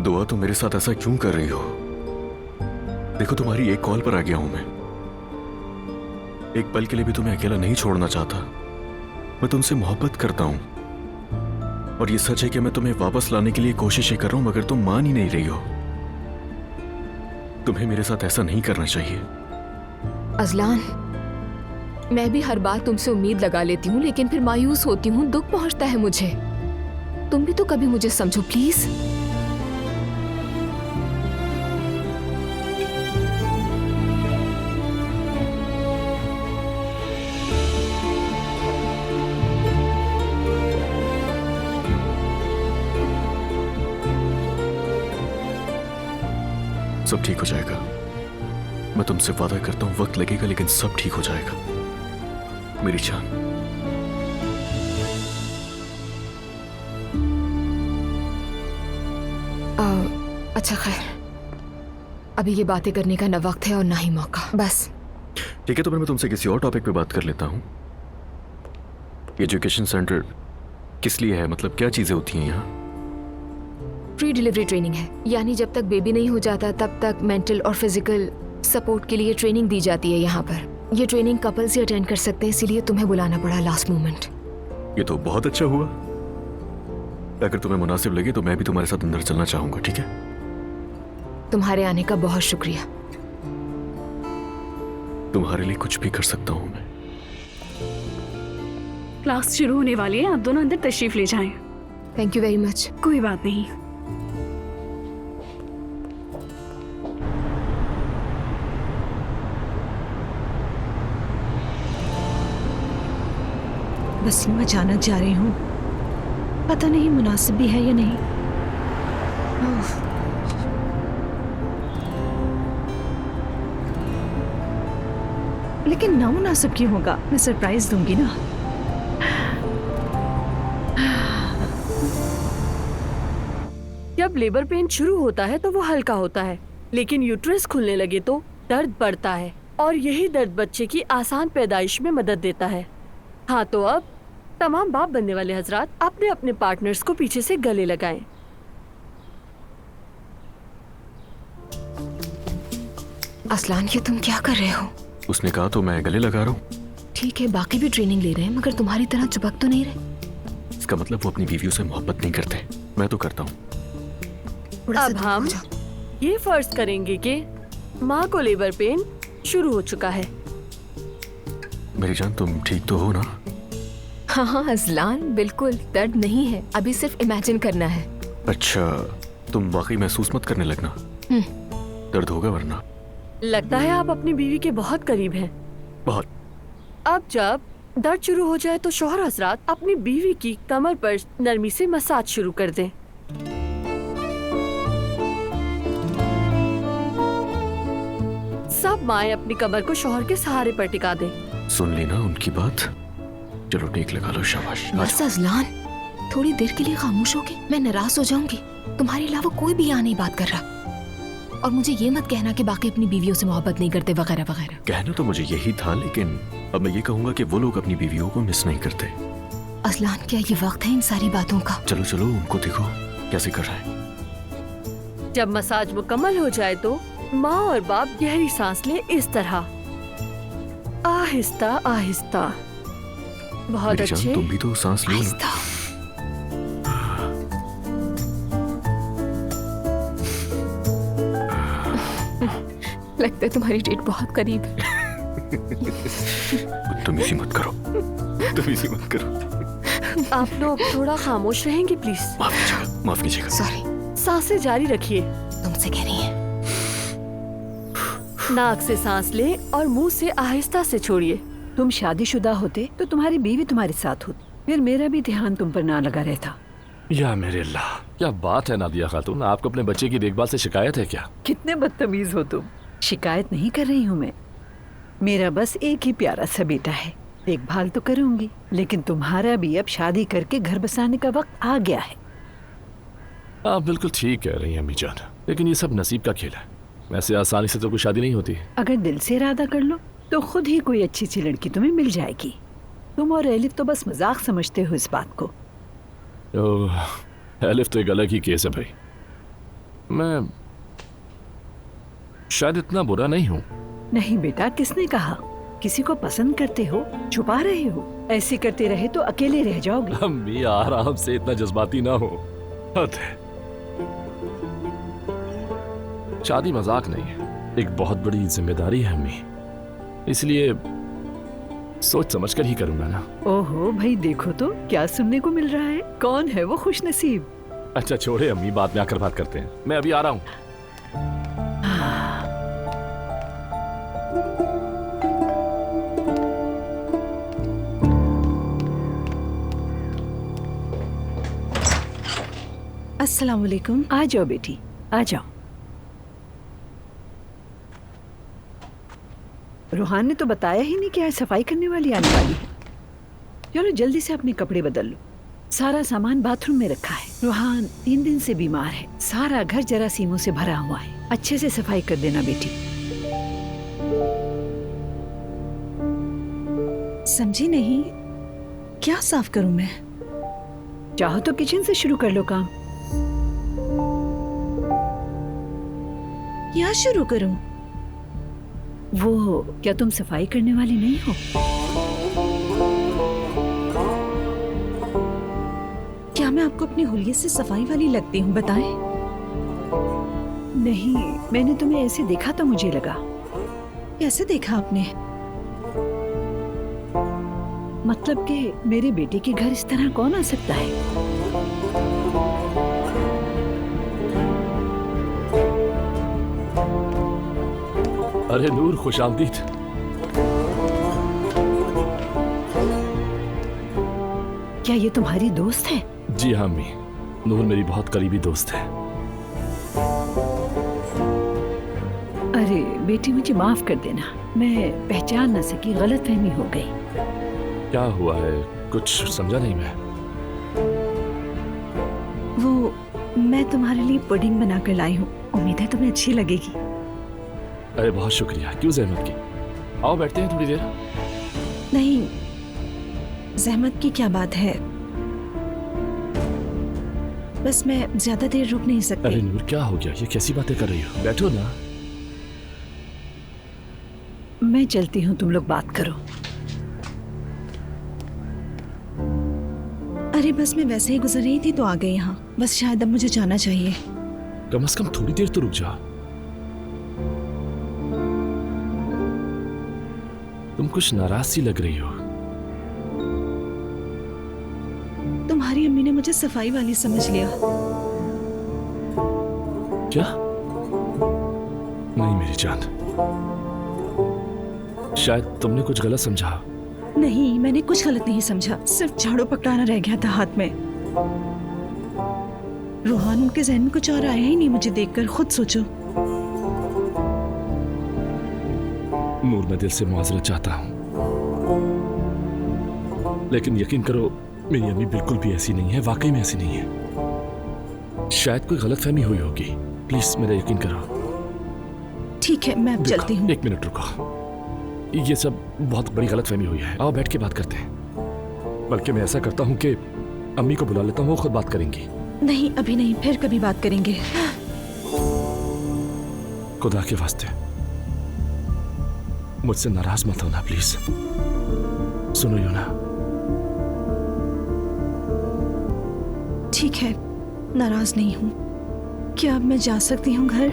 दुआ तो मेरे साथ ऐसा क्यों कर रही हो? देखो, तुम्हारी एक कॉल पर आ गया हूं मैं। एक पल के लिए भी तुम्हें अकेला नहीं छोड़ना चाहता। मैं तुमसे मोहब्बत करता हूं, और ये सच है कि मैं तुम्हें वापस लाने के लिए कोशिशें कर रहा हूं, मगर तुम मान ही नहीं रही हो। तुम्हें मेरे साथ ऐसा नहीं करना चाहिए। अजलान, मैं भी हर बार तुमसे उम्मीद लगा लेती हूँ, लेकिन फिर मायूस होती हूँ, दुख पहुंचता है मुझे। तुम भी तो कभी मुझे समझो प्लीज। सब ठीक हो जाएगा। मैं तुमसे वादा करता हूं, वक्त लगेगा लेकिन सब ठीक हो जाएगा मेरी जान। अच्छा खैर, अभी ये बातें करने का न वक्त है और ना ही मौका। बस ठीक है, तो फिर मैं तुमसे किसी और टॉपिक पे बात कर लेता हूं। एजुकेशन सेंटर किस लिए है? मतलब क्या चीजें होती हैं यहाँ? प्री डिलीवरी ट्रेनिंग है, यानी जब तक बेबी नहीं हो जाता तब तक मेंटल और फिजिकल सपोर्ट के लिए ट्रेनिंग दी जाती है यहाँ पर। ये ट्रेनिंग कपल्स ही अटेंड कर सकते हैं, इसीलिए तुम्हें बुलाना पड़ा लास्ट मोमेंट। ये तो बहुत अच्छा हुआ। अगर तुम्हें मुनासिब लगे तो मैं भी तुम्हारे साथ अंदर चलना चाहूंगा। ठीक है? तुम्हारे आने का बहुत शुक्रिया। तुम्हारे लिए कुछ भी कर सकता हूँ मैं। क्लास शुरू होने वाली है, आप दोनों अंदर तशरीफ ले जाएं। Thank you very much. कोई बात नहीं। वसीम अचानक जा रही हूँ, पता नहीं मुनासिब भी है या नहीं। लेकिन ना मुनासिब क्यों होगा? मैं सरप्राइज दूंगी ना। जब लेबर पेन शुरू होता है तो वो हल्का होता है, लेकिन यूट्रस खुलने लगे तो दर्द बढ़ता है, और यही दर्द बच्चे की आसान पैदाइश में मदद देता है। हाँ, तो अब तमाम बाप बनने वाले हजरात अपने अपने पार्टनर्स को पीछे से गले लगाएं। असलान, ये तुम क्या कर रहे हो? उसने कहा तो मैं गले लगा रहा हूँ। ठीक है, बाकी भी ट्रेनिंग ले रहे हैं, मगर तुम्हारी तरह चिपक तो नहीं रहे। इसका मतलब वो अपनी बीवियों से मोहब्बत नहीं करते। मैं तो करता हूँ। अब हम ये फर्ज करेंगे कि माँ को लेबर पेन शुरू हो चुका है। मेरी जान, तुम ठीक तो हो ना? हाँ हाँ अजलान, बिल्कुल दर्द नहीं है, अभी सिर्फ इमेजिन करना है। अच्छा, तुम वाकई महसूस मत करने लगना, दर्द होगा वरना। लगता है आप अपनी बीवी के बहुत करीब हैं। बहुत। अब जब दर्द शुरू हो जाए तो शौहर हजरात अपनी बीवी की कमर पर नरमी से मसाज शुरू कर दें। सब माएं अपनी कमर को शौहर के सहारे पर टिका दें। सुन ली ना उनकी बात? चलो टेक लगा लो, शाबाश। बस अजलान, थोड़ी देर के लिए खामोश होगी, मैं नाराज हो जाऊंगी। तुम्हारे अलावा कोई भी यहाँ नहीं बात कर रहा, और मुझे ये मत कहना कि बाकी अपनी बीवियों से मोहब्बत नहीं करते वगैरह वगैरह। कहना तो मुझे यही था, लेकिन अब मैं ये कहूंगा कि वो लोग अपनी बीवियों को मिस नहीं करते। अजलान, क्या ये वक्त है इन सारी बातों का? चलो चलो, उनको देखो कैसे कर रहा है। जब मसाज मुकम्मल हो जाए तो माँ और बाप गहरी सांस ले, इस तरह आहिस्ता आहिस्ता। बहुत मेरी जान, अच्छे। तुम भी तो सांस लो ना। लगता है तुम्हारी डेट बहुत करीब है। बदतमीजी मत करो, बदतमीजी मत करो। आप लोग थोड़ा खामोश रहेंगे प्लीज। माफ कीजिएगा। सॉरी। सांसें जारी रखिए। तुमसे कह रही है। नाक से सांस ले और मुंह से आहिस्ता से छोड़िए। तुम शादीशुदा होते तो तुम्हारी बीवी तुम्हारे साथ होती, फिर मेरा भी ध्यान तुम पर ना लगा रहता। या मेरे अल्लाह, क्या बात है नादिया खातून, आपको अपने बच्चे की देखभाल से शिकायत है क्या? कितने बदतमीज हो तुम। शिकायत नहीं कर रही हूँ मैं, मेरा बस एक ही प्यारा सा बेटा है, देखभाल तो करूंगी, लेकिन तुम्हारा भी अब शादी करके घर बसाने का वक्त आ गया है। आप बिल्कुल ठीक कह रही हैं अम्मी जान, लेकिन ये सब नसीब का खेल है। वैसे आसानी से तो कोई शादी नहीं होती। अगर दिल से इरादा कर लो तो खुद ही कोई अच्छी सी लड़की तुम्हें मिल जाएगी। तुम और एलिफ तो बस मजाक समझते हो इस बात को। एलिफ तो एक अलग ही केस है भाई। मैं शायद इतना बुरा नहीं हूँ। नहीं बेटा, किसने कहा? किसी को पसंद करते हो, छुपा रहे हो। ऐसे करते रहे तो अकेले रह जाओगे। अम्मी आराम से, इतना जज्बाती ना हो। हद है। शादी मजाक नहीं है, एक बहुत बड़ी जिम्मेदारी है अम्मी, इसलिए सोच समझ कर ही करूंगा ना। ओहो भाई, देखो तो क्या सुनने को मिल रहा है। कौन है वो खुशनसीब? अच्छा छोड़े अम्मी, बाद में आकर बात करते हैं, मैं अभी आ रहा हूँ। अस्सलाम वालेकुम। आ जाओ बेटी, आ जाओ। रूहान ने तो बताया ही नहीं कि आज सफाई करने वाली आने वाली है। चलो जल्दी से अपने कपड़े बदल लो। सारा सामान बाथरूम में रखा है। रूहान 3 दिन से बीमार है, सारा घर जरासीमों से भरा हुआ है। अच्छे से सफाई कर देना बेटी। समझी नहीं, क्या साफ करूं मैं? चाहो तो किचन से शुरू कर लो काम। क्या शुरू करूं? वो क्या तुम सफाई करने वाली नहीं हो? क्या मैं आपको अपने हुलिये से सफाई वाली लगती हूँ? बताएं। नहीं, मैंने तुम्हें ऐसे देखा तो मुझे लगा। कैसे देखा आपने? मतलब कि मेरे बेटे के घर इस तरह कौन आ सकता है? अरे नूर, खुशामदीद। क्या ये तुम्हारी दोस्त है? जी हाँ अम्मी, नूर मेरी बहुत करीबी दोस्त है। अरे बेटी, मुझे माफ कर देना, मैं पहचान न सकी, गलतफहमी हो गई। क्या हुआ है? कुछ समझा नहीं मैं। वो मैं तुम्हारे लिए पुडिंग बना कर लाई हूँ, उम्मीद है तुम्हें अच्छी लगेगी। अरे बहुत शुक्रिया, क्यों जहमत की। आओ बैठते हैं थोड़ी देर। नहीं, जहमत की क्या बात है, बस मैं ज्यादा देर रुक नहीं सकती। अरे नूर, क्या हो गया? ये कैसी बातें कर रही हो? बैठो ना। मैं चलती हूँ, तुम लोग बात करो। अरे बस मैं वैसे ही गुजर रही थी तो आ गई यहाँ, बस शायद अब मुझे जाना चाहिए। कम से कम थोड़ी देर तो रुक जा। तुम कुछ नाराज सी लग रही हो। तुम्हारी अम्मी ने मुझे सफाई वाली समझ लिया। क्या? नहीं मेरी जान, शायद तुमने कुछ गलत समझा। नहीं, मैंने कुछ गलत नहीं समझा, सिर्फ झाड़ू पकड़ाना रह गया था हाथ में। रूहान, उनके जहन में कुछ और आया ही नहीं मुझे देखकर, खुद सोचो। नूर, मैं दिल से मुआजरत चाहता हूँ, लेकिन यकीन करो मेरी अम्मी बिल्कुल भी ऐसी नहीं है, वाकई में ऐसी नहीं है। शायद कोई गलतफहमी हुई होगी, प्लीज मेरा यकीन करो। ठीक है, मैं अब चलती हूँ। 1 मिनट रुको, ये सब बहुत बड़ी गलतफहमी हुई है। आओ बैठ के बात करते हैं। बल्कि मैं ऐसा करता हूँ कि अम्मी को बुला लेता हूँ, वो खुद बात करेंगी। नहीं, अभी नहीं, फिर कभी बात करेंगे। खुदा के वास्ते मुझसे नाराज मत होना प्लीज। सुनो यूना। ठीक है, नाराज नहीं हूँ। क्या अब मैं जा सकती हूँ घर?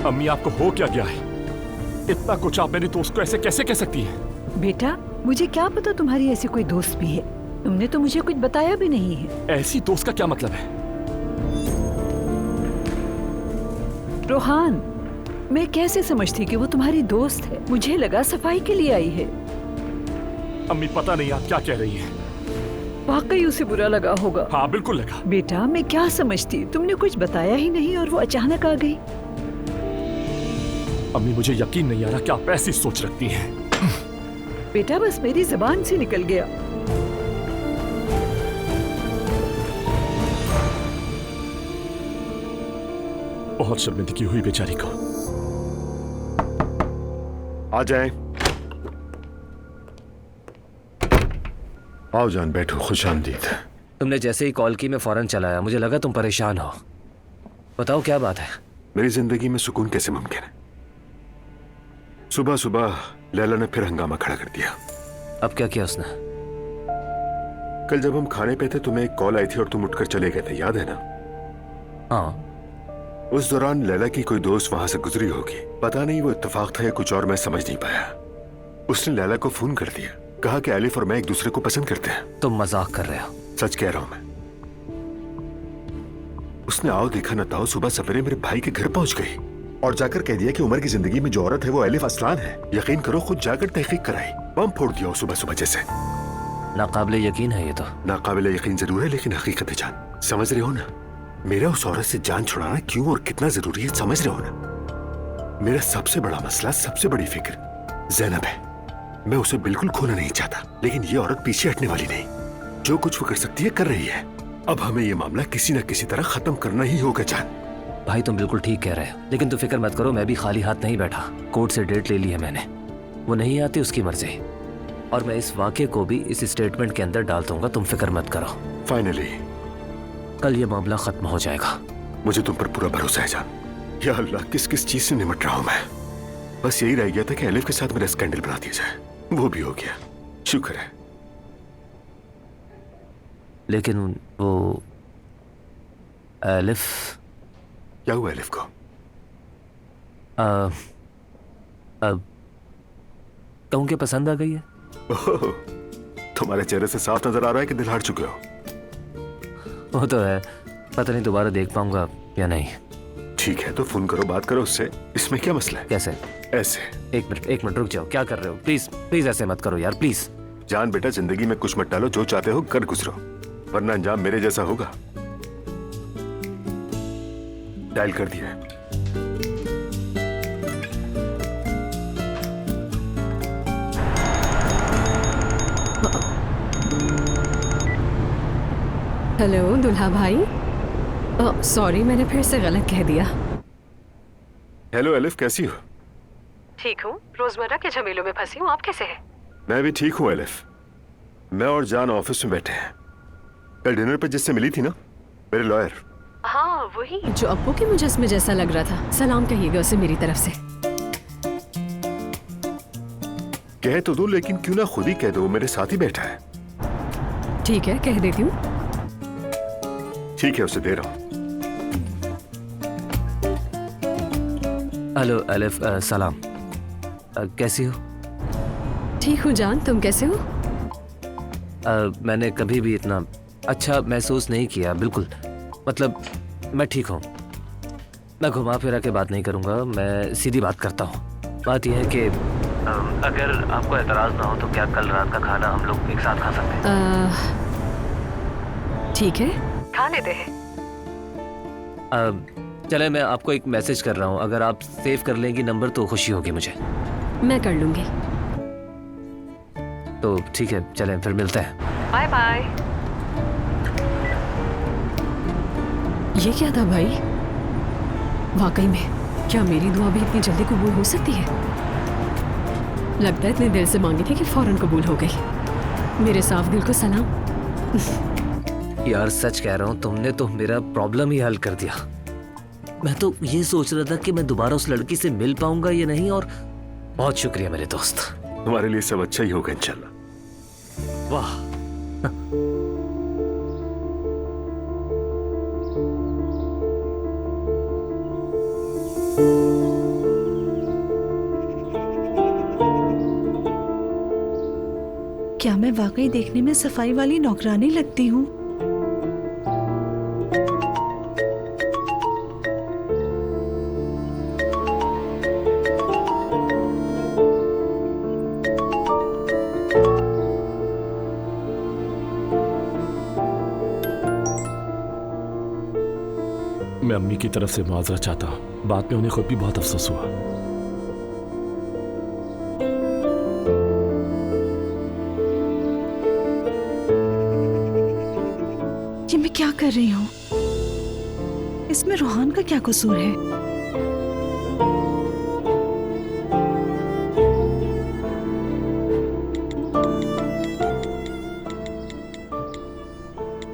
अम्मी आपको हो क्या गया है? इतना कुछ आप मेरी दोस्त को ऐसे कैसे कह सकती हैं? बेटा मुझे क्या पता तुम्हारी ऐसी कोई दोस्त भी है, तुमने तो मुझे कुछ बताया भी नहीं है। ऐसी दोस्त का क्या मतलब है? रोहान, मैं कैसे समझती कि वो तुम्हारी दोस्त है? मुझे लगा सफाई के लिए आई है। अम्मी पता नहीं आप क्या कह रही हैं। वाकई उसे बुरा लगा होगा। हाँ बिल्कुल लगा। बेटा मैं क्या समझती, तुमने कुछ बताया ही नहीं और वो अचानक आ गई। अम्मी मुझे यकीन नहीं आ रहा कि आप ऐसी सोच रखती हैं। बेटा बस मेरी जुबान से निकल गया। बहुत शर्मिंदगी हुई बेचारी को। आ जाए। आओ जान, बैठो। खुश आमदीद। तुमने जैसे ही कॉल की मैं फौरन चला आया। मुझे लगा तुम परेशान हो। बताओ क्या बात है? मेरी जिंदगी में सुकून कैसे मुमकिन है? सुबह सुबह लैला ने फिर हंगामा खड़ा कर दिया। अब क्या किया उसने? कल जब हम खाने पे थे तुम्हें एक कॉल आई थी और तुम उठकर चले गए थे, याद है ना? हाँ। उस दौरान लैला की कोई दोस्त वहां से गुजरी होगी। पता नहीं वो इत्तेफाक था या कुछ और, मैं समझ नहीं पाया। उसने लैला को फोन कर दिया, कहा कि एलिफ और मैं एक दूसरे को पसंद करते हैं। तुम मजाक कर रहे हो? सच कह रहा हूं मैं। उसने आओ देखा न ताओ सुबह सवेरे मेरे भाई के घर पहुंच गई और जाकर कह दिया कि उमर की जिंदगी में जो औरत है वो एलिफ असलान है। यकीन करो खुद जाकर तहकीक कराई, बम फोड़ दिया सुबह सुबह जैसे। नाकाबिले यकीन है ये तो। नाकाबिले यकीन जरूर है लेकिन हकीकत है जान, समझ रहे हो ना? मेरा उस औरत से जान छुड़ाना क्यों और कितना जरूरी है, समझ रहे हो ना? मेरा सबसे बड़ा मसला, सबसे बड़ी फिक्र ज़ैनब है। मैं उसे बिल्कुल खोना नहीं चाहता, लेकिन ये औरत पीछे हटने वाली नहीं। जो कुछ वो कर सकती है कर रही है। अब हमें ये मामला किसी न किसी तरह खत्म करना ही होगा जान। भाई तुम बिल्कुल ठीक कह रहे हो, लेकिन तुम फिक्र मत करो, मैं भी खाली हाथ नहीं बैठा। कोर्ट से डेट ले ली है मैंने। वो नहीं आती उसकी मर्जी, और मैं इस वाक़े को भी इस स्टेटमेंट के अंदर डाल दूंगा। तुम फिक्र मत करो। फाइनली कल ये मामला खत्म हो जाएगा। मुझे तुम पर पूरा भरोसा है जान। या अल्लाह, किस किस चीज से निपट रहा हूं मैं। बस यही रह गया था कि एलिफ के साथ मेरा स्कैंडल बना दिया जाए, वो भी हो गया, शुक्र है। लेकिन वो एलिफ, क्या हुआ एलिफ को? कहूँ कि पसंद आ गई है। ओह, तुम्हारे चेहरे से साफ नजर आ रहा है कि दिल हार चुके हो। वो तो है, पता नहीं दोबारा देख पाऊंगा या नहीं। ठीक है तो फोन करो, बात करो उससे। इसमें क्या मसला है? कैसे? ऐसे। एक मिनट रुक जाओ। क्या कर रहे हो? प्लीज प्लीज ऐसे मत करो यार, प्लीज। जान बेटा, जिंदगी में कुछ मत डालो, जो चाहते हो कर गुजरो, वरना अंजाम मेरे जैसा होगा। डायल कर दिया है। हेलो दुल्हा भाई। सॉरी, मैंने फिर से गलत कह दिया। हेलो एलिफ, कैसी हो? ठीक हूँ, रोजमर्रा के झमेलों में फंसी हूँ। आप कैसे हैं? मैं भी ठीक हूँ एलिफ। मैं और जान ऑफिस में बैठे हैं। कल डिनर पे जिससे मिली थी ना, मेरे लॉयर। हाँ वही जो अप्पू के मुजस्मे जैसा लग रहा था। सलाम कहिएगा उसे मेरी तरफ से। कह तो दो, लेकिन क्यों ना खुद ही कह दो, मेरे साथ ही बैठा है। ठीक है, कह देती हूँ। ठीक है, उसे दे रहा हूँ। हेलो एलिफ, सलाम। कैसी हो? ठीक हूँ जान, तुम कैसे हो? मैंने कभी भी इतना अच्छा महसूस नहीं किया। बिल्कुल, मतलब मैं ठीक हूँ। मैं घुमा फिरा के बात नहीं करूँगा, मैं सीधी बात करता हूँ। बात यह है कि अगर आपको एतराज़ ना हो तो क्या कल रात का खाना हम लोग एक साथ खा सकते हैं? ठीक है, खा लेते हैं। चले, मैं आपको एक मैसेज कर रहा हूँ, अगर आप सेव कर लेंगी नंबर तो खुशी होगी मुझे। मैं कर लूंगी। तो ठीक है, चलें फिर मिलते हैं। Bye bye. ये क्या था भाई? वाकई में क्या मेरी दुआ भी इतनी जल्दी कबूल हो सकती है? लगता है इतने दिल से मांगी थी कि फौरन कबूल हो गई। मेरे साफ दिल को सलाम। यार सच कह रहा हूँ, तुमने तो मेरा प्रॉब्लम ही हल कर दिया। मैं तो ये सोच रहा था कि मैं दोबारा उस लड़की से मिल पाऊंगा या नहीं, और बहुत शुक्रिया मेरे दोस्त। तुम्हारे लिए सब अच्छा ही होगा इंशाल्लाह। वाह। क्या मैं वाकई देखने में सफाई वाली नौकरानी लगती हूँ? मैं अम्मी की तरफ से मुआवजा चाहता हूँ। बाद में उन्हें खुद भी बहुत अफसोस हुआ। ये मैं क्या कर रही हूँ? इसमें रोहान का क्या कसूर है?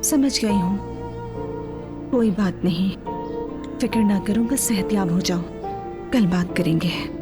समझ गई हूँ, कोई बात नहीं, फिक्र ना करो, बस सेहतयाब हो जाओ, कल बात करेंगे।